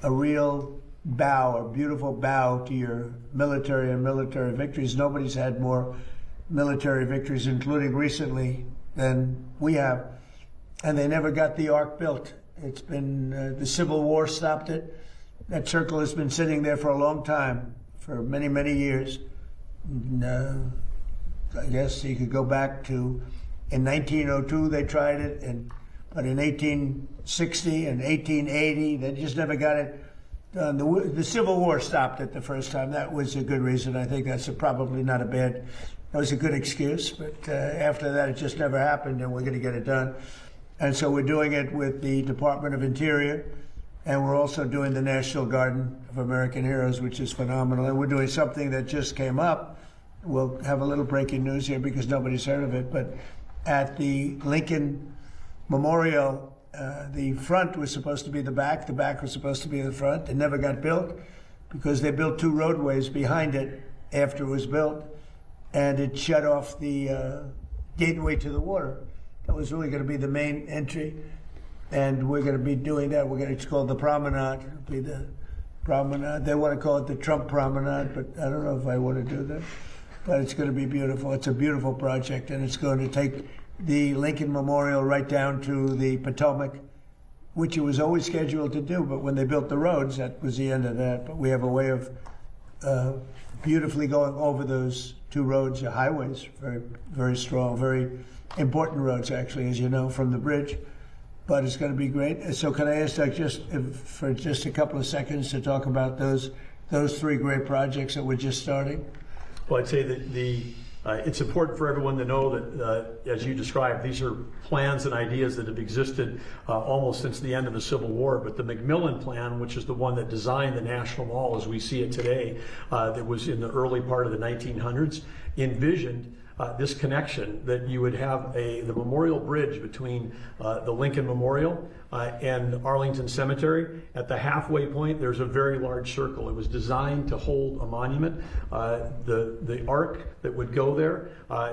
real bow, a beautiful bow to your military and military victories. Nobody's had more military victories, including recently, than we have. and they never got the ark built. It's been, the Civil War stopped it. That circle has been sitting there for a long time, for many, many years. And, I guess you could go back to, in 1902 they tried it, but in 1860 and 1880 they just never got it done. The Civil War stopped it the first time. That was a good reason. I think that's probably not a bad, that was a good excuse, but after that it just never happened, and we're going to get it done. And so we're doing it with the Department of Interior, and we're also doing the National Garden of American Heroes, which is phenomenal. And we're doing something that just came up. We'll have a little breaking news here because nobody's heard of it, but at the Lincoln Memorial, the front was supposed to be the back was supposed to be the front. It never got built because they built 2 roadways behind it after it was built, and it shut off the gateway to the water. That was really going to be the main entry, and we're going to be doing that. It's called the Promenade. It'll be the Promenade. They want to call it the Trump Promenade, but I don't know if I want to do that. But it's going to be beautiful. It's a beautiful project, and it's going to take the Lincoln Memorial right down to the Potomac, which it was always scheduled to do, but when they built the roads, that was the end of that. But we have a way of beautifully going over those 2 roads, highways, very, very strong, very important roads, actually, as you know, from the bridge. But it's going to be great. So can I ask for just a couple of seconds to talk about those 3 great projects that we're just starting? Well, I'd say that it's important for everyone to know that, as you described, these are plans and ideas that have existed almost since the end of the Civil War. But the McMillan Plan, which is the one that designed the National Mall as we see it today, that was in the early part of the 1900s, envisioned this connection, that you would have the memorial bridge between the Lincoln Memorial and Arlington Cemetery. At the halfway point, there's a very large circle. It was designed to hold a monument. The arc that would go there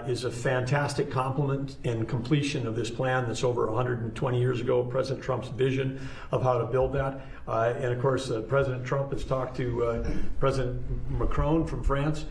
is a fantastic complement and completion of this plan that's over 120 years ago, President Trump's vision of how to build that. And of course, President Trump has talked to President Macron from France.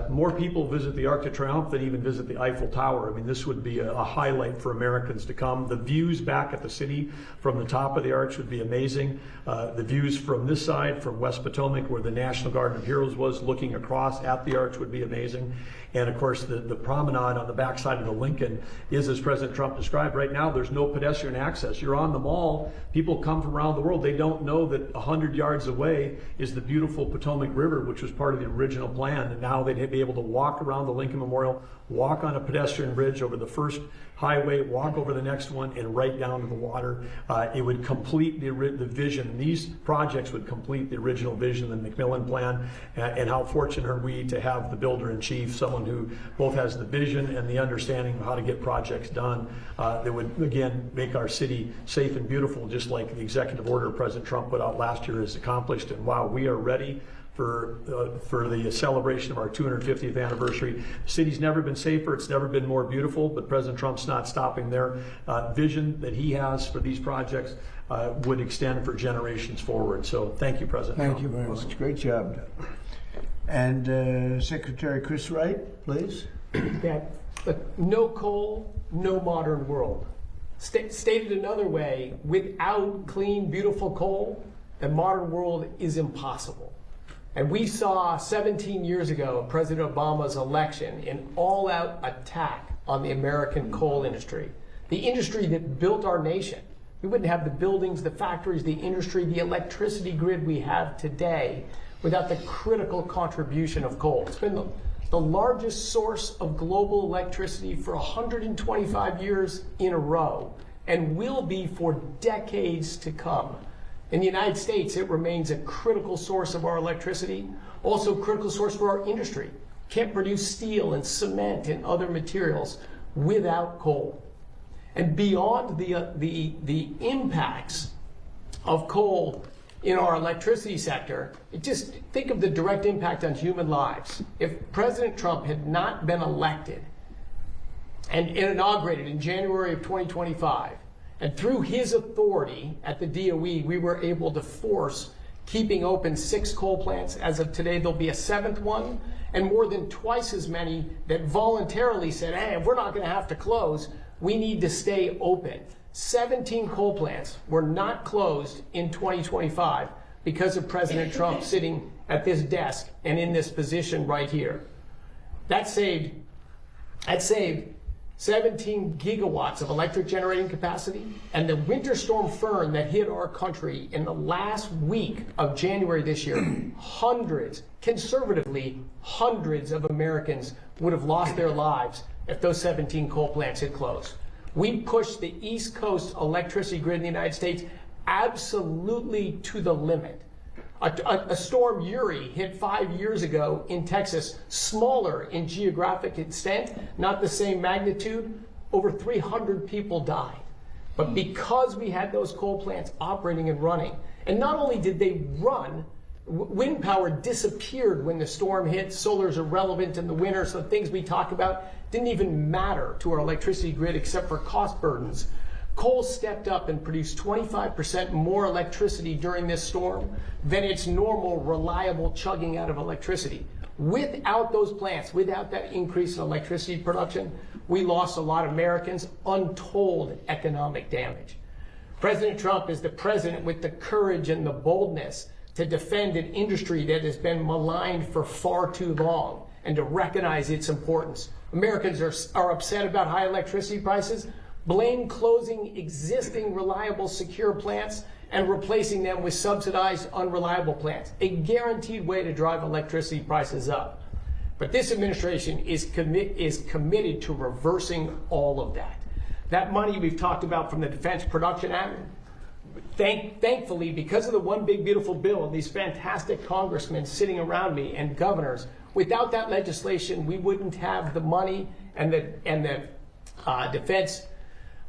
More people visit the Arc de Triomphe than even visit the Eiffel Tower. I mean, this would be a highlight for Americans to come. The views back at the city from the top of the arch would be amazing. The views from this side, from West Potomac, where the National Garden of Heroes was, looking across at the arch would be amazing. And of course, the promenade on the backside of the Lincoln is, as President Trump described, right now there's no pedestrian access. You're on the mall, people come from around the world. They don't know that 100 yards away is the beautiful Potomac River, which was part of the original plan. And now they'd be able to walk around the Lincoln Memorial, walk on a pedestrian bridge over the first highway, walk over the next one, and right down to the water. It would complete the vision. These projects would complete the original vision of the McMillan Plan. And how fortunate are we to have the builder-in-chief, someone who both has the vision and the understanding of how to get projects done that would, again, make our city safe and beautiful, just like the executive order President Trump put out last year has accomplished. And wow, we are ready for the celebration of our 250th anniversary. The city's never been safer, it's never been more beautiful, but President Trump's not stopping there. Vision that he has for these projects would extend for generations forward. So thank you, President Trump. Thank you very much. Great job. And Secretary Chris Wright, please. Yeah. No coal, no modern world. Stated another way, without clean, beautiful coal, the modern world is impossible. And we saw 17 years ago President Obama's election an all-out attack on the American coal industry, the industry that built our nation. We wouldn't have the buildings, the factories, the industry, the electricity grid we have today without the critical contribution of coal. It's been the largest source of global electricity for 125 years in a row and will be for decades to come. In the United States, it remains a critical source of our electricity, also a critical source for our industry. Can't produce steel and cement and other materials without coal. And beyond the impacts of coal in our electricity sector, just think of the direct impact on human lives. If President Trump had not been elected and inaugurated in January of 2025, and through his authority at the DOE, we were able to force keeping open 6 coal plants. As of today, there'll be a 7th one, and more than twice as many that voluntarily said, hey, if we're not going to have to close, we need to stay open. 17 coal plants were not closed in 2025 because of President Trump sitting at this desk and in this position right here. That saved 17 gigawatts of electric generating capacity, and the Winter Storm Fern that hit our country in the last week of January this year, conservatively, hundreds of Americans would have lost their lives if those 17 coal plants had closed. We pushed the East Coast electricity grid in the United States absolutely to the limit. A storm Uri hit 5 years ago in Texas, smaller in geographic extent, not the same magnitude. Over 300 people died. But because we had those coal plants operating and running, and not only did they run, wind power disappeared when the storm hit. Solar's irrelevant in the winter, so things we talk about didn't even matter to our electricity grid except for cost burdens. Coal stepped up and produced 25% more electricity during this storm than its normal, reliable chugging out of electricity. Without those plants, without that increase in electricity production, we lost a lot of Americans, untold economic damage. President Trump is the president with the courage and the boldness to defend an industry that has been maligned for far too long and to recognize its importance. Americans are upset about high electricity prices. Blame closing existing reliable, secure plants and replacing them with subsidized, unreliable plants, a guaranteed way to drive electricity prices up. But this administration is committed to reversing all of that. That money we've talked about from the Defense Production Act, thankfully, because of the One Big Beautiful Bill and these fantastic congressmen sitting around me and governors, without that legislation, we wouldn't have the money and the Defense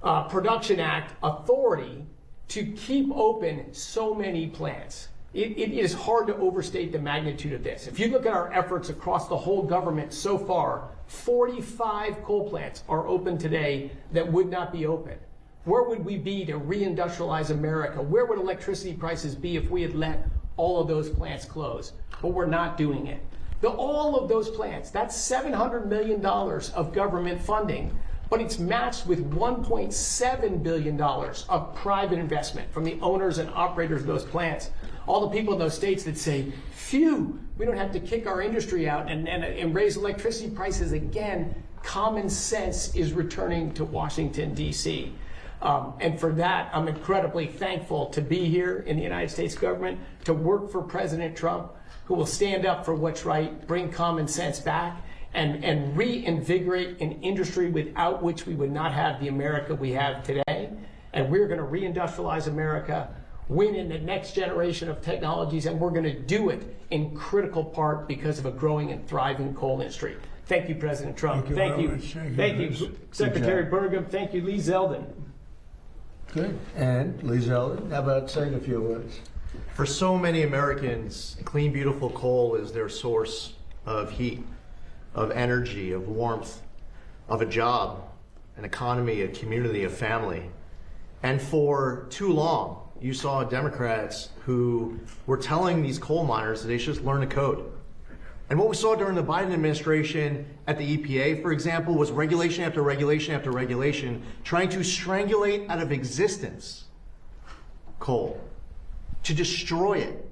Production Act authority to keep open so many plants. It is hard to overstate the magnitude of this. If you look at our efforts across the whole government so far, 45 coal plants are open today that would not be open. Where would we be to reindustrialize America? Where would electricity prices be if we had let all of those plants close? But we're not doing it. All of those plants, that's $700 million of government funding, but it's matched with $1.7 billion of private investment from the owners and operators of those plants. All the people in those states that say, phew, we don't have to kick our industry out and raise electricity prices again. Common sense is returning to Washington, D.C. And for that, I'm incredibly thankful to be here in the United States government, to work for President Trump, who will stand up for what's right, bring common sense back, and reinvigorate an industry without which we would not have the America we have today. And we're going to reindustrialize America, win in the next generation of technologies, and we're going to do it in critical part because of a growing and thriving coal industry. Thank you, President Trump. Thank you, Secretary Burgum. Thank you, Lee Zeldin. Good. And Lee Zeldin, how about saying a few words? For so many Americans, clean, beautiful coal is their source of heat, of energy, of warmth, of a job, an economy, a community, a family. And for too long, you saw Democrats who were telling these coal miners that they should just learn the code. And what we saw during the Biden administration at the EPA, for example, was regulation after regulation after regulation, trying to strangulate out of existence coal, to destroy it.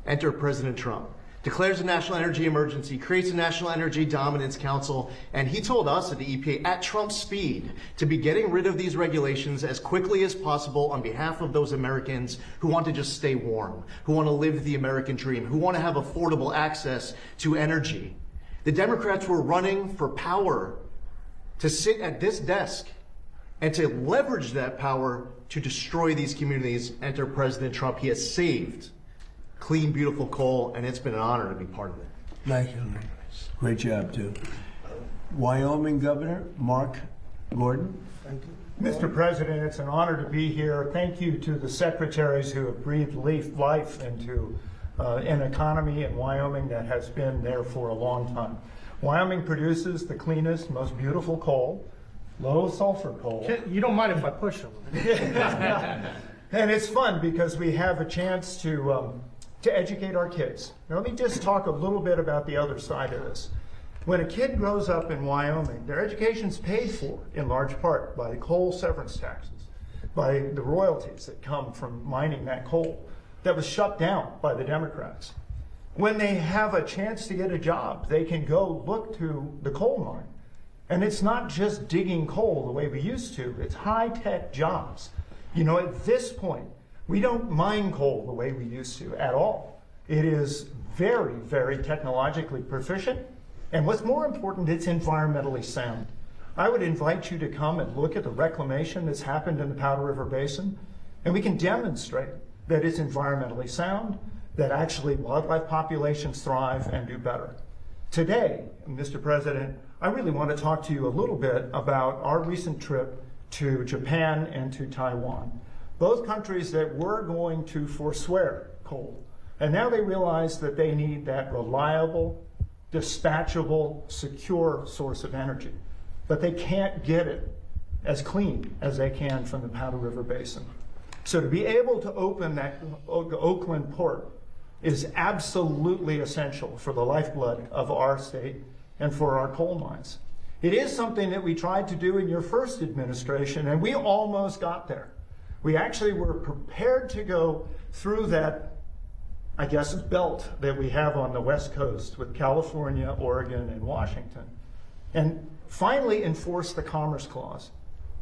Enter President Trump. Declares a national energy emergency, creates a National Energy Dominance Council, and he told us at the EPA at Trump speed to be getting rid of these regulations as quickly as possible on behalf of those Americans who want to just stay warm, who want to live the American dream, who want to have affordable access to energy. The Democrats were running for power to sit at this desk and to leverage that power to destroy these communities. Enter President Trump. He has saved clean, beautiful coal, and it's been an honor to be part of it. Thank you. Great job, too. Wyoming Governor Mark Gordon. Thank you. Mr. President, it's an honor to be here. Thank you to the secretaries who have breathed life into an economy in Wyoming that has been there for a long time. Wyoming produces the cleanest, most beautiful coal, low sulfur coal. You don't mind if I push a little? And it's fun because we have a chance to educate our kids. Now let me just talk a little bit about the other side of this. When a kid grows up in Wyoming, their education's paid for in large part by the coal severance taxes, by the royalties that come from mining that coal that was shut down by the Democrats. When they have a chance to get a job, they can go look to the coal mine. And it's not just digging coal the way we used to, it's high-tech jobs. You know, at this point, we don't mine coal the way we used to at all. It is very, very technologically proficient. And what's more important, it's environmentally sound. I would invite you to come and look at the reclamation that's happened in the Powder River Basin, and we can demonstrate that it's environmentally sound, that actually wildlife populations thrive and do better. Today, Mr. President, I really want to talk to you a little bit about our recent trip to Japan and to Taiwan, both countries that were going to forswear coal. And now they realize that they need that reliable, dispatchable, secure source of energy. But they can't get it as clean as they can from the Powder River Basin. So to be able to open that Oakland port is absolutely essential for the lifeblood of our state and for our coal mines. It is something that we tried to do in your first administration, and we almost got there. We actually were prepared to go through that, I guess, belt that we have on the West Coast with California, Oregon, and Washington, and finally enforce the Commerce Clause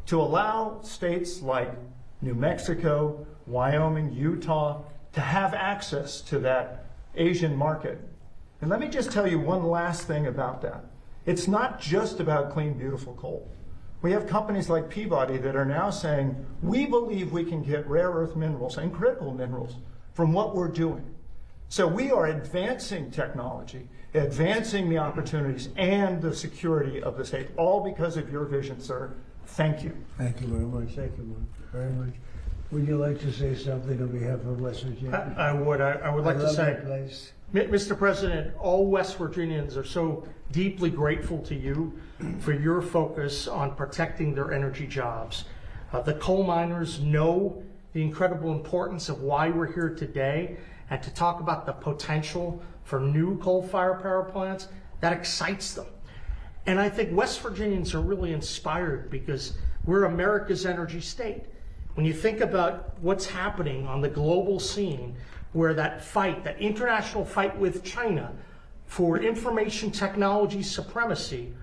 to allow states like New Mexico, Wyoming, Utah to have access to that Asian market. And let me just tell you one last thing about that. It's not just about clean, beautiful coal. We have companies like Peabody that are now saying, we believe we can get rare earth minerals and critical minerals from what we're doing. So we are advancing technology, advancing the opportunities and the security of the state, all because of your vision, sir. Thank you. Thank you very much. Thank you very much. Would you like to say something on behalf of West Virginia? I would like to say, Mr. President, all West Virginians are so deeply grateful to you for your focus on protecting their energy jobs. The coal miners know the incredible importance of why we're here today, and to talk about the potential for new coal-fired power plants, that excites them. And I think West Virginians are really inspired because we're America's energy state. When you think about what's happening on the global scene, where that fight, that international fight with China for information technology supremacy,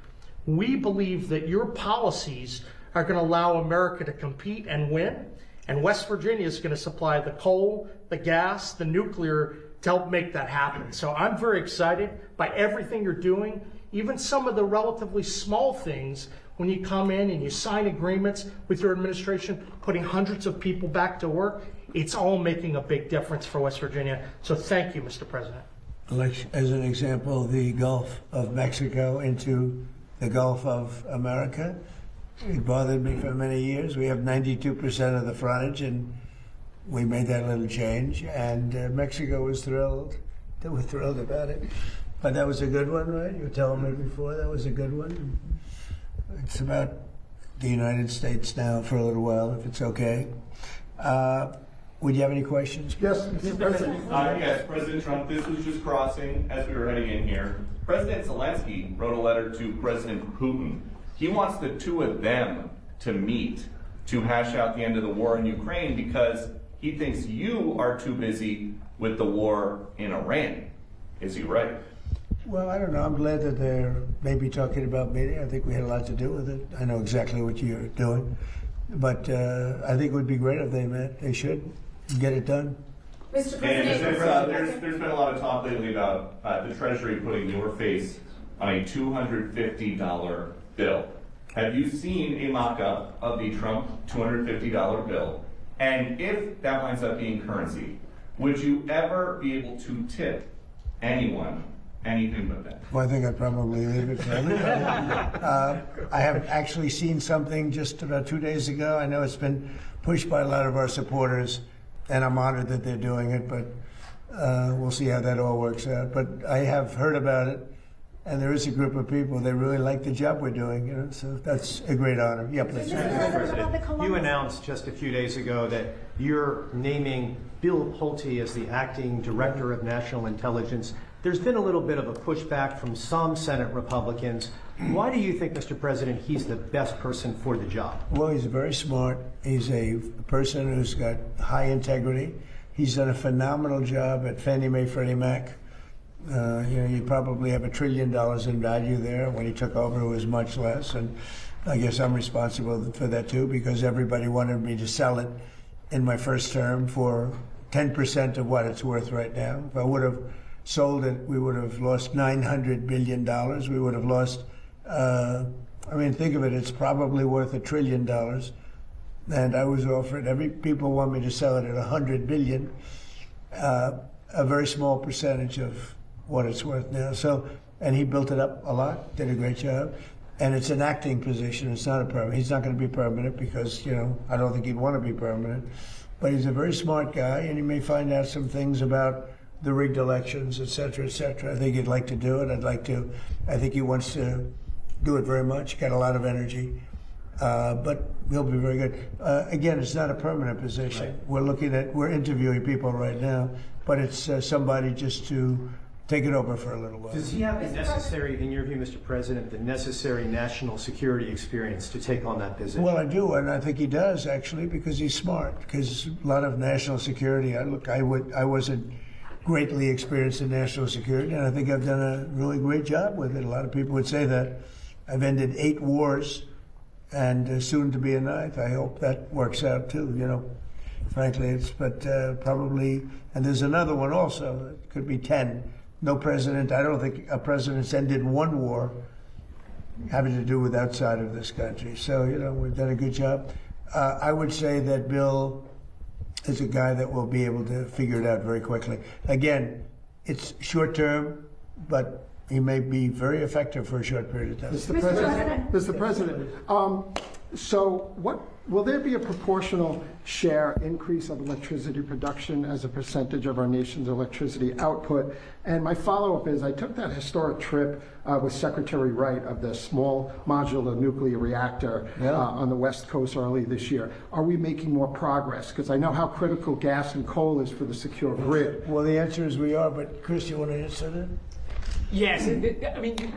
we believe that your policies are going to allow America to compete and win. And West Virginia is going to supply the coal, the gas, the nuclear to help make that happen. So I'm very excited by everything you're doing, even some of the relatively small things when you come in and you sign agreements with your administration, putting hundreds of people back to work. It's all making a big difference for West Virginia. So thank you, Mr. President. Like, as an example, the Gulf of Mexico into the Gulf of America. It bothered me for many years. We have 92% of the frontage, and we made that little change, and Mexico was thrilled. They were thrilled about it. But that was a good one, right? You were telling me before that was a good one. It's about the United States now for a little while, if it's okay. Would you have any questions? Yes, Mr. President. Yes, President Trump, this was just crossing as we were heading in here. President Zelensky wrote a letter to President Putin. He wants the two of them to meet to hash out the end of the war in Ukraine because he thinks you are too busy with the war in Iran. Is he right? Well, I don't know. I'm glad that they're maybe talking about meeting. I think we had a lot to do with it. I know exactly what you're doing. But I think it would be great if they met. They should get it done. Mr. President, there's been a lot of talk lately about the Treasury putting your face on a $250 bill. Have you seen a mock-up of the Trump $250 bill? And if that winds up being currency, would you ever be able to tip anyone anything but that? Well, I think I'd probably leave it for everybody. I have actually seen something just about 2 days ago. I know it's been pushed by a lot of our supporters, and I'm honored that they're doing it, but we'll see how that all works out. But I have heard about it, and there is a group of people that really like the job we're doing, so that's a great honor. Yeah, please. You announced just a few days ago that you're naming Bill Pulte as the acting director of national intelligence. There's been a little bit of a pushback from some Senate Republicans. Why do you think, Mr. President, he's the best person for the job? Well, he's very smart. He's a person who's got high integrity. He's done a phenomenal job at Fannie Mae, Freddie Mac. You probably have $1 trillion in value there. When he took over, it was much less. And I guess I'm responsible for that too, because everybody wanted me to sell it in my first term for 10% of what it's worth right now. If I would have sold it, we would have lost $900 billion. We would have lost, think of it, it's probably worth $1 trillion. And I was offered, people want me to sell it at $100 billion, a very small percentage of what it's worth now. So, and he built it up a lot, did a great job. And it's an acting position, it's not a permanent. He's not going to be permanent because, I don't think he'd want to be permanent. But he's a very smart guy, and he may find out some things about the rigged elections, et cetera, et cetera. I think he'd like to do it. I think he wants to do it very much, got a lot of energy. But he'll be very good. Again, it's not a permanent position. Right. We're interviewing people right now, but it's somebody just to take it over for a little while. Does he have the necessary, in your view, Mr. President, the necessary national security experience to take on that position? Well, I do, and I think he does, actually, because he's smart. Because a lot of national security, I wasn't greatly experienced in national security, and I think I've done a really great job with it. A lot of people would say that. I've ended 8 wars, and soon to be a 9th. I hope that works out, too, Frankly, probably, and there's another one also. It could be 10. No president, I don't think a president's ended 1 war having to do with outside of this country. So, we've done a good job. I would say that Bill is a guy that will be able to figure it out very quickly. Again, it's short term, but he may be very effective for a short period of time. Mr. President, so will there be a proportional share increase of electricity production as a percentage of our nation's electricity output? And my follow-up is, I took that historic trip with Secretary Wright of the small modular nuclear reactor on the West Coast early this year. Are we making more progress? Because I know how critical gas and coal is for the secure grid. Well, the answer is we are, but Chris, you want to answer that? Yes,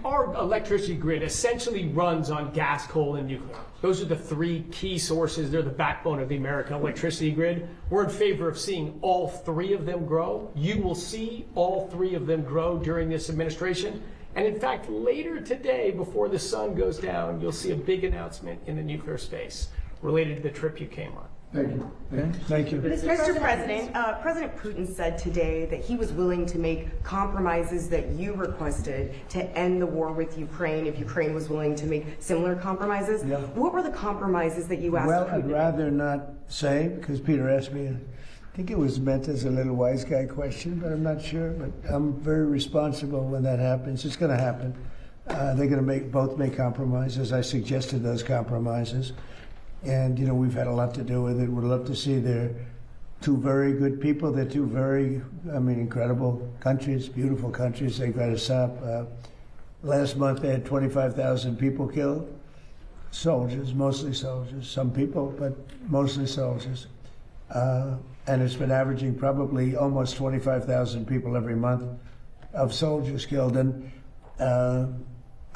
our electricity grid essentially runs on gas, coal, and nuclear. Those are the 3 key sources. They're the backbone of the American electricity grid. We're in favor of seeing all 3 of them grow. You will see all 3 of them grow during this administration. And in fact, later today, before the sun goes down, you'll see a big announcement in the nuclear space related to the trip you came on. Thank you. Thank you. Mr. President, President Putin said today that he was willing to make compromises that you requested to end the war with Ukraine if Ukraine was willing to make similar compromises. Yeah. What were the compromises that you asked Putin? Well, I'd rather not say, because Peter asked me. I think it was meant as a little wise guy question, but I'm not sure. But I'm very responsible when that happens. It's going to happen. They're going to both make compromises. I suggested those compromises. And, we've had a lot to do with it. We'd love to see they're 2 very good people. They're 2 very, incredible countries, beautiful countries. They've got to stop. Last month, they had 25,000 people killed. Soldiers, mostly soldiers. Some people, but mostly soldiers. And it's been averaging probably almost 25,000 people every month of soldiers killed. And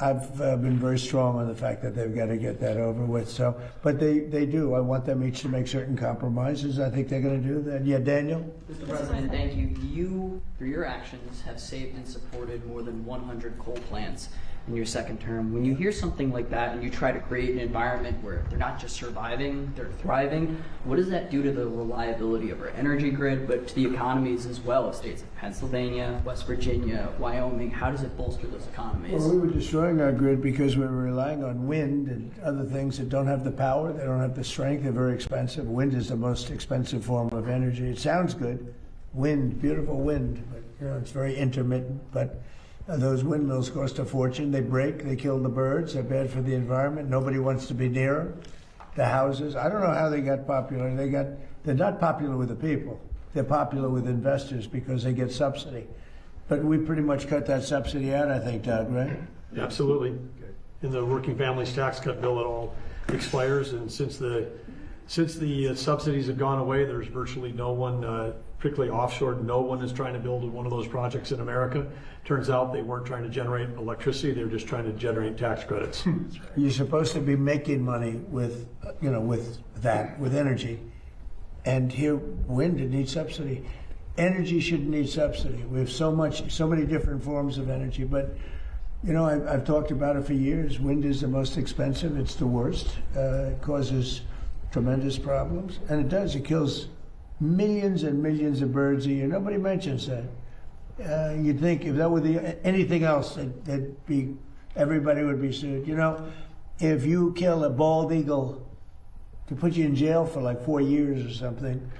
I've been very strong on the fact that they've got to get that over with. So, but they do. I want them each to make certain compromises. I think they're going to do that. Yeah, Daniel? Mr. President, thank you. You, through your actions, have saved and supported more than 100 coal plants in your 2nd term. When you hear something like that and you try to create an environment where they're not just surviving, they're thriving, what does that do to the reliability of our energy grid, but to the economies as well of states like Pennsylvania, West Virginia, Wyoming? How does it bolster those economies? Well, we were destroying our grid because we were relying on wind and other things that don't have the power, they don't have the strength, they're very expensive. Wind is the most expensive form of energy. It sounds good. Wind, beautiful wind, but it's very intermittent. But those windmills cost a fortune. They break, they kill the birds, they're bad for the environment. Nobody wants to be near them. The houses, I don't know how they got popular. They're not popular with the people. They're popular with investors because they get subsidy. But we pretty much cut that subsidy out, I think, Doug, right? Absolutely. In the Working Families Tax Cut bill, it all expires, and since Since the subsidies have gone away, there's virtually no one, particularly offshore, no one is trying to build one of those projects in America. Turns out they weren't trying to generate electricity, they were just trying to generate tax credits. You're supposed to be making money with, with energy. And here, wind, it needs subsidy. Energy shouldn't need subsidy. We have so many different forms of energy, but I've talked about it for years. Wind is the most expensive. It's the worst. It causes tremendous problems, and it does. It kills millions and millions of birds a year. Nobody mentions that. You'd think if that were anything else, everybody would be sued. If you kill a bald eagle, to put you in jail for like 4 years or something,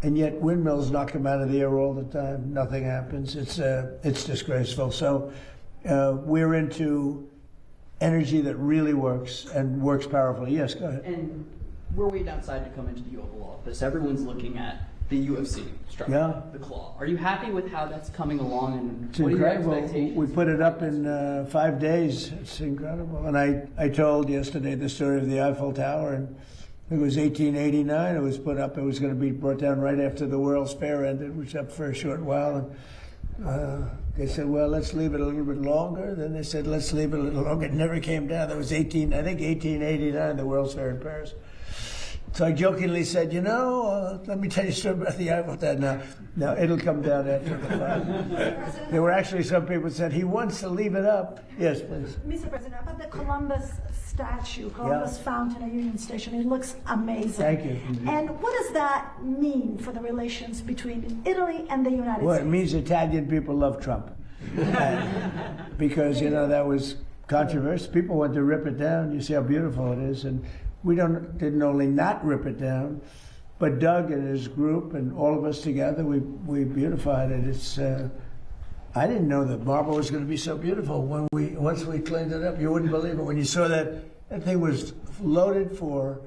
and yet windmills knock them out of the air all the time. Nothing happens. It's disgraceful. So we're into energy that really works and works powerfully. Yes, go ahead. And we're waiting outside to come into the Oval Office. Everyone's looking at the UFC structure, the claw. Are you happy with how that's coming along, and It's what are your incredible. expectations? We put it up in 5 days. It's incredible. And I told yesterday the story of the Eiffel Tower, and it was 1889. It was put up. It was going to be brought down right after the World's Fair ended, which was up for a short while. And they said, well, let's leave it a little bit longer. Then they said, let's leave it a little longer. It never came down. That was 1889, the World's Fair in Paris. So I jokingly said, let me tell you a story about the Eiffel Tower. Now, it'll come down after the fact. There were actually some people who said he wants to leave it up. Yes, please. Mr. President, about the Columbus statue, Columbus Fountain at Union Station, it looks amazing. Thank you. And what does that mean for the relations between Italy and the United Well, States? it means Italian people love Trump. Because, that was controversial. People want to rip it down. You see how beautiful it is. And we didn't only not rip it down, but Doug and his group and all of us together, we beautified it. It's I didn't know that marble was going to be so beautiful once we cleaned it up. You wouldn't believe it when you saw that thing was loaded for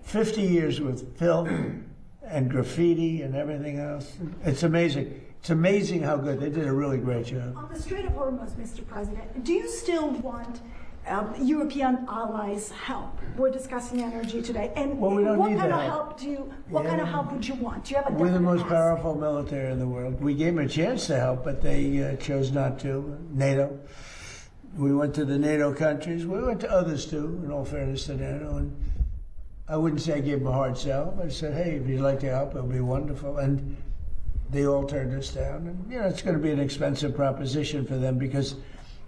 50 years with film and graffiti and everything else. It's amazing. It's amazing how good. They did a really great job. On the Strait of Hormuz, Mr. President, do you still want European allies' help? We're discussing energy today, and Well, we don't what need kind the of help. What kind of help would you want? Do you have a We're the definite most ask? powerful military in the world. We gave them a chance to help, but they chose not to. NATO. We went to the NATO countries. We went to others too, in all fairness to NATO. And I wouldn't say I gave them a hard sell, but I said, hey, if you'd like to help, it would be wonderful. And they all turned us down. And, it's going to be an expensive proposition for them because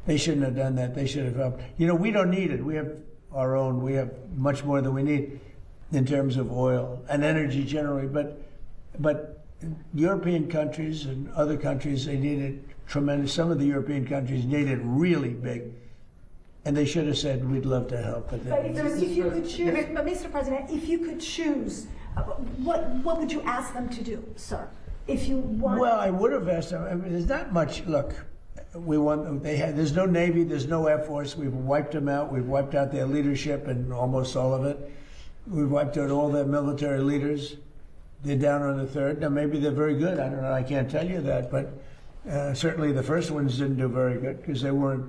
they shouldn't have done that. They should have helped. We don't need it. We have our own. We have much more than we need in terms of oil and energy generally. But European countries and other countries, they needed tremendous. Some of the European countries needed really big. And they should have said, we'd love to help. But If you could choose, but Mr. President, if you could choose, what would you ask them to do, sir? If you want. Well, I would have asked them. I mean, there's not much. Look, there's no Navy, there's no Air Force. We've wiped them out. We've wiped out their leadership and almost all of it. We've wiped out all their military leaders. They're down on the third. Now, maybe they're very good. I don't know. I can't tell you that. But certainly the first ones didn't do very good because they were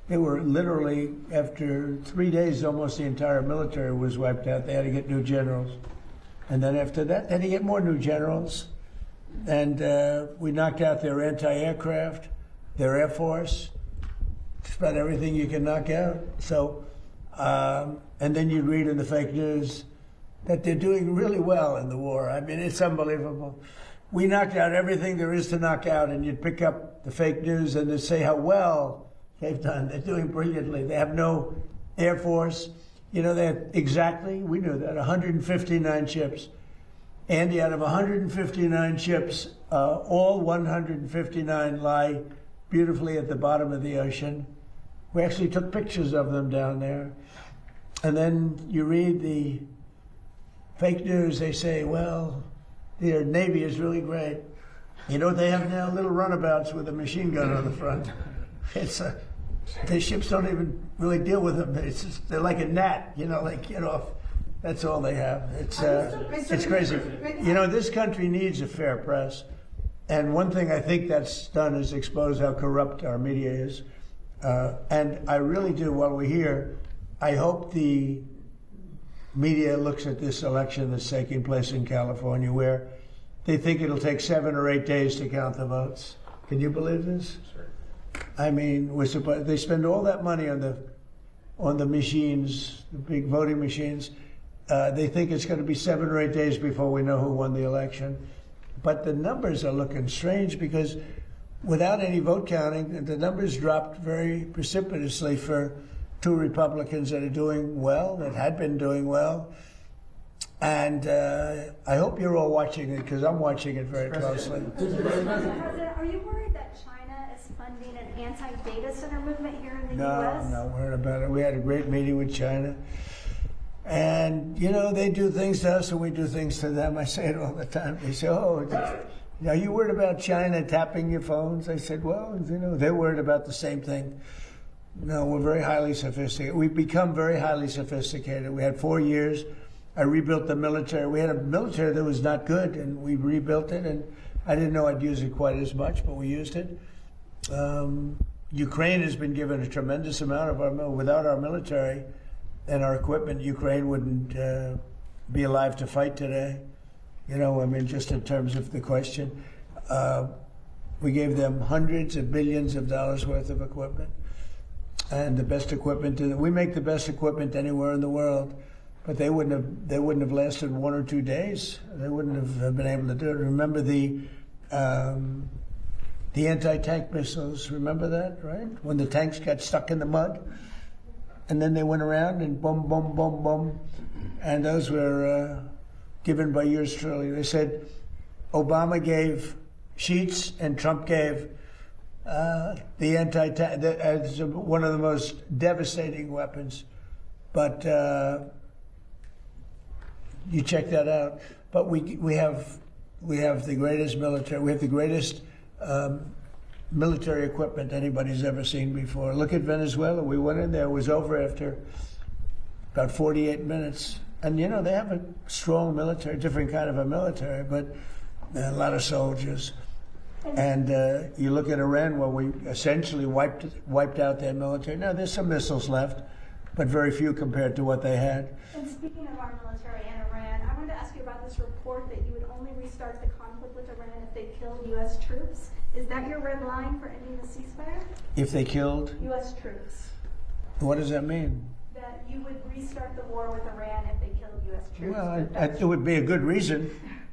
literally, after 3 days, almost the entire military was wiped out. They had to get new generals. And then after that, they had to get more new generals. And we knocked out their anti-aircraft, their Air Force, just about everything you can knock out. So, and then you read in the fake news that they're doing really well in the war. I mean, it's unbelievable. We knocked out everything there is to knock out, and you'd pick up the fake news and they'd say how well they've done. They're doing brilliantly. They have no Air Force. They have we knew that, 159 ships. Andy, out of 159 ships, all 159 lie beautifully at the bottom of the ocean. We actually took pictures of them down there. And then you read the fake news, they say, well, their Navy is really great. You know what they have now? Little runabouts with a machine gun on the front. The ships don't even really deal with them. They're like a gnat, get off. That's all they have. It's crazy. This country needs a fair press. And one thing I think that's done is expose how corrupt our media is. And I really do, while we're here, I hope the media looks at this election that's taking place in California, where they think it'll take 7 or 8 days to count the votes. Can you believe this? I mean, they spend all that money on the machines, the big voting machines. They think it's going to be 7 or 8 days before we know who won the election. But the numbers are looking strange because without any vote counting, the numbers dropped very precipitously for 2 Republicans that are doing well, that had been doing well. And I hope you're all watching it because I'm watching it very closely. Mr. President, are you worried that China is funding an anti-data center movement here in the U.S.? No, not worried about it. We had a great meeting with China. And, you know, they do things to us and we do things to them. I say it all the time. They say, oh, are you worried about China tapping your phones? I said, well, you know, they're worried about the same thing. No, we're very highly sophisticated. We've become very highly sophisticated. We had 4 years. I rebuilt the military. We had a military that was not good, and we rebuilt it. And I didn't know I'd use it quite as much, but we used it. Ukraine has been given a tremendous amount of our without our military and our equipment. Ukraine wouldn't be alive to fight today. You know, I mean, just in terms of the question, we gave them hundreds of billions of dollars worth of equipment, and the best equipment. We make the best equipment anywhere in the world. But they wouldn't have lasted 1 or 2 days. They wouldn't have been able to do it. Remember the anti-tank missiles? Remember that, right? When the tanks got stuck in the mud, and then they went around and boom, boom, boom, boom, and those were given by yours truly. They said Obama gave sheets and Trump gave the anti-tank as one of the most devastating weapons, but. You check that out. But we have the greatest military. We have the greatest military equipment anybody's ever seen before. Look at Venezuela. We went in there. It was over after about 48 minutes. And you know they have a strong military, different kind of a military, but a lot of soldiers. And you look at Iran, where we essentially wiped out their military. Now there's some missiles left, but very few compared to what they had. And speaking of our military and Iran, I wanted to ask you about this report that you would only restart the conflict with Iran if they killed U.S. troops. Is that your red line for ending the ceasefire? If they killed? U.S. troops. What does that mean? That you would restart the war with Iran if they killed U.S. troops. Well, it would be a good reason.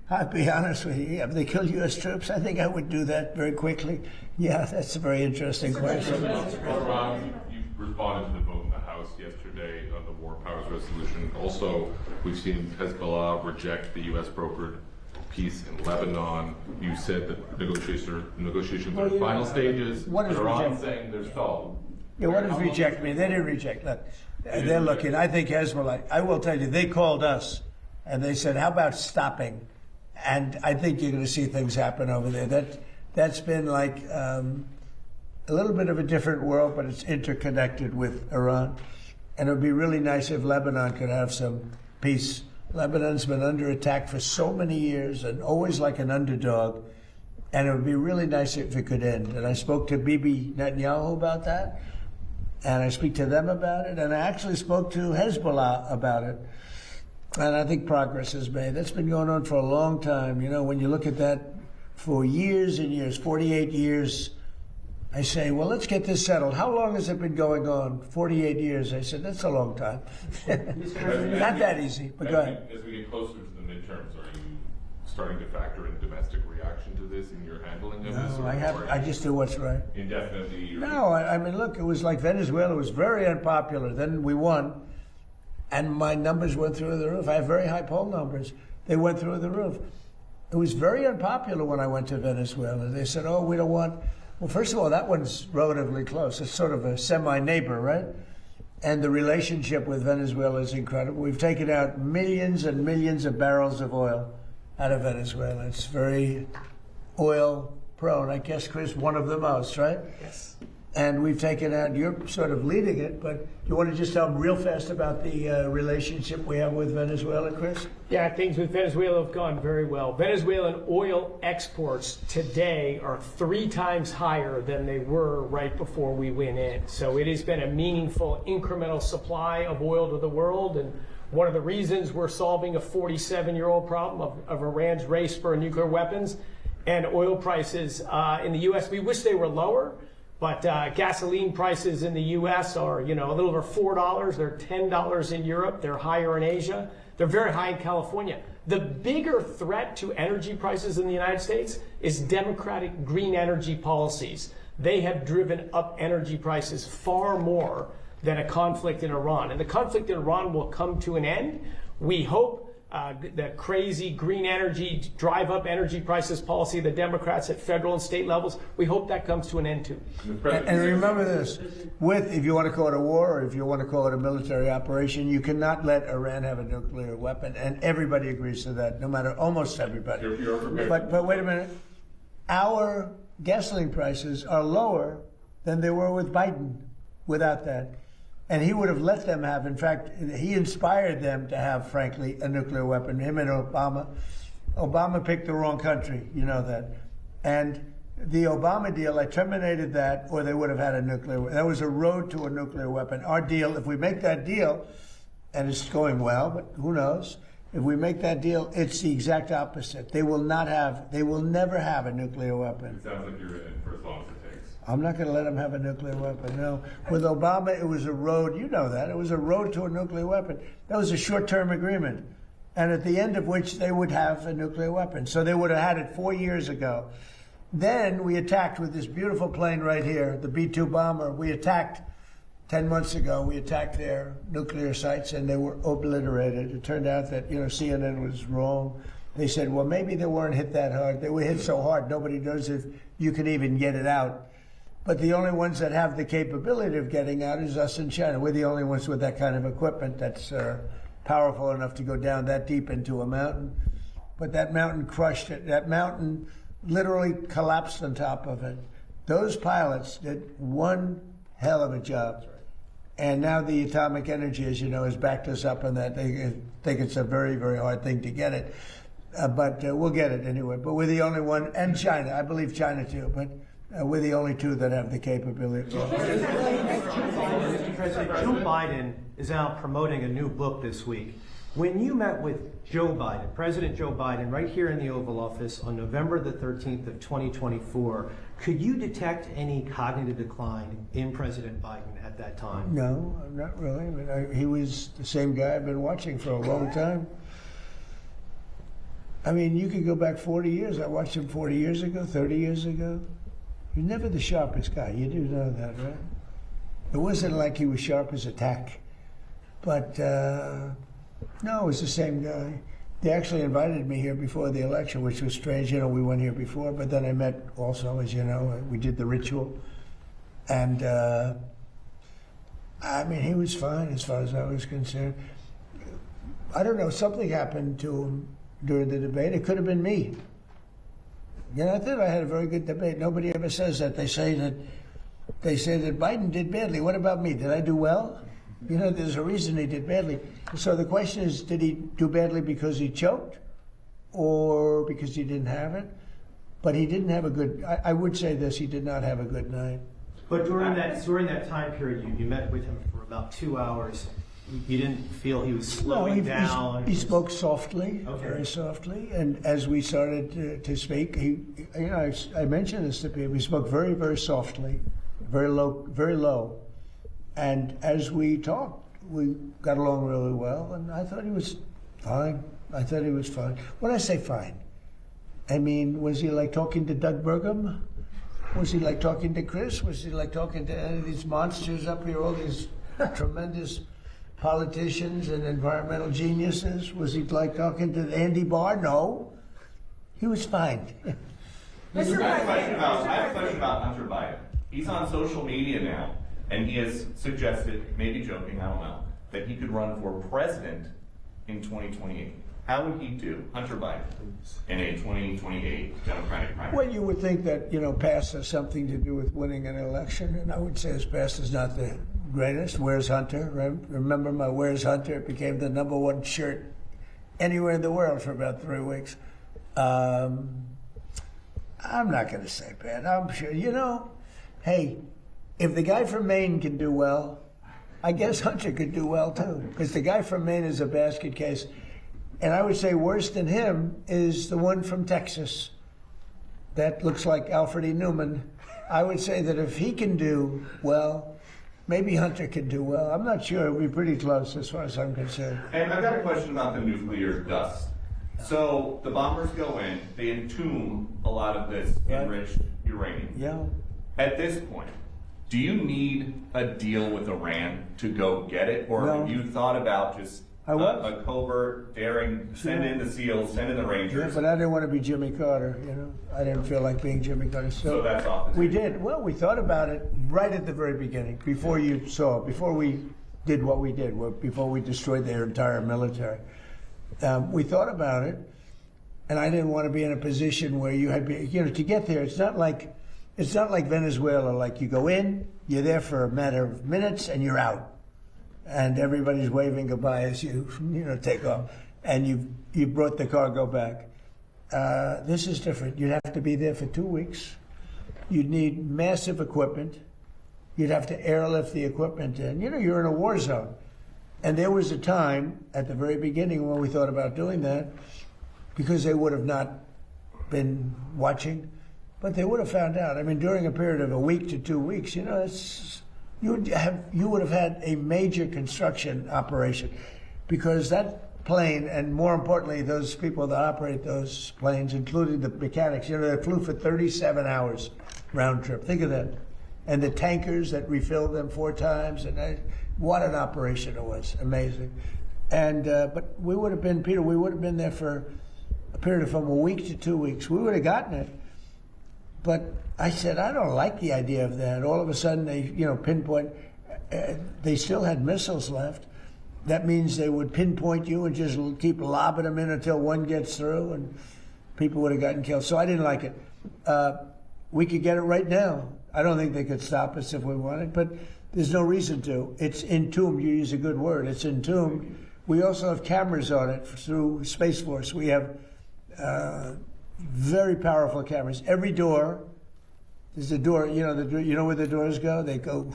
I'll be honest with you. If they killed U.S. troops, I think I would do that very quickly. Yeah, that's a very interesting question. You responded to the vote in the House yesterday on the War Powers Resolution. Also, we've seen Hezbollah reject the U.S. brokered peace in Lebanon. You said that negotiations are in final stages. What is Iran saying they're stalled. Yeah, what does reject mean? They didn't reject. Look, they're looking. I think Hezbollah, I will tell you, they called us and they said, how about stopping? And I think you're going to see things happen over there. That's been like a little bit of a different world, but it's interconnected with Iran. And it would be really nice if Lebanon could have some peace. Lebanon's been under attack for so many years and always like an underdog. And it would be really nice if it could end. And I spoke to Bibi Netanyahu about that. And I speak to them about it. And I actually spoke to Hezbollah about it. And I think progress is made. That's been going on for a long time. You know, when you look at that for years and years, 48 years, I say, well, let's get this settled. How long has it been going on? 48 years. I said, that's a long time. Not that easy, but go ahead. As we get closer to the midterms, are you starting to factor in domestic reaction to this in your handling of this? No, I just do what's right. Indefinitely? No, I mean, look, it was like Venezuela. It was very unpopular. Then we won. And my numbers went through the roof. I have very high poll numbers. They went through the roof. It was very unpopular when I went to Venezuela. They said, oh, we don't want... Well, first of all, that one's relatively close. It's sort of a semi-neighbor, right? And the relationship with Venezuela is incredible. We've taken out millions and millions of barrels of oil out of Venezuela. It's very oil-prone. I guess, Chris, one of the most, right? Yes. And we've taken out, you're sort of leading it, but you want to just tell them real fast about the relationship we have with Venezuela, Chris? Yeah, things with Venezuela have gone very well. Venezuelan oil exports today are 3 times higher than they were right before we went in. So it has been a meaningful incremental supply of oil to the world, and One of the reasons we're solving a 47-year-old problem of Iran's race for nuclear weapons and oil prices in the U.S. We wish they were lower, but gasoline prices in the U.S. are, a little over $4. They're $10 in Europe. They're higher in Asia. They're very high in California. The bigger threat to energy prices in the United States is Democratic green energy policies. They have driven up energy prices far more than a conflict in Iran. And the conflict in Iran will come to an end. We hope that crazy green energy, drive up energy prices policy of the Democrats at federal and state levels, we hope that comes to an end too. And remember this, if you want to call it a war or if you want to call it a military operation, you cannot let Iran have a nuclear weapon. And everybody agrees to that, almost everybody. But wait a minute. Our gasoline prices are lower than they were with Biden without that. And he would have let them have, in fact, he inspired them to have, frankly, a nuclear weapon, him and Obama. Obama picked the wrong country, you know that. And the Obama deal, I terminated that, or they would have had a nuclear weapon. That was a road to a nuclear weapon. Our deal, if we make that deal, and it's going well, but who knows, if we make that deal, it's the exact opposite. They will never have a nuclear weapon. It sounds like you're in for as long as it takes. I'm not going to let them have a nuclear weapon, no. With Obama, it was a road, you know that, it was a road to a nuclear weapon. That was a short-term agreement, and at the end of which they would have a nuclear weapon. So they would have had it 4 years ago. Then we attacked with this beautiful plane right here, the B-2 bomber. We attacked 10 months ago, we attacked their nuclear sites and they were obliterated. It turned out that, CNN was wrong. They said, well, maybe they weren't hit that hard. They were hit so hard, nobody knows if you can even get it out. But the only ones that have the capability of getting out is us in China. We're the only ones with that kind of equipment that's powerful enough to go down that deep into a mountain. But that mountain crushed it. That mountain literally collapsed on top of it. Those pilots did one hell of a job. And now the Atomic Energy, as you know, has backed us up on that. They think it's a very, very hard thing to get it. But we'll get it anyway. But we're the only one, and China, I believe China too, but we're the only two that have the capability. Mr. President, Joe Biden is out promoting a new book this week. When you met with Joe Biden, President Joe Biden, right here in the Oval Office on November the 13th of 2024, could you detect any cognitive decline in President Biden at that time? No, not really. I mean, he was the same guy I've been watching for a long time. I mean, you could go back 40 years. I watched him 40 years ago, 30 years ago. He's never the sharpest guy. You do know that, right? It wasn't like he was sharp as a tack. But, no, it was the same guy. They actually invited me here before the election, which was strange. You know, we went here before, but then I met also, as you know, we did the ritual. And, I mean, he was fine as far as I was concerned. I don't know, something happened to him during the debate. It could have been me. You know, I thought I had a very good debate. Nobody ever says that. They say that Biden did badly. What about me? Did I do well? You know, there's a reason he did badly. So the question is, did he do badly because he choked or because he didn't have it? But he didn't have a good, I would say this, he did not have a good night. But during that time period, you met with him for about 2 hours. You didn't feel he was slowing down? He spoke softly, Okay. very softly. And as we started to speak, I mentioned this to people, he spoke very, very softly, very low. And as we talked, we got along really well, and I thought he was fine. When I say fine, I mean, was he like talking to Doug Burgum? Was he like talking to Chris? Was he like talking to any of these monsters up here, all these tremendous politicians and environmental geniuses? Was he like talking to Andy Barr? No. He was fine. I have a question about Hunter Biden. He's on social media now. And he has suggested, maybe joking, I don't know, that he could run for president in 2028. How would he do, Hunter Biden, in a 2028 Democratic primary? Well, you would think that, past has something to do with winning an election, and I would say his past is not the greatest. Where's Hunter? Remember my Where's Hunter? It became the #1 shirt anywhere in the world for about 3 weeks. I'm not going to say bad. I'm sure, hey, if the guy from Maine can do well, I guess Hunter could do well too, because the guy from Maine is a basket case. And I would say worse than him is the one from Texas. That looks like Alfred E. Newman. I would say that if he can do well, maybe Hunter can do well. I'm not sure. It'll be pretty close as far as I'm concerned. And I've got a question about the nuclear dust. So the bombers go in, they entomb a lot of this enriched uranium. Yeah. At this point, do you need a deal with Iran to go get it? Or No. have you thought about just a covert, daring, send in the SEALs, send in the Rangers? Yeah, but I didn't want to be Jimmy Carter, you know. I didn't feel like being Jimmy Carter. So that's off the We did. Well, we thought about it right at the very beginning, before you saw, before we did what we did, before we destroyed their entire military. We thought about it, and I didn't want to be in a position where you had, you know, to get there. It's not like Venezuela. Like you go in, you're there for a matter of minutes, and you're out, and everybody's waving goodbye as you take off, and you brought the cargo back. This is different. You'd have to be there for 2 weeks. You'd need massive equipment. You'd have to airlift the equipment in. You know, you're in a war zone. And there was a time at the very beginning when we thought about doing that, because they would have not been watching, but they would have found out. I mean, during a period of a week to 2 weeks, you know, you would have had a major construction operation, because that plane, and more importantly, those people that operate those planes, including the mechanics, you know, they flew for 37 hours round trip. Think of that. And the tankers that refilled them 4 times, and what an operation it was. Amazing. And but we would have been, Peter, we would have been there for a period of from a week to 2 weeks. We would have gotten it. But I said, I don't like the idea of that. All of a sudden, they, you know, pinpoint. They still had missiles left. That means they would pinpoint you and just keep lobbing them in until one gets through, and people would have gotten killed. So I didn't like it. We could get it right now. I don't think they could stop us if we wanted, but there's no reason to. It's entombed. You use a good word. It's entombed. We also have cameras on it through Space Force. We have very powerful cameras. Every door, there's a door. You know where the doors go? They go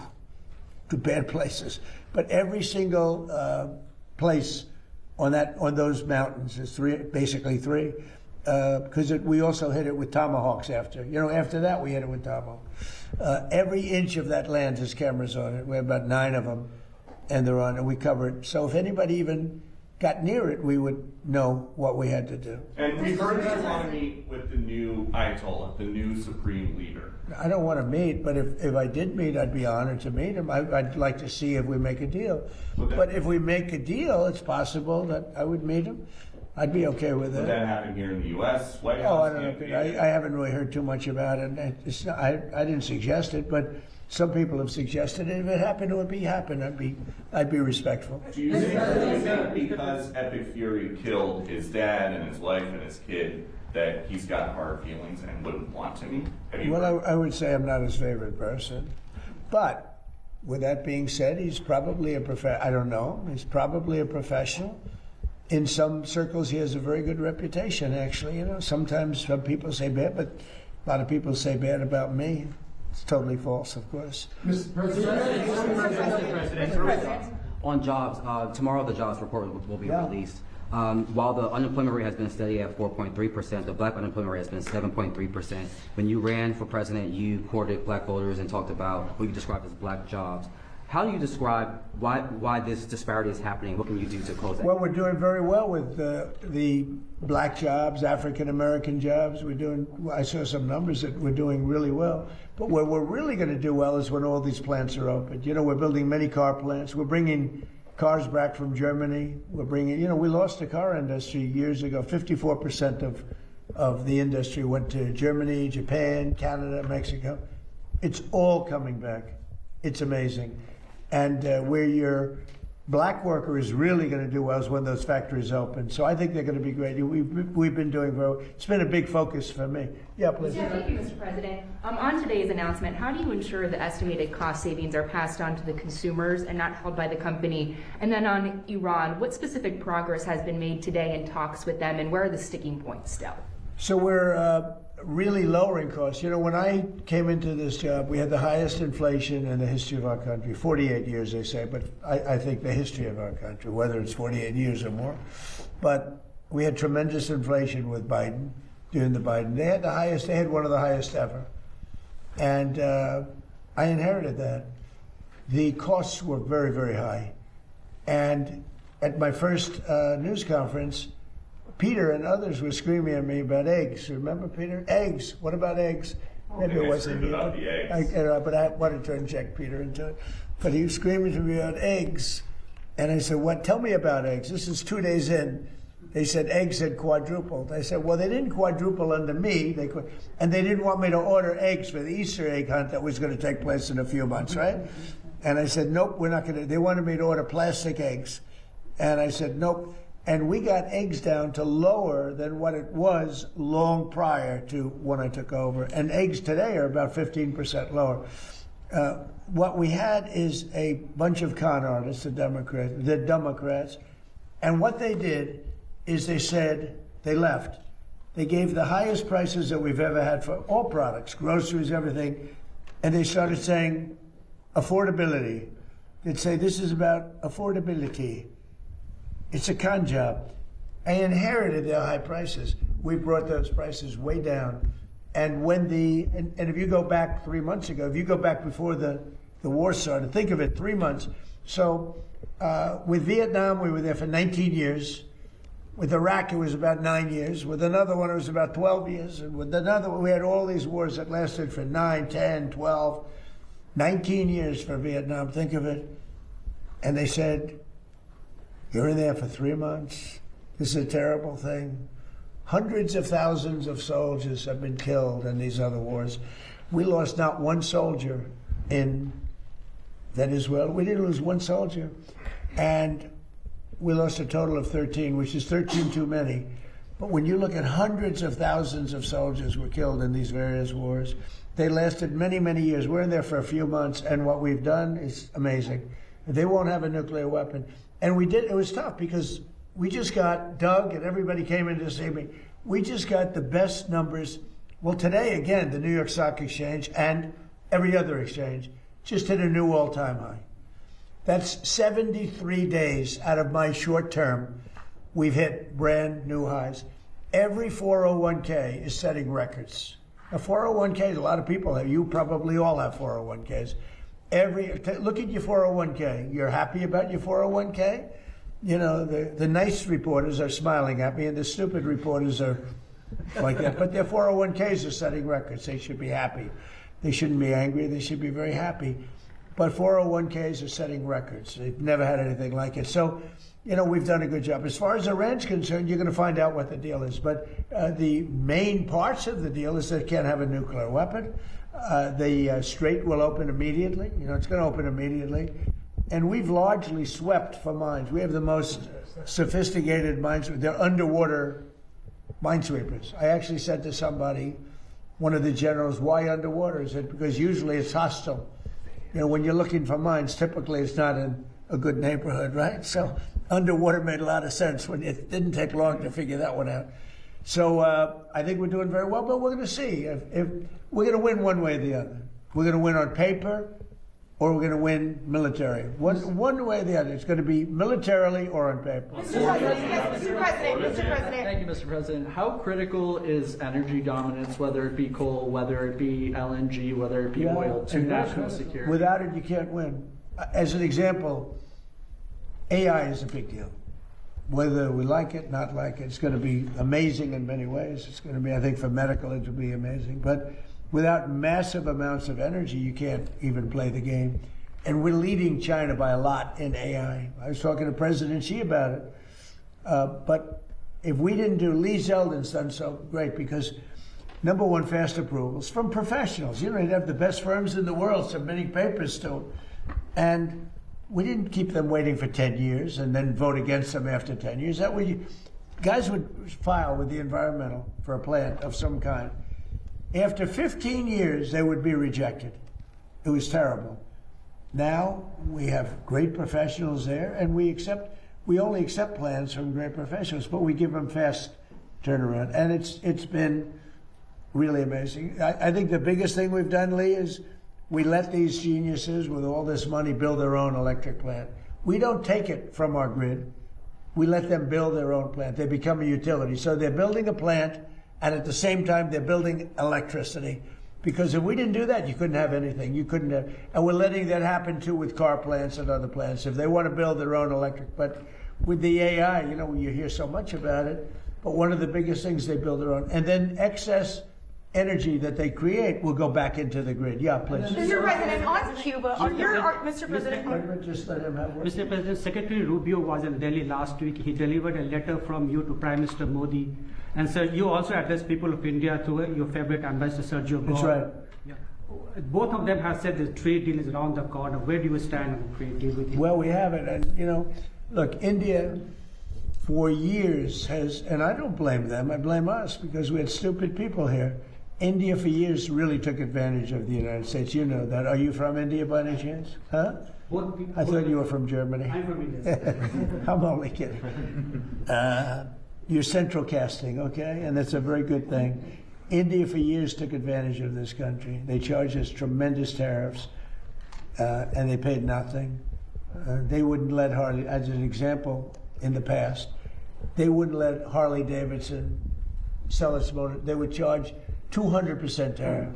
to bad places. But every single place on those mountains is basically three. Because we also hit it with tomahawks after. You know, after that we hit it with tomahawk. Every inch of that land has cameras on it. We have about 9 of them, and they're on, and we cover it. So if anybody even got near it, we would know what we had to do. And we heard you want to meet with the new Ayatollah, the new supreme leader. I don't want to meet, but if I did meet, I'd be honored to meet him. I'd like to see if we make a deal. But if we make a deal, it's possible that I would meet him. I'd be okay with that. Would that happen here in the U.S., White House? Oh, I don't know. I haven't really heard too much about it. It's not, I didn't suggest it, but some people have suggested it. If it happened, it would happen. I'd be respectful. Do you think because Epic Fury killed his dad and his wife and his kid, that he's got hard feelings and wouldn't want to meet? Well, I would say I'm not his favorite person. But with that being said, he's probably I don't know. He's probably a professional. In some circles, he has a very good reputation, actually. You know, sometimes some people say bad, but a lot of people say bad about me. It's totally false, of course. Mr. President. On jobs, tomorrow the jobs report will be released. While the unemployment rate has been steady at 4.3%, the black unemployment rate has been 7.3%. When you ran for president, you courted black voters and talked about what you described as black jobs. How do you describe why this disparity is happening? What can you do to close that? Well, we're doing very well with the black jobs, African American jobs. I saw some numbers that we're doing really well. But where we're really going to do well is when all these plants are open. You know, we're building many car plants. We're bringing cars back from Germany. We lost the car industry years ago. 54% of the industry went to Germany, Japan, Canada, Mexico. It's all coming back. It's amazing. And where your black worker is really going to do well is when those factories open. So I think they're going to be great. We've been doing very well. It's been a big focus for me. Yeah, please. Yeah, thank you, Mr. President. On today's announcement, how do you ensure the estimated cost savings are passed on to the consumers and not held by the company? And then on Iran, what specific progress has been made today in talks with them, and where are the sticking points still? So we're really lowering costs. You know, when I came into this job, we had the highest inflation in the history of our country. 48 years, they say, but I think the history of our country, whether it's 48 years or more. But we had tremendous inflation with Biden, during the Biden. They had one of the highest ever. And I inherited that. The costs were very, very high. And at my first news conference, Peter and others were screaming at me about eggs. Remember, Peter? Eggs. What about eggs? Maybe it wasn't you. About the eggs. But I wanted to inject Peter into it. But he was screaming to me about eggs. And I said, what? Tell me about eggs. This is 2 days in. They said eggs had quadrupled. I said, well, they didn't quadruple under me. And they didn't want me to order eggs for the Easter egg hunt that was going to take place in a few months, right? And I said, nope, we're not going to. They wanted me to order plastic eggs. And I said, nope. And we got eggs down to lower than what it was long prior to when I took over. And eggs today are about 15% lower. What we had is a bunch of con artists, the Democrats. And what they did is they said, they left. They gave the highest prices that we've ever had for all products, groceries, everything. And they started saying affordability. They'd say, this is about affordability. It's a con job. I inherited their high prices. We brought those prices way down. And when and if you go back 3 months ago, if you go back before the war started, think of it, 3 months. So with Vietnam, we were there for 19 years. With Iraq, it was about 9 years. With another one, it was about 12 years. And with another one, we had all these wars that lasted for 9, 10, 12, 19 years for Vietnam. Think of it. And they said, you're in there for 3 months. This is a terrible thing. Hundreds of thousands of soldiers have been killed in these other wars. We lost not one soldier in Venezuela. We didn't lose one soldier. And we lost a total of 13, which is 13 too many. But when you look at hundreds of thousands of soldiers were killed in these various wars, they lasted many, many years. We're in there for a few months, and what we've done is amazing. They won't have a nuclear weapon. And we did, it was tough because we just got, Doug and everybody came in to see me, we just got the best numbers. Well, today, again, the New York Stock Exchange and every other exchange just hit a new all-time high. That's 73 days out of my short term, we've hit brand new highs. Every 401k is setting records. A 401k, a lot of people have, you probably all have 401ks. Look at your 401k. You're happy about your 401k? You know, the nice reporters are smiling at me and the stupid reporters are like that. But their 401ks are setting records. They should be happy. They shouldn't be angry. They should be very happy. But 401ks are setting records. They've never had anything like it. So, you know, we've done a good job. As far as Iran's concerned, you're going to find out what the deal is. But the main parts of the deal is that it can't have a nuclear weapon. The Strait will open immediately. You know, it's going to open immediately. And we've largely swept for mines. We have the most sophisticated mines. They're underwater minesweepers. I actually said to somebody, one of the generals, why underwater? I said, because usually it's hostile. You know, when you're looking for mines, typically it's not in a good neighborhood, right? So underwater made a lot of sense. When it didn't take long to figure that one out. So I think we're doing very well, but we're going to see. If we're going to win one way or the other. We're going to win on paper, or we're going to win military. One way or the other. It's going to be militarily or on paper. Mr. President. Thank you, Mr. President. How critical is energy dominance, whether it be coal, whether it be LNG, whether it be oil, to national security? Without it, you can't win. As an example, AI is a big deal. Whether we like it, not like it, it's going to be amazing in many ways. It's going to be, I think, for medical, it will be amazing. But without massive amounts of energy, you can't even play the game. And we're leading China by a lot in AI. I was talking to President Xi about it. But if we didn't do, Lee Zeldin's done so great because, number one, fast approvals from professionals. You know, you'd have the best firms in the world submitting papers to them. And we didn't keep them waiting for 10 years and then vote against them after 10 years. That way, guys would file with the environmental for a plant of some kind. After 15 years, they would be rejected. It was terrible. Now we have great professionals there, and we only accept plans from great professionals, but we give them fast turnaround. And it's been really amazing. I think the biggest thing we've done, Lee, is we let these geniuses with all this money build their own electric plant. We don't take it from our grid. We let them build their own plant. They become a utility. So they're building a plant, and at the same time, they're building electricity. Because if we didn't do that, you couldn't have anything. You couldn't have, and we're letting that happen too with car plants and other plants. If they want to build their own electric, but with the AI, you know, you hear so much about it. But one of the biggest things, they build their own, and then excess energy that they create will go back into the grid. Yeah, please. Mr. President, on Cuba, Mr. President. Just let him have one. Mr. President, Secretary Rubio was in Delhi last week. He delivered a letter from you to Prime Minister Modi. And sir, you also addressed people of India through your favorite ambassador, Sergio Gore. That's right. Yeah. Both of them have said the trade deal is around the corner. Where do you stand on the trade deal with you? Well, we have it. And, you know, look, India for years has, and I don't blame them, I blame us because we had stupid people here. India for years really took advantage of the United States. You know that. Are you from India by any chance? Huh? I thought you were from Germany. I'm from India. I'm only kidding. You're central casting, okay? And that's a very good thing. India for years took advantage of this country. They charged us tremendous tariffs, and they paid nothing. They wouldn't let Harley, as an example in the past, they wouldn't let Harley Davidson sell its motor. They would charge 200% tariff.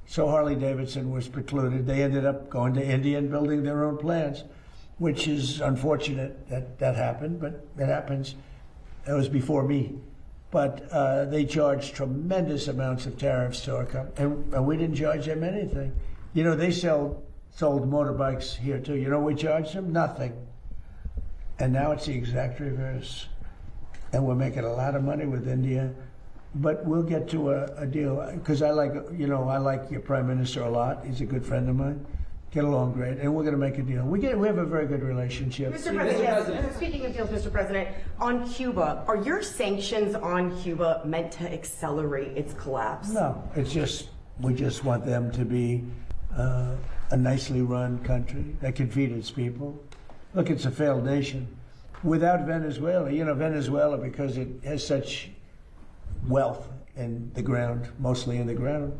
So Harley Davidson was precluded. They ended up going to India and building their own plants, which is unfortunate that that happened, but it happens. That was before me. But they charged tremendous amounts of tariffs to our company, and we didn't charge them anything. You know, they sold motorbikes here too. You know, we charged them nothing. And now it's the exact reverse. And we're making a lot of money with India. But we'll get to a deal, because I like your Prime Minister a lot. He's a good friend of mine. Get along great, and we're going to make a deal. We have a very good relationship. Mr. President, yes. Speaking of deals, Mr. President, on Cuba, are your sanctions on Cuba meant to accelerate its collapse? No, it's just, we just want them to be a nicely run country that can feed its people. Look, it's a failed nation. Without Venezuela, you know, Venezuela, because it has such wealth in the ground, mostly in the ground.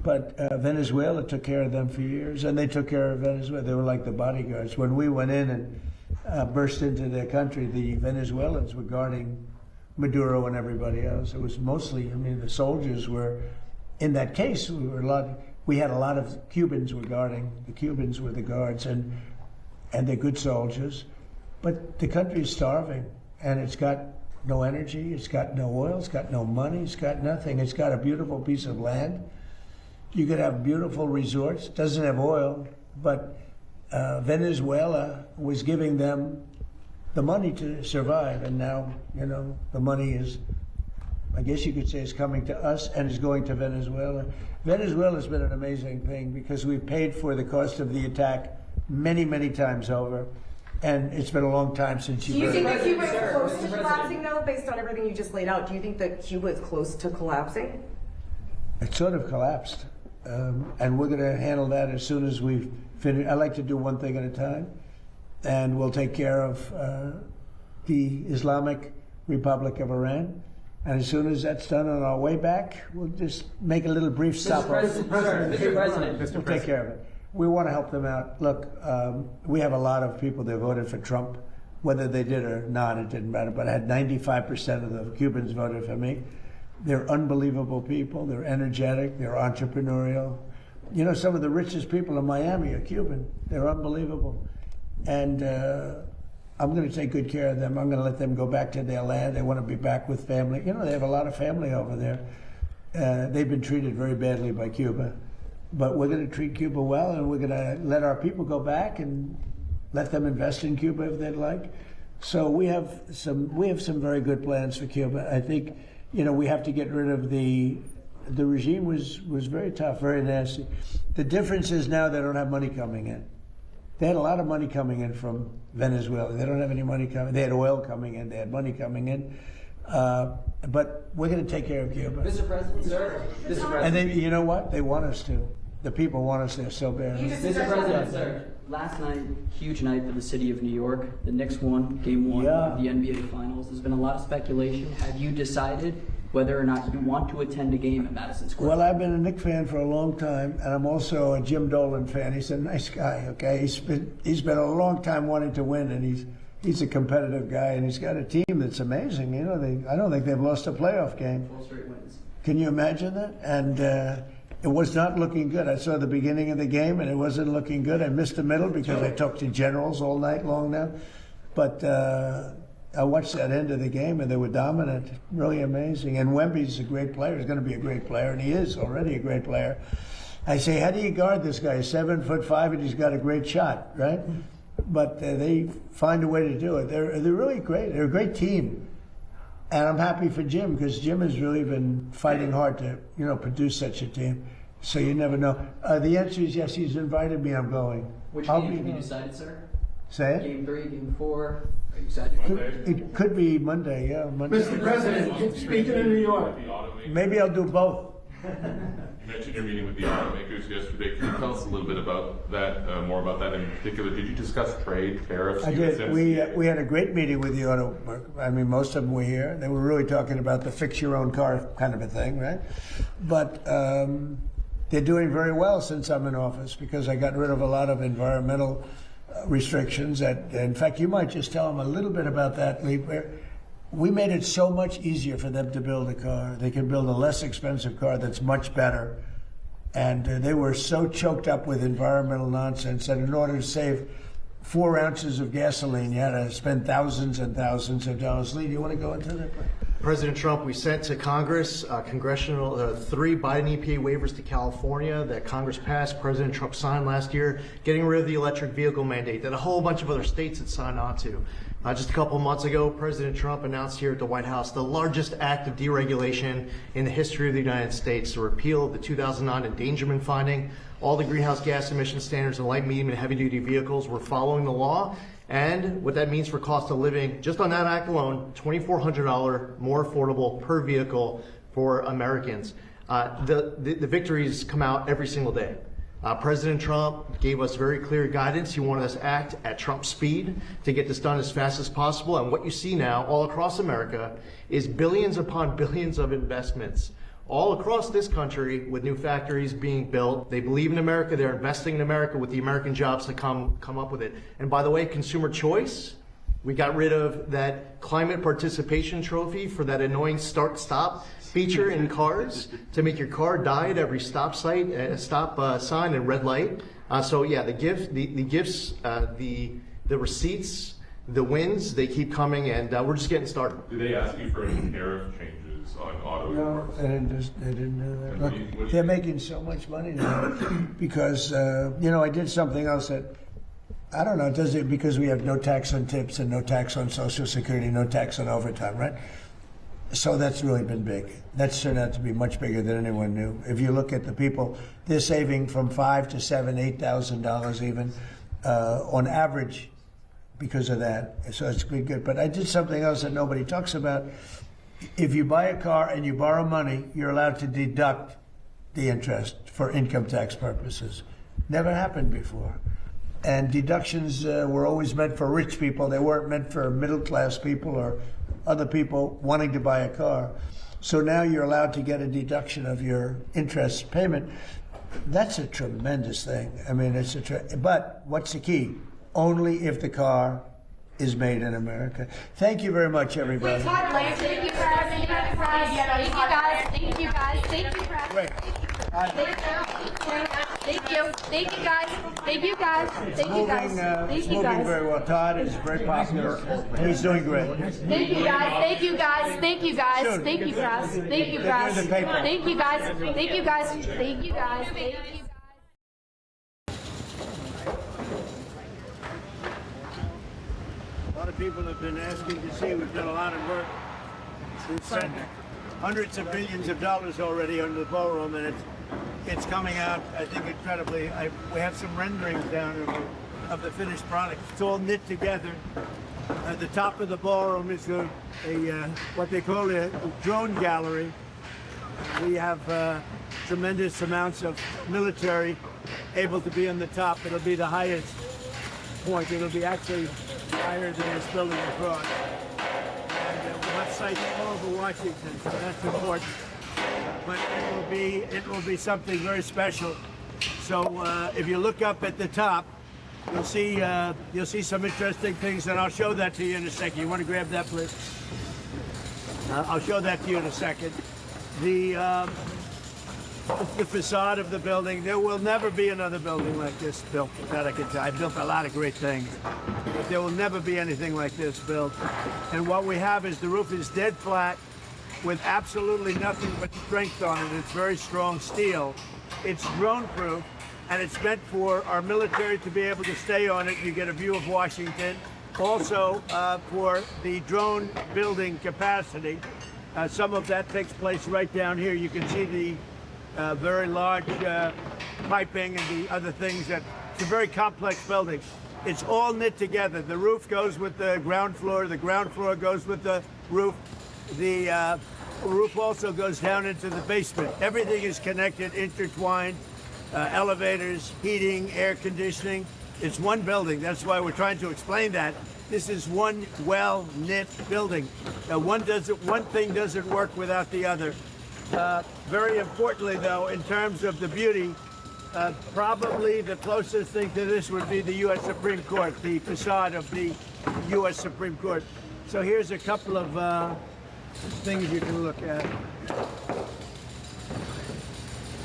But Venezuela took care of them for years, and they took care of Venezuela. They were like the bodyguards. When we went in and burst into their country, the Venezuelans were guarding Maduro and everybody else. It was mostly, I mean, the soldiers were, in that case, we had a lot of Cubans were guarding. The Cubans were the guards, and they're good soldiers. But the country is starving, and it's got no energy, it's got no oil, it's got no money, it's got nothing. It's got a beautiful piece of land. You could have beautiful resorts. It doesn't have oil, but Venezuela was giving them the money to survive, and now, you know, the money is, I guess you could say, is coming to us and is going to Venezuela. Venezuela's been an amazing thing because we've paid for the cost of the attack many, many times over, and it's been a long time since Do you think that Cuba is close to collapsing, though, based on everything you just laid out? Do you think that Cuba is close to collapsing? It sort of collapsed. And we're going to handle that as soon as we've finished. I like to do one thing at a time, and we'll take care of the Islamic Republic of Iran. And as soon as that's done on our way back, we'll just make a little brief stop. Mr. President. We'll take care of it. We want to help them out. Look, we have a lot of people that voted for Trump. Whether they did or not, it didn't matter. But I had 95% of the Cubans voted for me. They're unbelievable people. They're energetic. They're entrepreneurial. You know, some of the richest people in Miami are Cuban. They're unbelievable. And I'm going to take good care of them. I'm going to let them go back to their land. They want to be back with family. You know, they have a lot of family over there. They've been treated very badly by Cuba. But we're going to treat Cuba well, and we're going to let our people go back and let them invest in Cuba if they'd like. So we have some very good plans for Cuba. I think, you know, we have to get rid of the regime was very tough, very nasty. The difference is now they don't have money coming in. They had a lot of money coming in from Venezuela. They don't have any money coming. They had oil coming in. They had money coming in. But we're going to take care of Cuba. Mr. President, sir. Mr. President. And they, you know what? They want us to. The people want us there so bad. Mr. President, sir. Last night, huge night for the city of New York. The Knicks won Game 1 of the NBA Finals. There's been a lot of speculation. Have you decided whether or not you want to attend a game at Madison Square Well, Garden. I've been a Knick fan for a long time, and I'm also a Jim Dolan fan. He's a nice guy, okay? He's been a long time wanting to win, and he's a competitive guy, and he's got a team that's amazing. You know, I don't think they've lost a playoff game. 12 straight wins. Can you imagine that? And it was not looking good. I saw the beginning of the game, and it wasn't looking good. I missed the middle because I talked to generals all night long now. But I watched that end of the game, and they were dominant. Really amazing. And Wemby's a great player. He's going to be a great player, and he is already a great player. I say, how do you guard this guy? 7'5", and he's got a great shot, right? But they find a way to do it. They're really great. They're a great team. And I'm happy for Jim, because Jim has really been fighting hard to, produce such a team. So you never know. The answer is yes, he's invited me, I'm going. Which I'll game be have you going. decided, sir? Say it? Game 3, Game 4? Are you excited? It could be Monday, yeah. Monday. Mr. President, speaking in New York. Maybe I'll do both. You mentioned your meeting with the automakers yesterday. Can you tell us a little bit about that, more about that in particular? Did you discuss trade, tariffs? I did. We had a great meeting with the auto. I mean, most of them were here. They were really talking about the fix your own car kind of a thing, right? But they're doing very well since I'm in office, because I got rid of a lot of environmental restrictions. That, in fact, you might just tell them a little bit about that, Lee. We made it so much easier for them to build a car. They can build a less expensive car that's much better. And they were so choked up with environmental nonsense that in order to save 4 ounces of gasoline, you had to spend thousands and thousands of dollars. Lee, do you want to go into that? President Trump, we sent to Congress 3 Biden EPA waivers to California that Congress passed. President Trump signed last year, getting rid of the electric vehicle mandate that a whole bunch of other states had signed on to. Just a couple of months ago, President Trump announced here at the White House the largest act of deregulation in the history of the United States, the repeal of the 2009 endangerment finding. All the greenhouse gas emission standards in light, medium, and heavy-duty vehicles were following the law. And what that means for cost of living, just on that act alone, $2,400 more affordable per vehicle for Americans. The victories come out every single day. President Trump gave us very clear guidance. He wanted us to act at Trump speed to get this done as fast as possible. And what you see now all across America is billions upon billions of investments all across this country with new factories being built. They believe in America. They're investing in America with the American jobs to come up with it. And by the way, consumer choice, we got rid of that climate participation trophy for that annoying start-stop feature in cars to make your car die at every stop sign and red light. So yeah, the gifts, the receipts, the wins, they keep coming, and we're just getting started. Did they ask you for any tariff changes on auto No, imports? they didn't do that. Look, they're making so much money now because, I did something else that, I don't know, does it because we have no tax on tips and no tax on Social Security, no tax on overtime, right? So that's really been big. That's turned out to be much bigger than anyone knew. If you look at the people, they're saving from $5,000 to $7,000, $8,000 even on average because of that. So it's been good. But I did something else that nobody talks about. If you buy a car and you borrow money, you're allowed to deduct the interest for income tax purposes. Never happened before. And deductions were always meant for rich people. They weren't meant for middle-class people or other people wanting to buy a car. So now you're allowed to get a deduction of your interest payment. That's a tremendous thing. I mean, but what's the key? Only if the car is made in America. Thank you very much, everybody. Thank you, Brad. Thank you, guys. Thank you, guys. Thank you, Brad. Great. Thank you. Thank you, guys. Thank you, guys. Thank you, guys. Thank It's you, moving guys. very well. Todd is very popular. He's doing great. Thank you, guys. Thank you, guys. Thank you, guys. Thank you, guys. Thank you, guys. Here's the paper. Thank you, guys. Thank you, guys. Thank you, guys. Thank you. A lot of people have been asking to see. We've done a lot of work. We've spent hundreds of millions of dollars already on the ballroom, and it's coming out, I think, incredibly. We have some renderings down of the finished product. It's all knit together. At the top of the ballroom is what they call a drone gallery. We have tremendous amounts of military able to be on the top. It'll be the highest point. It'll be actually higher than this building across. And we'll have site all over Washington, so that's important. But it will be something very special. So if you look up at the top, you'll see some interesting things, and I'll show that to you in a second. You want to grab that, please? I'll show that to you in a second. The facade of the building. There will never be another building like this built. That I can tell. I built a lot of great things, but there will never be anything like this built. And what we have is the roof is dead flat, with absolutely nothing but strength on it. It's very strong steel. It's drone-proof, and it's meant for our military to be able to stay on it. You get a view of Washington. Also, for the drone building capacity, some of that takes place right down here. You can see the very large piping and the other things. It's a very complex building. It's all knit together. The roof goes with the ground floor goes with the roof. The roof also goes down into the basement. Everything is connected, intertwined. Elevators, heating, air conditioning. It's one building. That's why we're trying to explain that. This is one well-knit building. One thing doesn't work without the other. Very importantly, though, in terms of the beauty, probably the closest thing to this would be the U.S. Supreme Court, the facade of the U.S. Supreme Court. So here's a couple of things you can look at.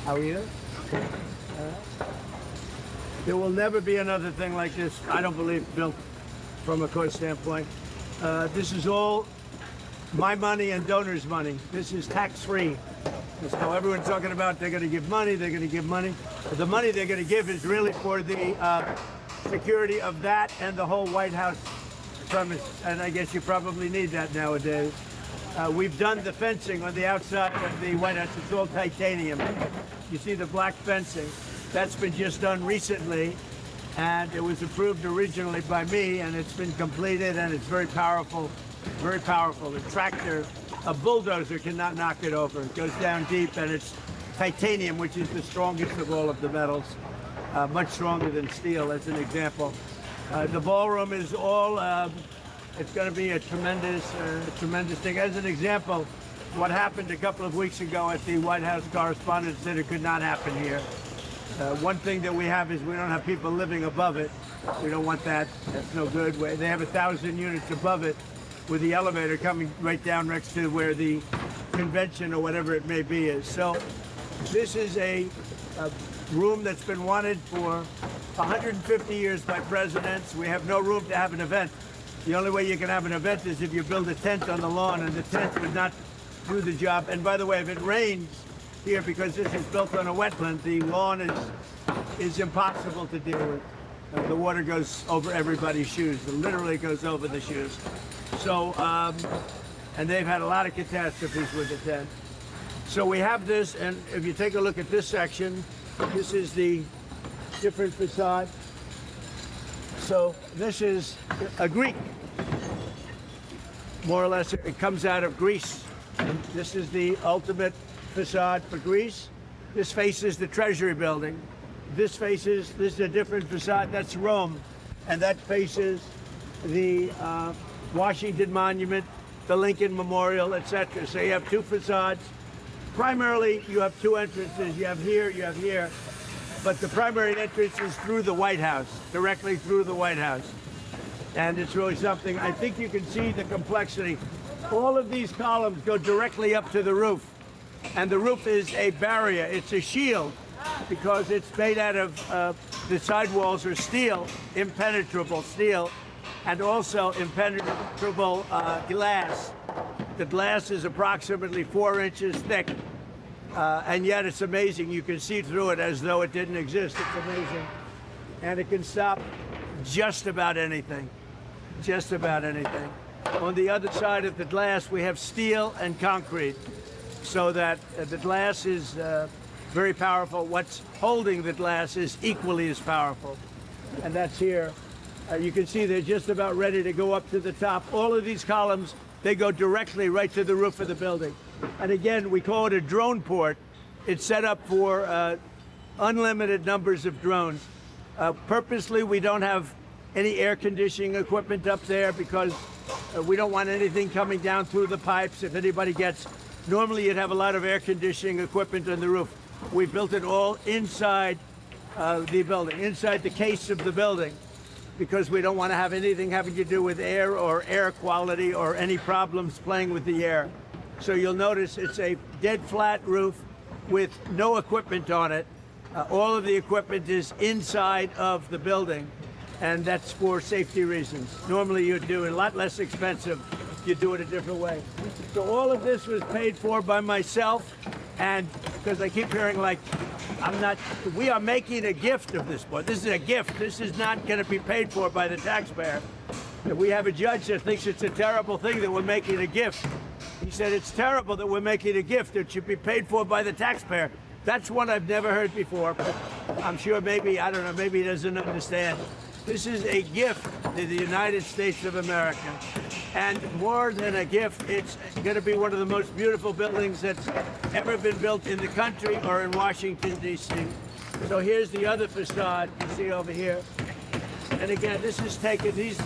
How are you? There will never be another thing like this, I don't believe, built from a cost standpoint. This is all my money and donors' money. This is tax-free. So everyone's talking about they're going to give money, they're going to give money. But the money they're going to give is really for the security of that and the whole White House premise. And I guess you probably need that nowadays. We've done the fencing on the outside of the White House. It's all titanium. You see the black fencing. That's been just done recently, and it was approved originally by me, and it's been completed, and it's very powerful, very powerful. A tractor, a bulldozer cannot knock it over. It goes down deep, and it's titanium, which is the strongest of all of the metals, much stronger than steel, as an example. The ballroom is all, it's going to be a tremendous thing. As an example, what happened a couple of weeks ago at the White House Correspondents' Center could not happen here. One thing that we have is we don't have people living above it. We don't want that. That's no good. They have 1,000 units above it with the elevator coming right down next to where the convention or whatever it may be is. So this is a room that's been wanted for 150 years by presidents. We have no room to have an event. The only way you can have an event is if you build a tent on the lawn, and the tent would not do the job. And by the way, if it rains here, because this is built on a wetland, the lawn is impossible to deal with. The water goes over everybody's shoes. It literally goes over the shoes. So, and they've had a lot of catastrophes with the tent. So we have this, and if you take a look at this section, this is the different facade. So this is a Greek, more or less. It comes out of Greece. And this is the ultimate facade for Greece. This faces the Treasury building. This is a different facade. That's Rome. And that faces the Washington Monument, the Lincoln Memorial, etc. So you have two facades. Primarily, you have two entrances. You have here. But the primary entrance is through the White House, directly through the White House. And it's really something. I think you can see the complexity. All of these columns go directly up to the roof. And the roof is a barrier. It's a shield because it's made out of, the sidewalls are steel, impenetrable steel, and also impenetrable glass. The glass is approximately 4 inches thick. And yet it's amazing. You can see through it as though it didn't exist. It's amazing. And it can stop just about anything. Just about anything. On the other side of the glass, we have steel and concrete, so that the glass is very powerful. What's holding the glass is equally as powerful. And that's here. You can see they're just about ready to go up to the top. All of these columns, they go directly right to the roof of the building. And again, we call it a drone port. It's set up for unlimited numbers of drones. Purposely, we don't have any air conditioning equipment up there because We don't want anything coming down through the pipes. If anybody gets, normally you'd have a lot of air conditioning equipment on the roof. We built it all inside the building, inside the case of the building, because we don't want to have anything having to do with air or air quality or any problems playing with the air. So you'll notice it's a dead flat roof with no equipment on it. All of the equipment is inside of the building, and that's for safety reasons. Normally you'd do it a lot less expensive. You do it a different way. So all of this was paid for by myself, and because I keep hearing like, we are making a gift of this board. This is a gift. This is not going to be paid for by the taxpayer. We have a judge that thinks it's a terrible thing that we're making a gift. He said it's terrible that we're making a gift. It should be paid for by the taxpayer. That's one I've never heard before, but I'm sure maybe, I don't know, maybe he doesn't understand. This is a gift to the United States of America. And more than a gift, it's going to be one of the most beautiful buildings that's ever been built in the country or in Washington, D.C. So here's the other facade you see over here. And again, this is taken, these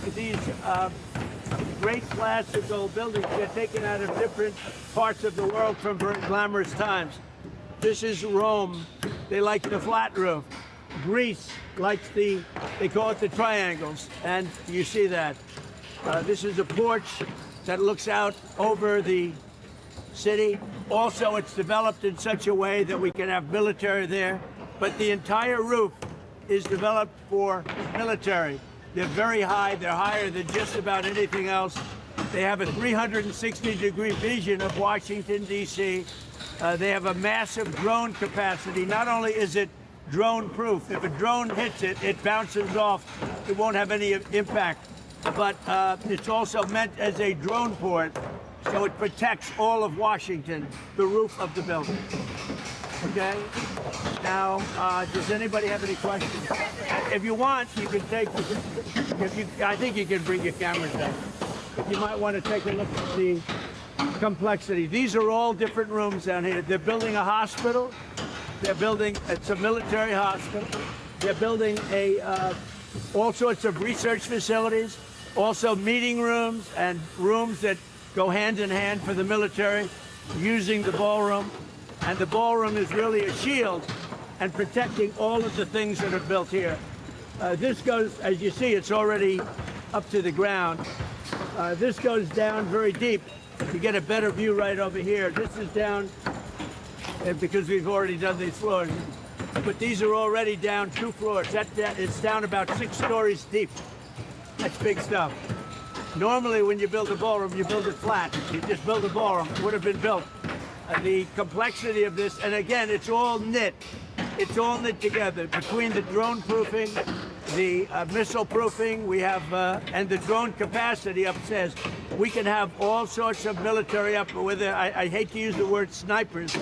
great classical buildings, they're taken out of different parts of the world from very glamorous times. This is Rome. They like the flat roof. Greece likes they call it the triangles, and you see that. This is a porch that looks out over the city. Also, it's developed in such a way that we can have military there, but the entire roof is developed for military. They're very high. They're higher than just about anything else. They have a 360-degree vision of Washington, D.C. They have a massive drone capacity. Not only is it drone-proof, if a drone hits it, it bounces off. It won't have any impact. But it's also meant as a drone port, so it protects all of Washington, the roof of the building. Okay? Now, does anybody have any questions? If you want, you can take, I think you can bring your cameras down. You might want to take a look at the complexity. These are all different rooms down here. They're building a hospital. They're building, it's a military hospital. They're building all sorts of research facilities, also meeting rooms and rooms that go hand in hand for the military, using the ballroom. And the ballroom is really a shield and protecting all of the things that are built here. This goes, as you see, it's already up to the ground. This goes down very deep. You get a better view right over here. This is down, because we've already done these floors, but these are already down 2 floors. It's down about 6 stories deep. That's big stuff. Normally, when you build a ballroom, you build it flat. You just build a ballroom. It would have been built. The complexity of this, and again, it's all knit. It's all knit together between the drone proofing, the missile proofing, we have, and the drone capacity upstairs. We can have all sorts of military up with it. I hate to use the word snipers,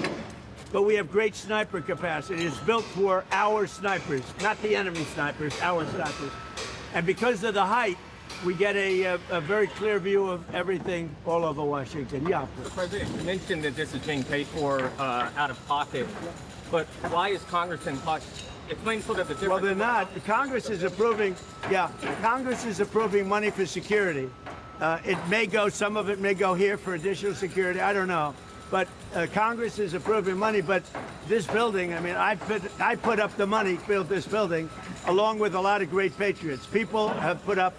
but we have great sniper capacity. It's built for our snipers, not the enemy snipers, our snipers. And because of the height, we get a very clear view of everything all over Washington. Yeah. President, you mentioned that this is being paid for out of pocket, but why is Congress in pocket? Explain sort of the difference. Well, they're not. Congress is approving, Congress is approving money for security. It may go, some of it may go here for additional security, I don't know. But Congress is approving money, but this building, I mean, I put up the money, built this building, along with a lot of great patriots. People have put up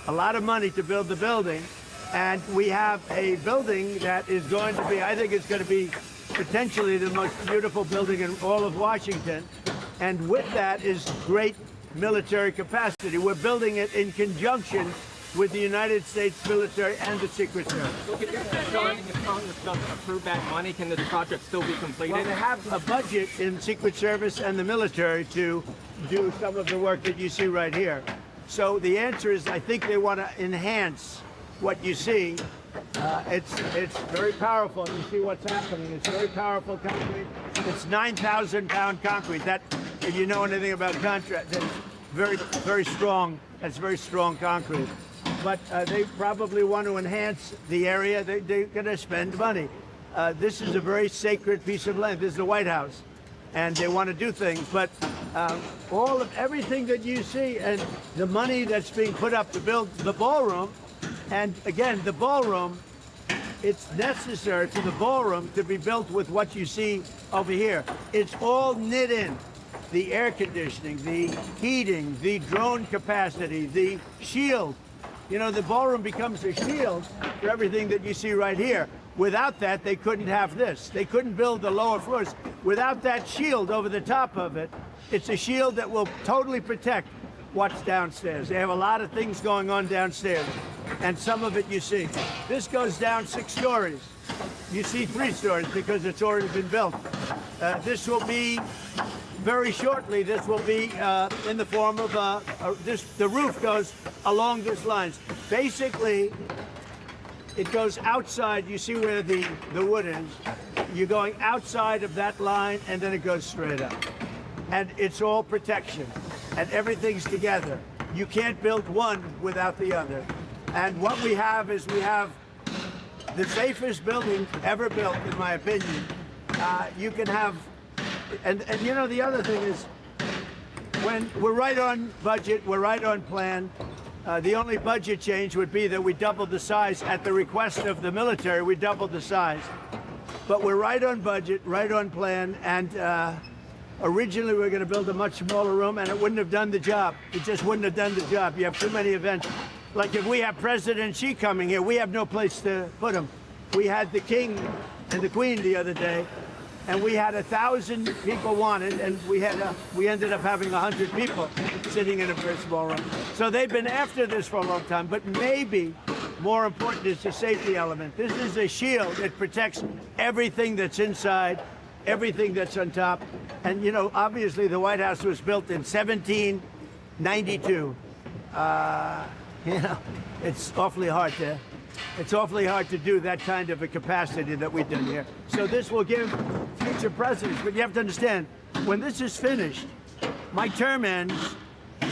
a lot of money to build the building, and we have a building that is going to be, I think it's going to be potentially the most beautiful building in all of Washington, and with that is great military capacity. We're building it in conjunction with the United States military and the Secret Service. If Congress doesn't approve that money, can this project still be completed? Well, they have a budget in Secret Service and the military to do some of the work that you see right here. So the answer is, I think they want to enhance what you see. It's very powerful. You see what's happening. It's very powerful concrete. It's 9,000-pound concrete. That, if you know anything about concrete, that's very, very strong. That's very strong concrete. But they probably want to enhance the area. They're going to spend money. This is a very sacred piece of land. This is the White House, and they want to do things. But all of everything that you see and the money that's being put up to build the ballroom And again, the ballroom, it's necessary for the ballroom to be built with what you see over here. It's all knit in. The air conditioning, the heating, the drone capacity, the shield. You know, the ballroom becomes a shield for everything that you see right here. Without that, they couldn't have this. They couldn't build the lower floors. Without that shield over the top of it, it's a shield that will totally protect what's downstairs. They have a lot of things going on downstairs, and some of it you see. This goes down 6 stories. You see 3 stories because it's already been built. This will be, very shortly, this will be in the form of, the roof goes along this lines. Basically, it goes outside. You see where the wood is. You're going outside of that line, and then it goes straight up. And it's all protection, and everything's together. You can't build one without the other. And what we have is we have the safest building ever built, in my opinion. You can have, and you know, the other thing is, when we're right on budget, we're right on plan. The only budget change would be that we doubled the size at the request of the military. We doubled the size, but we're right on budget, right on plan. And originally we were going to build a much smaller room, and it wouldn't have done the job. It just wouldn't have done the job. You have too many events. Like if we have President Xi coming here, we have no place to put him. We had the King and the Queen the other day, and we had 1,000 people wanted, and we ended up having 100 people sitting in a very small room. So they've been after this for a long time, but maybe more important is the safety element. This is a shield. It protects everything that's inside, everything that's on top. And you know, obviously the White House was built in 1792. You know, it's awfully hard to do that kind of a capacity that we've done here. So this will give future presidents, but you have to understand, when this is finished, my term ends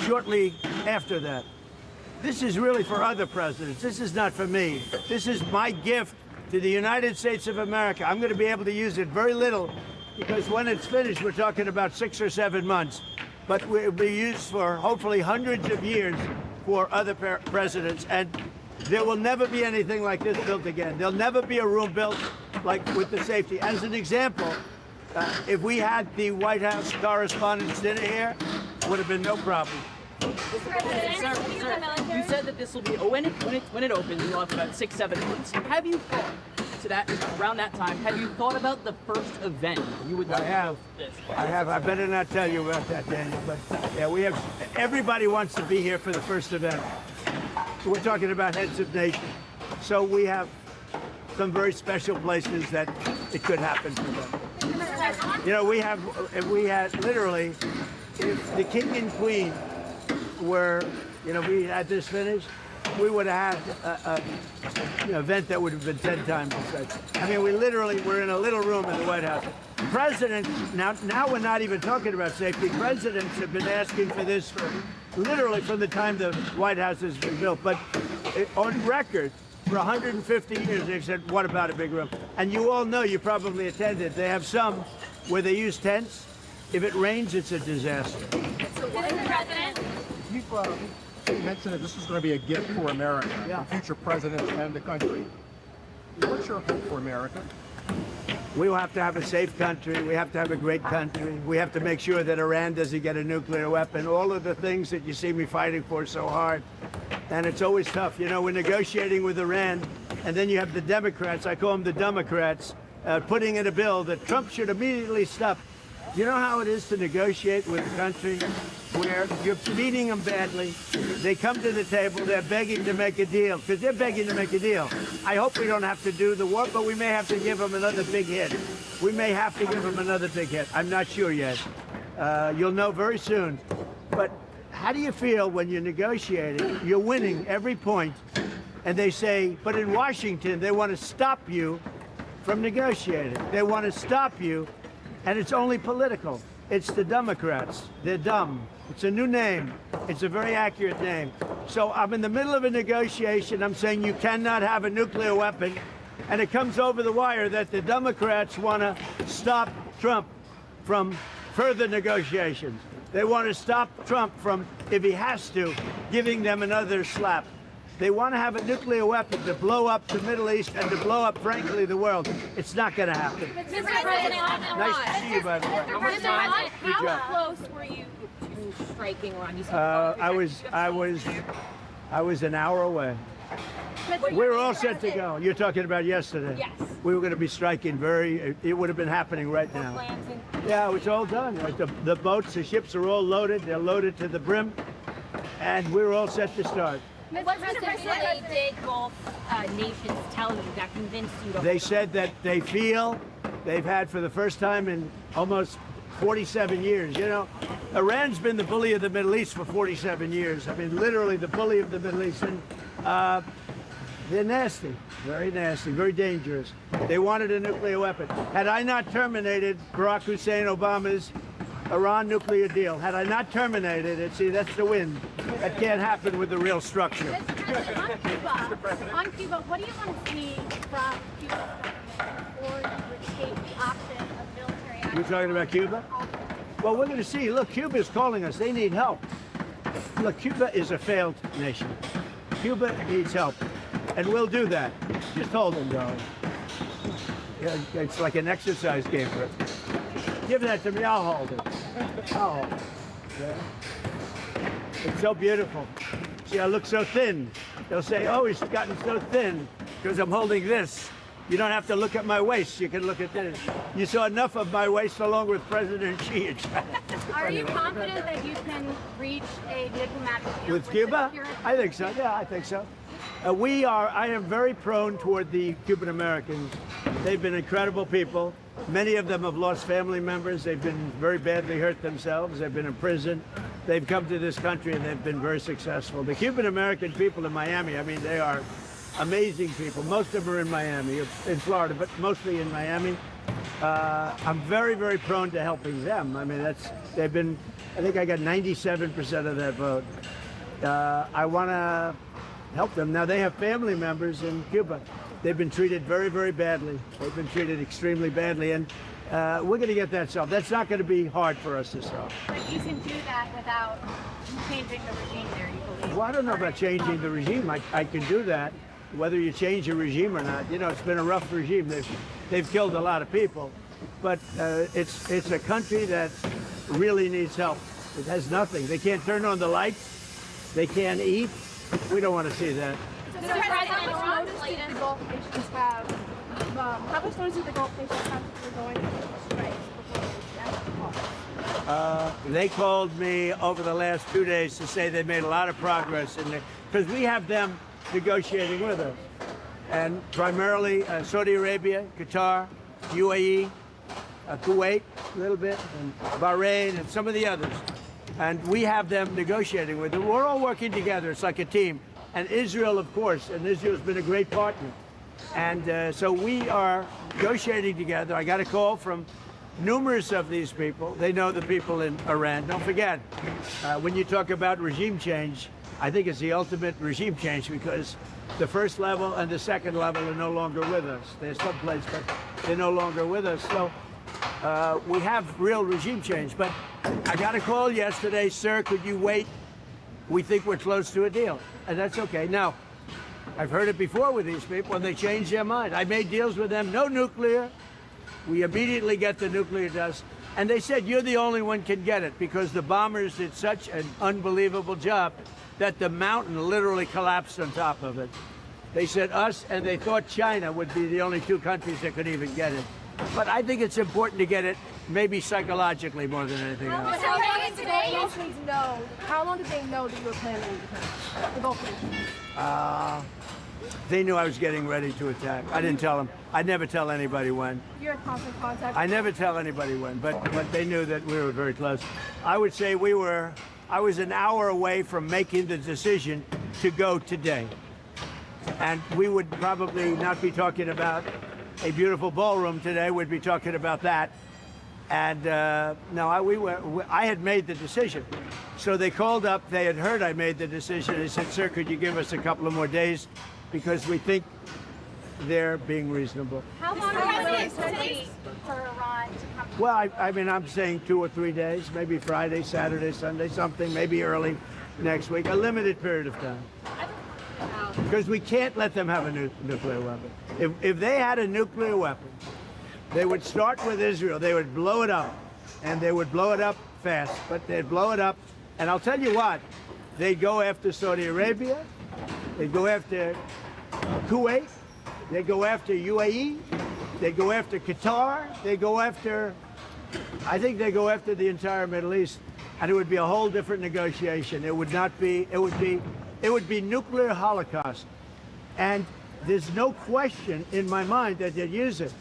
shortly after that. This is really for other presidents. This is not for me. This is my gift to the United States of America. I'm going to be able to use it very little, because when it's finished, we're talking about 6 or 7 months. But it will be used for hopefully hundreds of years for other presidents. And there will never be anything like this built again. There'll never be a room built like with the safety. As an example, if we had the White House Correspondents' Dinner here, would have been no problem. Sir, you said that this will be when it opens, you'll have about 6-7 months. Have you thought around that time? Have you thought about the first event you would like to have? I have. I better not tell you about that, Daniel. But yeah, we have. Everybody wants to be here for the first event. We're talking about heads of nation, so we have some very special places that it could happen for them. You know, we had literally, if the King and Queen were, you know, we had this finished, we would have had an event that would have been 10 times the size. I mean, we literally were in a little room in the White House. Presidents, now we're not even talking about safety. Presidents have been asking for this for literally from the time the White House has been built. But on record, for 150 years, they've said, what about a big room? And you all know, you probably attended, they have some where they use tents. If it rains, it's a disaster. You mentioned that this is going to be a gift for America, for future presidents and the country. What's your hope for America? We will have to have a safe country. We have to have a great country. We have to make sure that Iran doesn't get a nuclear weapon. All of the things that you see me fighting for so hard. And it's always tough. You know, we're negotiating with Iran, and then you have the Democrats, I call them the Democrats, putting in a bill that Trump should immediately stop. You know how it is to negotiate with a country where you're beating them badly? They come to the table, they're begging to make a deal, because they're begging to make a deal. I hope we don't have to do the war, but we may have to give them another big hit. We may have to give them another big hit. I'm not sure yet. You'll know very soon. But how do you feel when you're negotiating, you're winning every point, and they say, but in Washington, they want to stop you from negotiating. They want to stop you. And it's only political. It's the Democrats. They're dumb. It's a new name. It's a very accurate name. So I'm in the middle of a negotiation. I'm saying you cannot have a nuclear weapon. And it comes over the wire that the Democrats want to stop Trump from further negotiations. They want to stop Trump from, if he has to, giving them another slap. They want to have a nuclear weapon to blow up the Middle East and to blow up, frankly, the world. It's not going to happen. Mr. President, Nice to see you, by the way. Mr. President, Good how job. close were you to striking Iran? You said I was an hour away. We were all set to go. You're talking about yesterday. Yes. We were going to be striking it would have been happening right now. Yeah, it's all done. The boats, the ships are all loaded. They're loaded to the brim. And we're all set to start. What specifically did Gulf nations tell you that convinced you to? They said that they feel they've had for the first time in almost 47 years. You know, Iran's been the bully of the Middle East for 47 years. I mean, literally the bully of the Middle East. And they're nasty, very nasty, very dangerous. They wanted a nuclear weapon. Had I not terminated Barack Hussein Obama's Iran nuclear deal, had I not terminated it, see, that's the wind. That can't happen with the real structure. On Cuba, what do you want to see from Cuba or would take the option of military action? You're talking about Cuba? Well, we're going to see. Look, Cuba is calling us. They need help. Look, Cuba is a failed nation. Cuba needs help. And we'll do that. Just hold them, darling. Yeah, it's like an exercise game for us. Give that to me. I'll hold it. I'll hold it. Yeah. It's so beautiful. See, I look so thin. They'll say, oh, he's gotten so thin because I'm holding this. You don't have to look at my waist. You can look at this. You saw enough of my waist along with President Xi. Are you confident that you can reach a diplomatic deal With Cuba? I think so. Yeah, I think so. I am very prone toward the Cuban Americans. They've been incredible people. Many of them have lost family members. They've been very badly hurt themselves. They've been in prison. They've come to this country and they've been very successful. The Cuban American people in Miami, I mean, they are amazing people. Most of them are in Miami, in Florida, but mostly in Miami. I'm very, very prone to helping them. I mean, I think I got 97% of that vote. I want to help them. Now, they have family members in Cuba. They've been treated very, very badly. They've been treated extremely badly, and we're going to get that solved. That's not going to be hard for us to solve. But you can do that without changing the regime there, you believe? Well, I don't know about changing the regime. I can do that, whether you change the regime or not. You know, it's been a rough regime. They've killed a lot of people, but it's a country that really needs help. It has nothing. They can't turn on the lights. They can't eat. We don't want to see that. Mr. President, how much notice did the Gulf nations have? How much notice did the Gulf nations have for going to strike before They called me over the last 2 days to say they made a lot of progress because we have them negotiating with us, and primarily Saudi Arabia, Qatar, UAE, Kuwait, a little bit, and Bahrain, and some of the others. And we have them negotiating with them. We're all working together. It's like a team. And Israel, of course, and Israel's been a great partner. And so we are negotiating together. I got a call from numerous of these people. They know the people in Iran. Don't forget, when you talk about regime change, I think it's the ultimate regime change because the first level and the second level are no longer with us. They're someplace, but they're no longer with us. So we have real regime change. But I got a call yesterday, sir, could you wait? We think we're close to a deal. And that's okay. Now, I've heard it before with these people, and they change their mind. I made deals with them, no nuclear. We immediately get the nuclear dust. And they said, you're the only one can get it because the bombers did such an unbelievable job that the mountain literally collapsed on top of it. They said us, and they thought China would be the only two countries that could even get it. But I think it's important to get it, maybe psychologically more than anything else. How long did the Gulf nations know? How long did they know that you were planning to attack the Gulf nations? They knew I was getting ready to attack. I didn't tell them. I never tell anybody when. You're in constant contact. I never tell anybody when, but they knew that we were very close. I would say I was an hour away from making the decision to go today. And we would probably not be talking about a beautiful ballroom today. We'd be talking about that. And I had made the decision. So they called up, they had heard I made the decision. They said, sir, could you give us a couple of more days? Because we think they're being reasonable. How long does it take for Iran to come? Well, I mean, I'm saying 2 or 3 days, maybe Friday, Saturday, Sunday, something, maybe early next week, a limited period of time. because we can't let them have a nuclear weapon. If they had a nuclear weapon, they would start with Israel. They would blow it up, and they would blow it up fast, but they'd blow it up. And I'll tell you what, they'd go after Saudi Arabia, they'd go after Kuwait, they'd go after UAE, they'd go after Qatar, they'd go after, I think they go after the entire Middle East, and it would be a whole different negotiation. It would not be, it would be nuclear holocaust. And there's no question in my mind that they'd use it.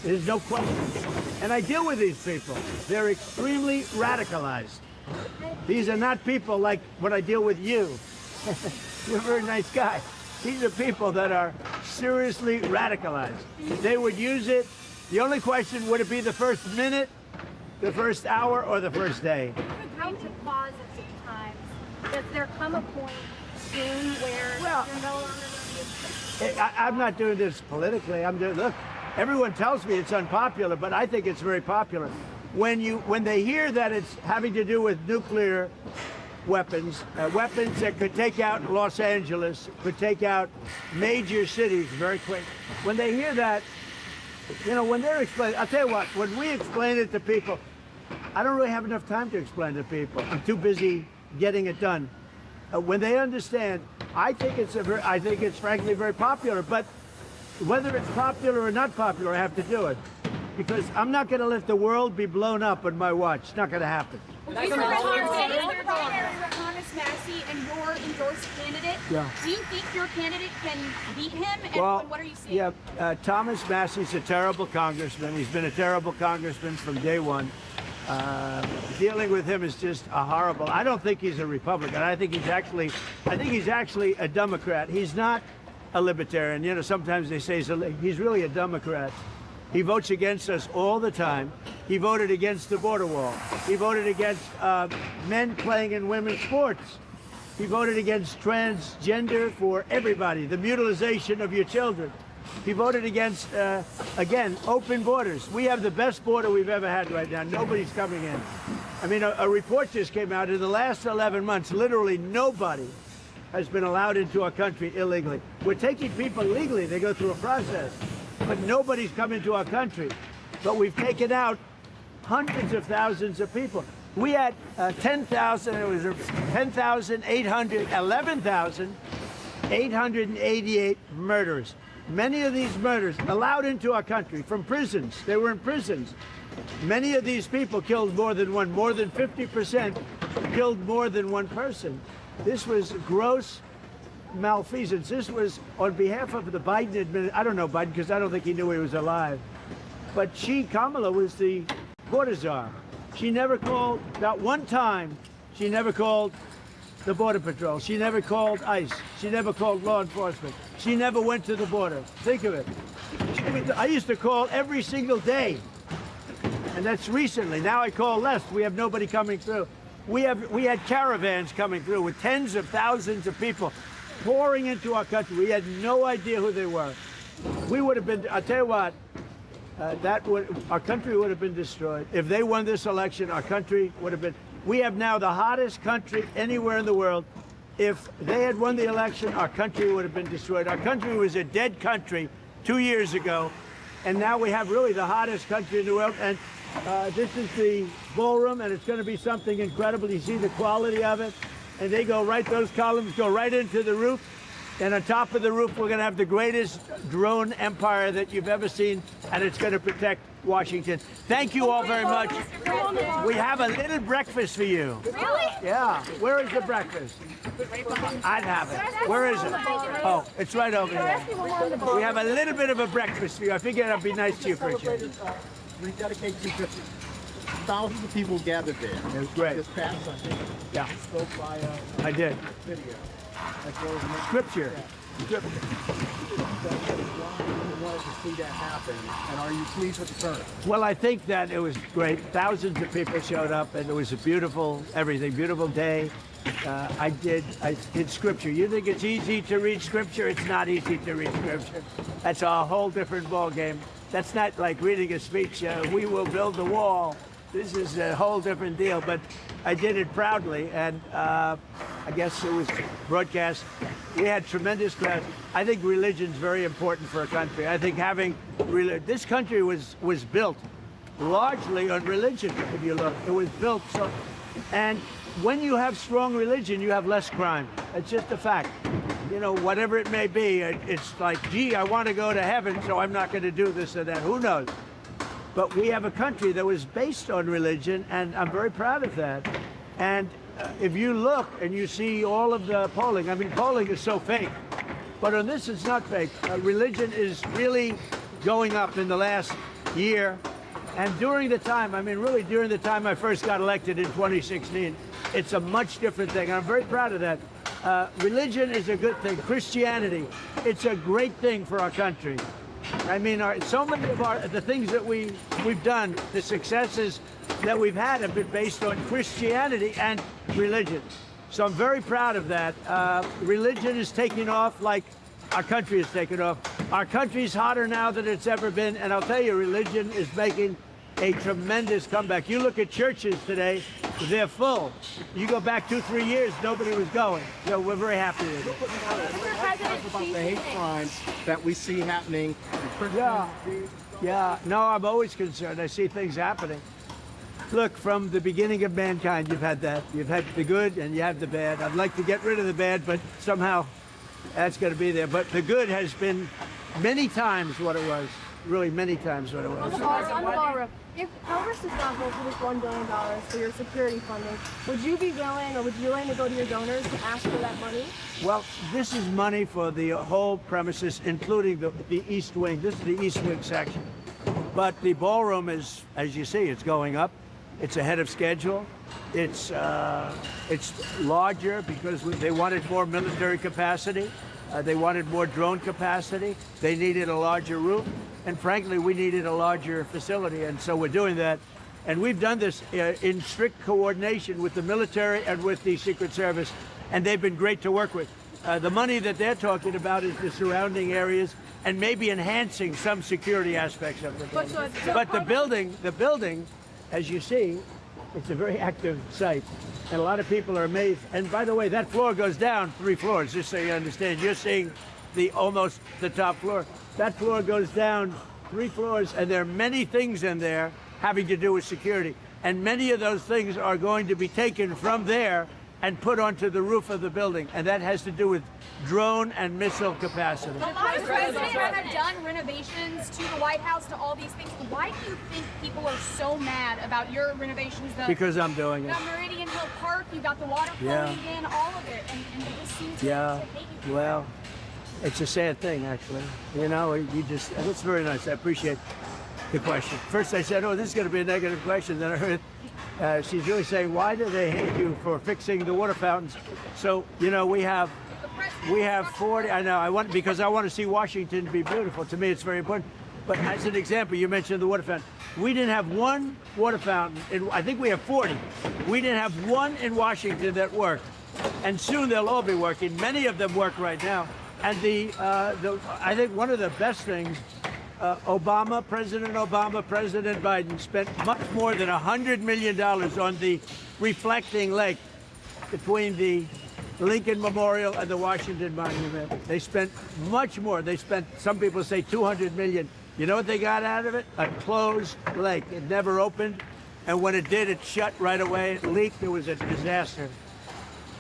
There's no question. And I deal with these people. They're extremely radicalized. These are not people like when I deal with you. You're a very nice guy. These are people that are seriously radicalized. They would use it. The only question, would it be the first minute, the first hour, or the first day? Going to pause at such times. Does there come a point soon where you're no longer going to be I'm not doing this politically. I'm doing, look, everyone tells me it's unpopular, but I think it's very popular. When they hear that it's having to do with nuclear weapons, weapons that could take out Los Angeles, could take out major cities very quick. When they hear that, you know, when they're explaining, I'll tell you what, when we explain it to people, I don't really have enough time to explain to people. I'm too busy getting it done. When they understand, I think it's frankly very popular, but whether it's popular or not popular, I have to do it. Because I'm not going to let the world be blown up on my watch. It's not going to happen. Thomas Massie and your endorsed candidate. Yeah. Do you think your candidate can beat him? And Well, what are you seeing? yeah, Thomas Massie's a terrible congressman. He's been a terrible congressman from day one. Dealing with him is just a horrible. I don't think he's a Republican. I think he's actually a Democrat. He's not a libertarian. You know, sometimes they say he's really a Democrat. He votes against us all the time. He voted against the border wall. He voted against men playing in women's sports. He voted against transgender for everybody, the mutilization of your children. He voted against, again, open borders. We have the best border we've ever had right now. Nobody's coming in. I mean, a report just came out. In the last 11 months, literally nobody has been allowed into our country illegally. We're taking people legally. They go through a process. But nobody's come into our country. But we've taken out hundreds of thousands of people. We had 11,888 murders. Many of these murders allowed into our country from prisons. They were in prisons. Many of these people killed more than one. More than 50% killed more than one person. This was gross malfeasance. This was on behalf of the Biden administration. I don't know Biden because I don't think he knew he was alive. But Kamala, was the border czar. She never called, not one time, she never called the Border Patrol. She never called ICE. She never called law enforcement. She never went to the border. Think of it. I used to call every single day. And that's recently. Now I call less. We have nobody coming through. We had caravans coming through with tens of thousands of people pouring into our country. We had no idea who they were. We would have been, I'll tell you what, our country would have been destroyed. If they won this election, our country would have been, we have now the hottest country anywhere in the world. If they had won the election, our country would have been destroyed. Our country was a dead country 2 years ago, and now we have really the hottest country in the world. And this is the ballroom, and it's going to be something incredible. You see the quality of it, and they go right, those columns go right into the roof. And on top of the roof, we're going to have the greatest drone empire that you've ever seen, and it's going to protect Washington. Thank you all very much. We have a little breakfast for you. Really? Yeah. Where is the breakfast? I'd have it. Where is it? Oh, it's right over here. We have a little bit of a breakfast for you. I figured I'd be nice to you for a change. We dedicate to thousands of people gathered there. It was great. This past Sunday. Yeah. You spoke by I did. video. Scripture. Scripture. Wanted to see that happen, and are you pleased with the turnout? Well, I think that it was great. Thousands of people showed up, and it was a beautiful, beautiful day. I did Scripture. You think it's easy to read Scripture? It's not easy to read Scripture. That's a whole different ball game. That's not like reading a speech, we will build the wall. This is a whole different deal, but I did it proudly, and I guess it was broadcast. We had tremendous crowds. I think religion's very important for a country. I think having this country was built largely on religion. If you look, it was built so. And when you have strong religion, you have less crime. It's just a fact. You know, whatever it may be, it's like, gee, I want to go to heaven, so I'm not going to do this or that. Who knows? But we have a country that was based on religion, and I'm very proud of that. And if you look and you see all of the polling, I mean, polling is so fake. But on this, it's not fake. Religion is really going up in the last year. And during the time, I mean, really during the time I first got elected in 2016, it's a much different thing. I'm very proud of that. Religion is a good thing. Christianity, it's a great thing for our country. I mean, so many of the things that we've done, the successes that we've had have been based on Christianity and religion. So I'm very proud of that. Religion is taking off like our country is taking off. Our country's hotter now than it's ever been, and I'll tell you, religion is making a tremendous comeback. You look at churches today, they're full. You go back 2-3 years, nobody was going. So we're very happy with it. About the hate crimes that we see happening. Yeah, no, I'm always concerned. I see things happening. Look, from the beginning of mankind, you've had that. You've had the good and you have the bad. I'd like to get rid of the bad, but somehow that's going to be there. But the good has been many times what it was. Really many times what it was. On the ballroom, if Congress does not vote for this $1 billion for your security funding, would you be willing, or would you willing to go to your donors to ask for that money? Well, this is money for the whole premises, including the East Wing. This is the East Wing section. But the ballroom is, as you see, it's going up. It's ahead of schedule. It's larger because they wanted more military capacity. They wanted more drone capacity. They needed a larger roof. And frankly, we needed a larger facility. And so we're doing that. And we've done this in strict coordination with the military and with the Secret Service. And they've been great to work with. The money that they're talking about is the surrounding areas and maybe enhancing some security aspects of the building. But the building, as you see, it's a very active site. And a lot of people are amazed. And by the way, that floor goes down 3 floors, just so you understand. You're seeing almost the top floor. That floor goes down 3 floors, and there are many things in there having to do with security. And many of those things are going to be taken from there and put onto the roof of the building. And that has to do with drone and missile capacity. A lot of presidents have done renovations to the White House, to all these things. Why do you think people are so mad about your renovations? Because I'm doing it. The Meridian Hill Park, you got the water flowing in, all of it, and they just seem to hate you. Well, it's a sad thing, actually. You know, that's very nice. I appreciate the question. First I said, oh, this is going to be a negative question. Then I heard she's really saying, why do they hate you for fixing the water fountains? So, you know, we have 40, I know, because I want to see Washington be beautiful. To me, it's very important. But as an example, you mentioned the water fountain. We didn't have one water fountain, I think we have 40. We didn't have one in Washington that worked. And soon they'll all be working. Many of them work right now. And I think one of the best things, President Obama, President Biden spent much more than $100 million on the reflecting lake between the Lincoln Memorial and the Washington Monument. They spent much more. They spent, some people say, $200 million. You know what they got out of it? A closed lake. It never opened. And when it did, it shut right away. It leaked. It was a disaster.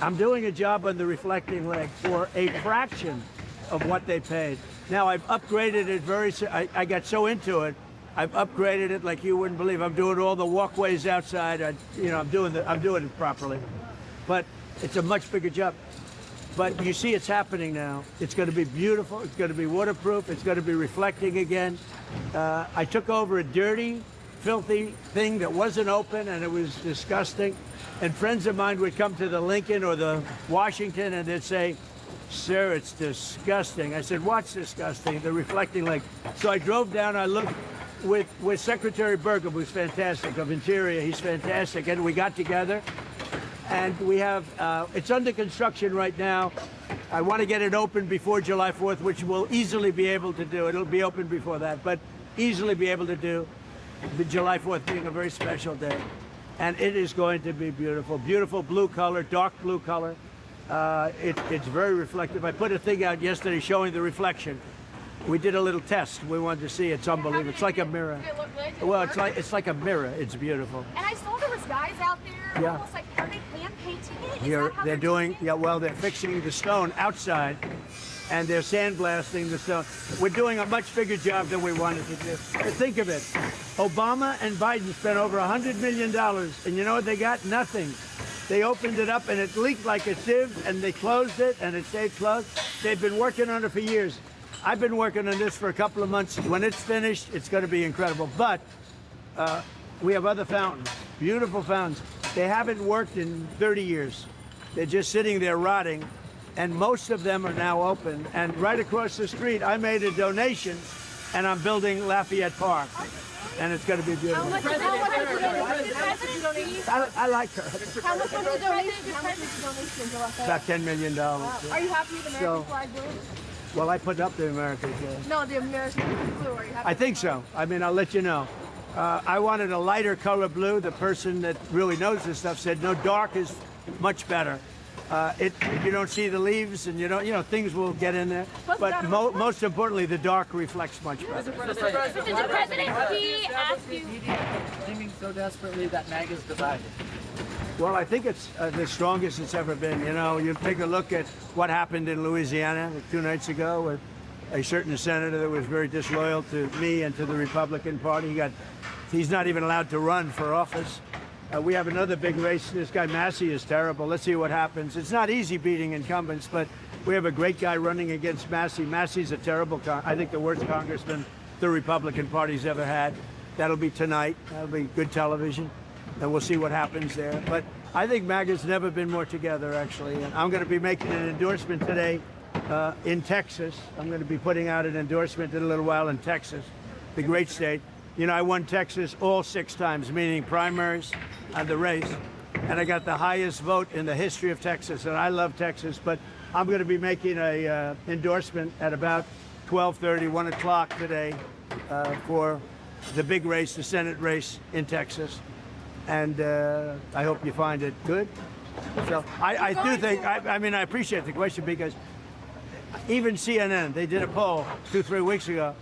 I'm doing a job on the reflecting lake for a fraction of what they paid. Now I've upgraded it I got so into it, I've upgraded it like you wouldn't believe. I'm doing all the walkways outside. I'm doing it properly. But it's a much bigger job. But you see it's happening now. It's going to be beautiful. It's going to be waterproof. It's going to be reflecting again. I took over a dirty, filthy thing that wasn't open, and it was disgusting. And friends of mine would come to the Lincoln or the Washington and they'd say, sir, it's disgusting. I said, what's disgusting? The reflecting lake. So I drove down, I looked with Secretary Burgum, who's fantastic, of Interior. He's fantastic. And we got together and we have, it's under construction right now. I want to get it open before July 4th, which we'll easily be able to do. It'll be open before that, but easily be able to do, the July 4th being a very special day. And it is going to be beautiful. Beautiful blue color, dark blue color. It's very reflective. I put a thing out yesterday showing the reflection. We did a little test. We wanted to see. It's unbelievable. It's like a mirror. Well, it's like a mirror. It's beautiful. And I saw there was guys out there, Yeah. almost like, are they hand painting it? Is Here, that how they're doing, yeah, well, they're fixing the stone outside, and they're sandblasting the stone. We're doing a much bigger job than we wanted to do. But think of it. Obama and Biden spent over $100 million, and you know what they got? Nothing. They opened it up, and it leaked like a sieve, and they closed it, and it stayed closed. They've been working on it for years. I've been working on this for a couple of months. When it's finished, it's going to be incredible. But we have other fountains, beautiful fountains. They haven't worked in 30 years. They're just sitting there rotting, and most of them are now open. And right across the street, I made a donation, and I'm building Lafayette Park, and it's going to be beautiful. How much was the donation? I like her. How much was the donation? How much was the donation to Lafayette? About $10 million. Are you happy with American So- flag blue? Well, I put up the American flag. No, the American blue. Are you happy? I think so. I mean, I'll let you know. I wanted a lighter color blue. The person that really knows this stuff said, no, dark is much better. You don't see the leaves, and you don't, things will get in there. But most importantly, the dark reflects much better. Mr. President, he asked you. Claiming so desperately that MAGA's divided. Well, I think it's the strongest it's ever been. You take a look at what happened in Louisiana 2 nights ago with a certain senator that was very disloyal to me and to the Republican Party. He's not even allowed to run for office. We have another big race. This guy Massey is terrible. Let's see what happens. It's not easy beating incumbents, but we have a great guy running against Massey. Massey's a terrible, I think the worst congressman the Republican Party's ever had. That'll be tonight. That'll be good television. And we'll see what happens there. But I think MAGA's never been more together, actually. And I'm going to be making an endorsement today in Texas. I'm going to be putting out an endorsement in a little while in Texas, the great state. I won Texas all 6 times, meaning primaries and the race. And I got the highest vote in the history of Texas. And I love Texas. But I'm going to be making a endorsement at about 12:30, 1 o'clock today for the big race, the Senate race in Texas. And I hope you find it good. So I do think, I appreciate the question, because even CNN, they did a poll 2-3 weeks ago.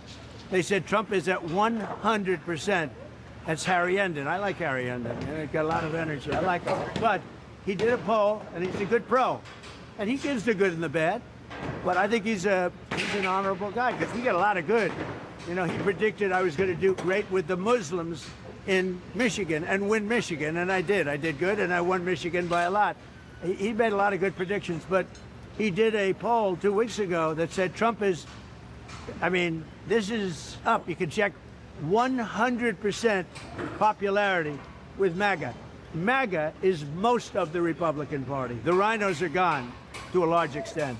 They said Trump is at 100%. That's Harry Endon. I like Harry Endon. He's got a lot of energy. I like him. But he did a poll, and he's a good pro. And he gives the good and the bad. But I think he's an honorable guy, because we get a lot of good. He predicted I was going to do great with the Muslims in Michigan and win Michigan, and I did. I did good, and I won Michigan by a lot. He made a lot of good predictions, but he did a poll 2 weeks ago that said Trump is, this is up. You can check 100% popularity with MAGA. MAGA is most of the Republican Party. The rhinos are gone to a large extent.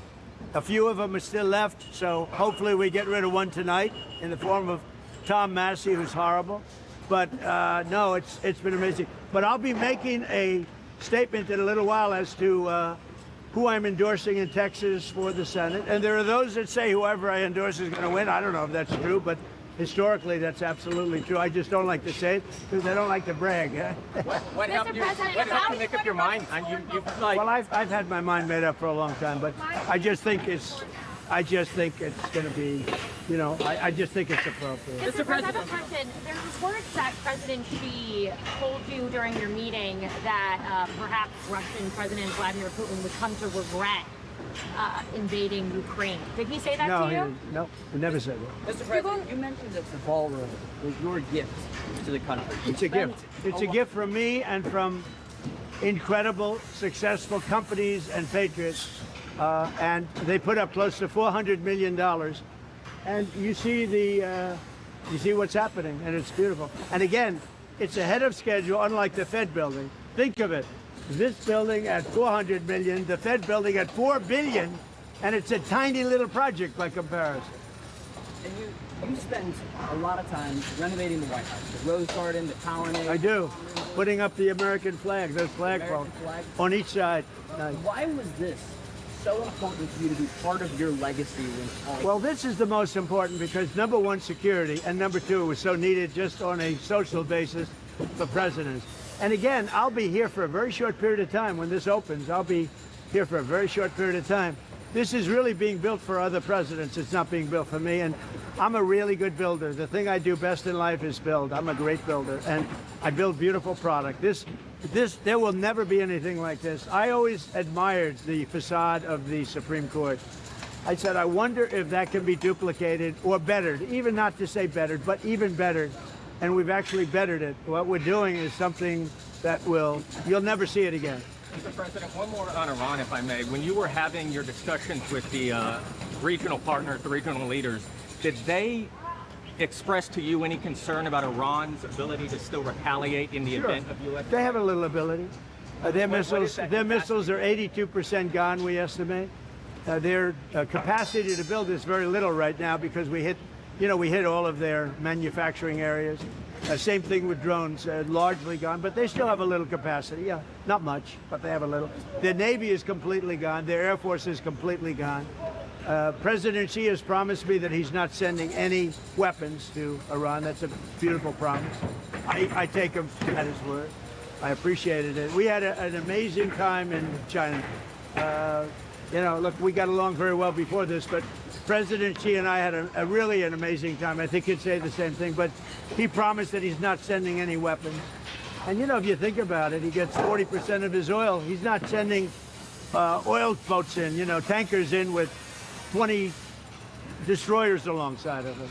A few of them are still left, so hopefully we get rid of one tonight in the form of Tom Massey, who's horrible. But no, it's been amazing. But I'll be making a statement in a little while as to who I'm endorsing in Texas for the Senate. And there are those that say whoever I endorse is going to win. I don't know if that's true, but historically that's absolutely true. I just don't like to say it because I don't like to brag. What helped you make up your mind? Well, I've had my mind made up for a long time, but I just think it's going to be, I just think it's appropriate. Mr. President, I have a question. There's reports that President Xi told you during your meeting that perhaps Russian President Vladimir Putin would come to regret invading Ukraine. Did he say that to you? No, I never said that. Mr. President, you mentioned that the ballroom was your gift to the country. It's a gift. It's a gift from me and from incredible, successful companies and patriots. And they put up close to $400 million. And you see what's happening, and it's beautiful. And again, it's ahead of schedule, unlike the Fed building. Think of it. This building at $400 million, the Fed building at $4 billion, and it's a tiny little project by comparison. And you spend a lot of time renovating the White House, the Rose Garden, the colonnade. I do. Putting up the American flag, those flagpoles on each side. Why was this so important for you to be part of your legacy? Well, this is the most important because number one, security, and number two, it was so needed just on a social basis for presidents. And again, I'll be here for a very short period of time when this opens. I'll be here for a very short period of time. This is really being built for other presidents. It's not being built for me. And I'm a really good builder. The thing I do best in life is build. I'm a great builder, and I build beautiful product. There will never be anything like this. I always admired the facade of the Supreme Court. I said, I wonder if that can be duplicated or bettered, even not to say bettered, but even bettered. And we've actually bettered it. What we're doing is something that you'll never see it again. Mr. President, one more on Iran, if I may. When you were having your discussions with the regional partners, the regional leaders, did they express to you any concern about Iran's ability to still retaliate in the event of U.S.? They have a little ability. Their missiles are 82% gone, we estimate. Their capacity to build is very little right now because we hit all of their manufacturing areas. Same thing with drones, largely gone, but they still have a little capacity. Yeah, not much, but they have a little. Their Navy is completely gone. Their Air Force is completely gone. President Xi has promised me that he's not sending any weapons to Iran. That's a beautiful promise. I take him at his word. I appreciated it. We had an amazing time in China. Look, we got along very well before this, but President Xi and I had really an amazing time. I think he'd say the same thing, but he promised that he's not sending any weapons. And if you think about it, he gets 40% of his oil. He's not sending oil boats in, tankers in with 20 destroyers alongside of him.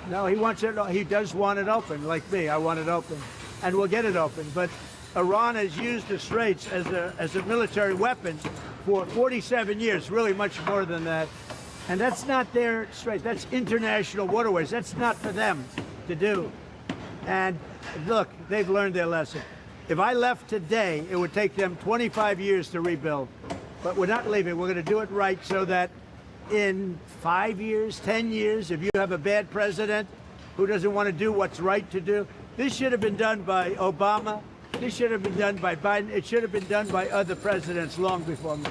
No, he wants it. He does want it open, like me. I want it open, and we'll get it open. But Iran has used the Straits as a military weapon for 47 years, really much more than that. And that's not their strait. That's international waterways. That's not for them to do. And look, they've learned their lesson. If I left today, it would take them 25 years to rebuild. But we're not leaving. We're going to do it right so that in 5 years, 10 years, if you have a bad president who doesn't want to do what's right to do, this should have been done by Obama. This should have been done by Biden. It should have been done by other presidents long before me.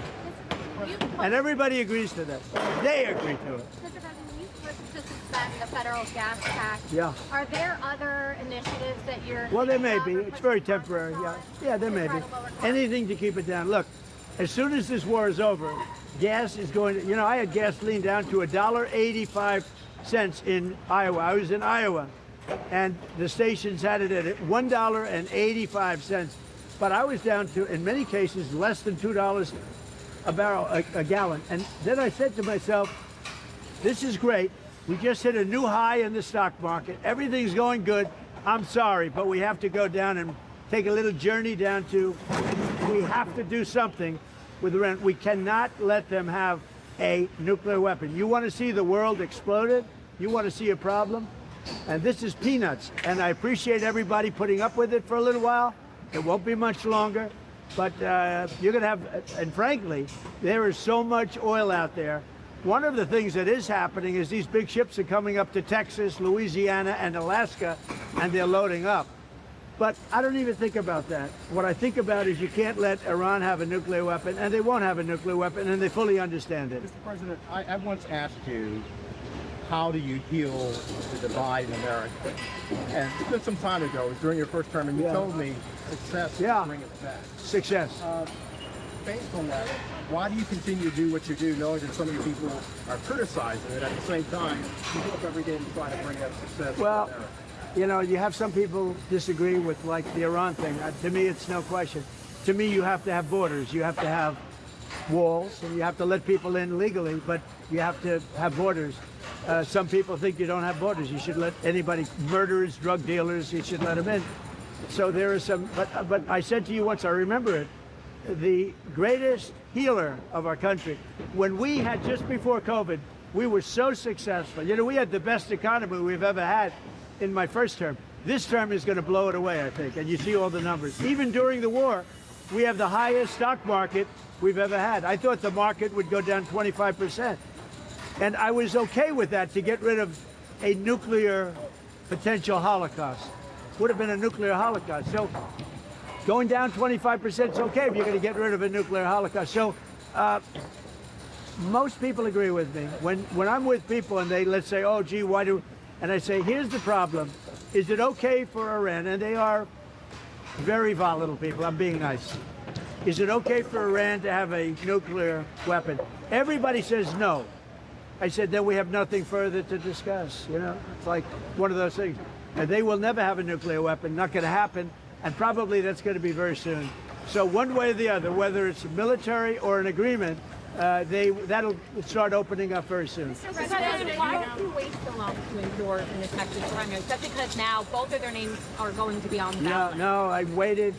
And everybody agrees to that. They agree to it. Mr. President, you pushed to suspend the federal gas tax. Yeah. Are there other initiatives that you're... Well, there may be. It's very temporary. Yeah, there may be. Anything to keep it down. Look, as soon as this war is over, gas is going to... I had gasoline down to $1.85 in Iowa. I was in Iowa, and the stations had it at $1.85. But I was down to, in many cases, less than $2 a barrel, a gallon. And then I said to myself, this is great. We just hit a new high in the stock market. Everything's going good. I'm sorry, but we have to go down and take a little journey down to, we have to do something with Iran. We cannot let them have a nuclear weapon. You want to see the world exploded? You want to see a problem? And this is peanuts. And I appreciate everybody putting up with it for a little while. It won't be much longer. But you're going to have, and frankly, there is so much oil out there. One of the things that is happening is these big ships are coming up to Texas, Louisiana, and Alaska, and they're loading up. But I don't even think about that. What I think about is you can't let Iran have a nuclear weapon, and they won't have a nuclear weapon, and they fully understand it. Mr. President, I once asked you, how do you heal the divide in America? And it's been some time ago, it was during your first term, and you told me success will bring it back. Success. Based on that, why do you continue to do what you do, knowing that so many people are criticizing it? At the same time, you get up every day and try to bring that success. Well, you have some people disagree with, like, the Iran thing. To me, it's no question. To me, you have to have borders. You have to have walls, and you have to let people in legally, but you have to have borders. Some people think you don't have borders. You should let anybody, murderers, drug dealers, you should let them in. So there is some, but I said to you once, I remember it, the greatest healer of our country, when we had, just before COVID, we were so successful. We had the best economy we've ever had in my first term. This term is going to blow it away, I think, and you see all the numbers. Even during the war, we have the highest stock market we've ever had. I thought the market would go down 25%. And I was okay with that, to get rid of a nuclear potential holocaust. Would have been a nuclear holocaust. So going down 25% is okay if you're going to get rid of a nuclear holocaust. So most people agree with me. When I'm with people and they, let's say, oh, gee, why do... And I say, here's the problem. Is it okay for Iran? And they are very volatile people. I'm being nice. is it okay for Iran to have a nuclear weapon? Everybody says no. I said, then we have nothing further to discuss. You know, it's like one of those things. And they will never have a nuclear weapon, not going to happen, and probably that's going to be very soon. So one way or the other, whether it's military or an agreement, that'll start opening up very soon. Mr. President, why did you wait so long to endorse in the Texas primary? Especially because now both of their names are going to be on the ballot. No, I waited.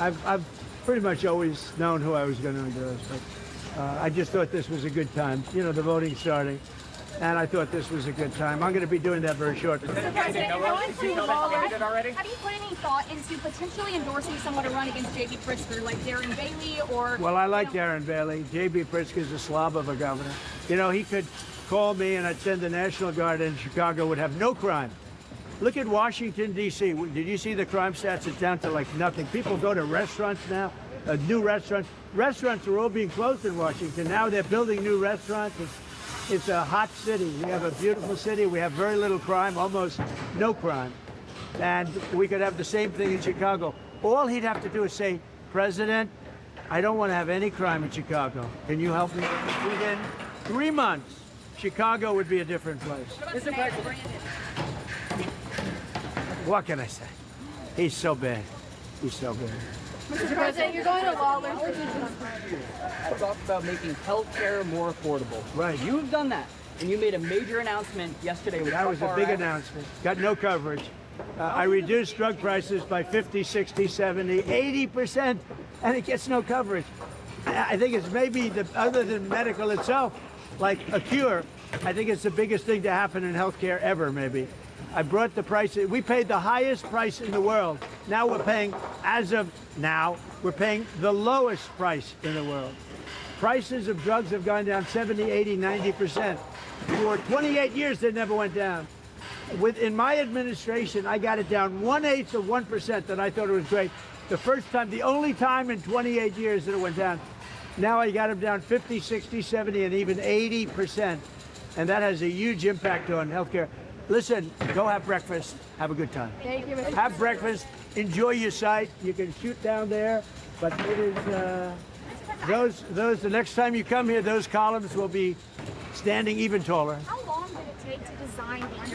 I've pretty much always known who I was going to endorse, but I just thought this was a good time. You know, the voting's starting, and I thought this was a good time. I'm going to be doing that very shortly. Mr. President, have you put any thought into potentially endorsing someone to run against J.B. Pritzker, like Darren Bailey or... Well, I like Darren Bailey. J.B. Pritzker's a slob of a governor. You know, he could call me and I'd send the National Guard in Chicago, would have no crime. Look at Washington, D.C. Did you see the crime stats? It's down to like nothing. People go to restaurants now, new restaurants. Restaurants are all being closed in Washington. Now they're building new restaurants. It's a hot city. We have a beautiful city. We have very little crime, almost no crime. And we could have the same thing in Chicago. All he'd have to do is say, President, I don't want to have any crime in Chicago. Can you help me? Within 3 months, Chicago would be a different place. Mr. President. What can I say? He's so bad. He's so bad. Mr. President, you're going to Lawler's. I talked about making health care more affordable. Right. You've done that. And you made a major announcement yesterday with That was a big announcement. Got no coverage. I reduced drug prices by 50, 60, 70, 80%, and it gets no coverage. I think it's maybe, other than medical itself, like a cure, I think it's the biggest thing to happen in healthcare ever, maybe. I brought the price. We paid the highest price in the world. Now we're paying, as of now, we're paying the lowest price in the world. Prices of drugs have gone down 70, 80, 90%. For 28 years, they never went down. In my administration, I got it down 1/8 of 1%, and I thought it was great. The first time, the only time in 28 years that it went down. Now I got them down 50, 60, 70, and even 80%. And that has a huge impact on healthcare. Listen, go have breakfast. Have a good time. Thank you, Mr. Have breakfast. Enjoy your sight. You can shoot down there, but it is those. The next time you come here, those columns will be standing even taller. How long did it take to design the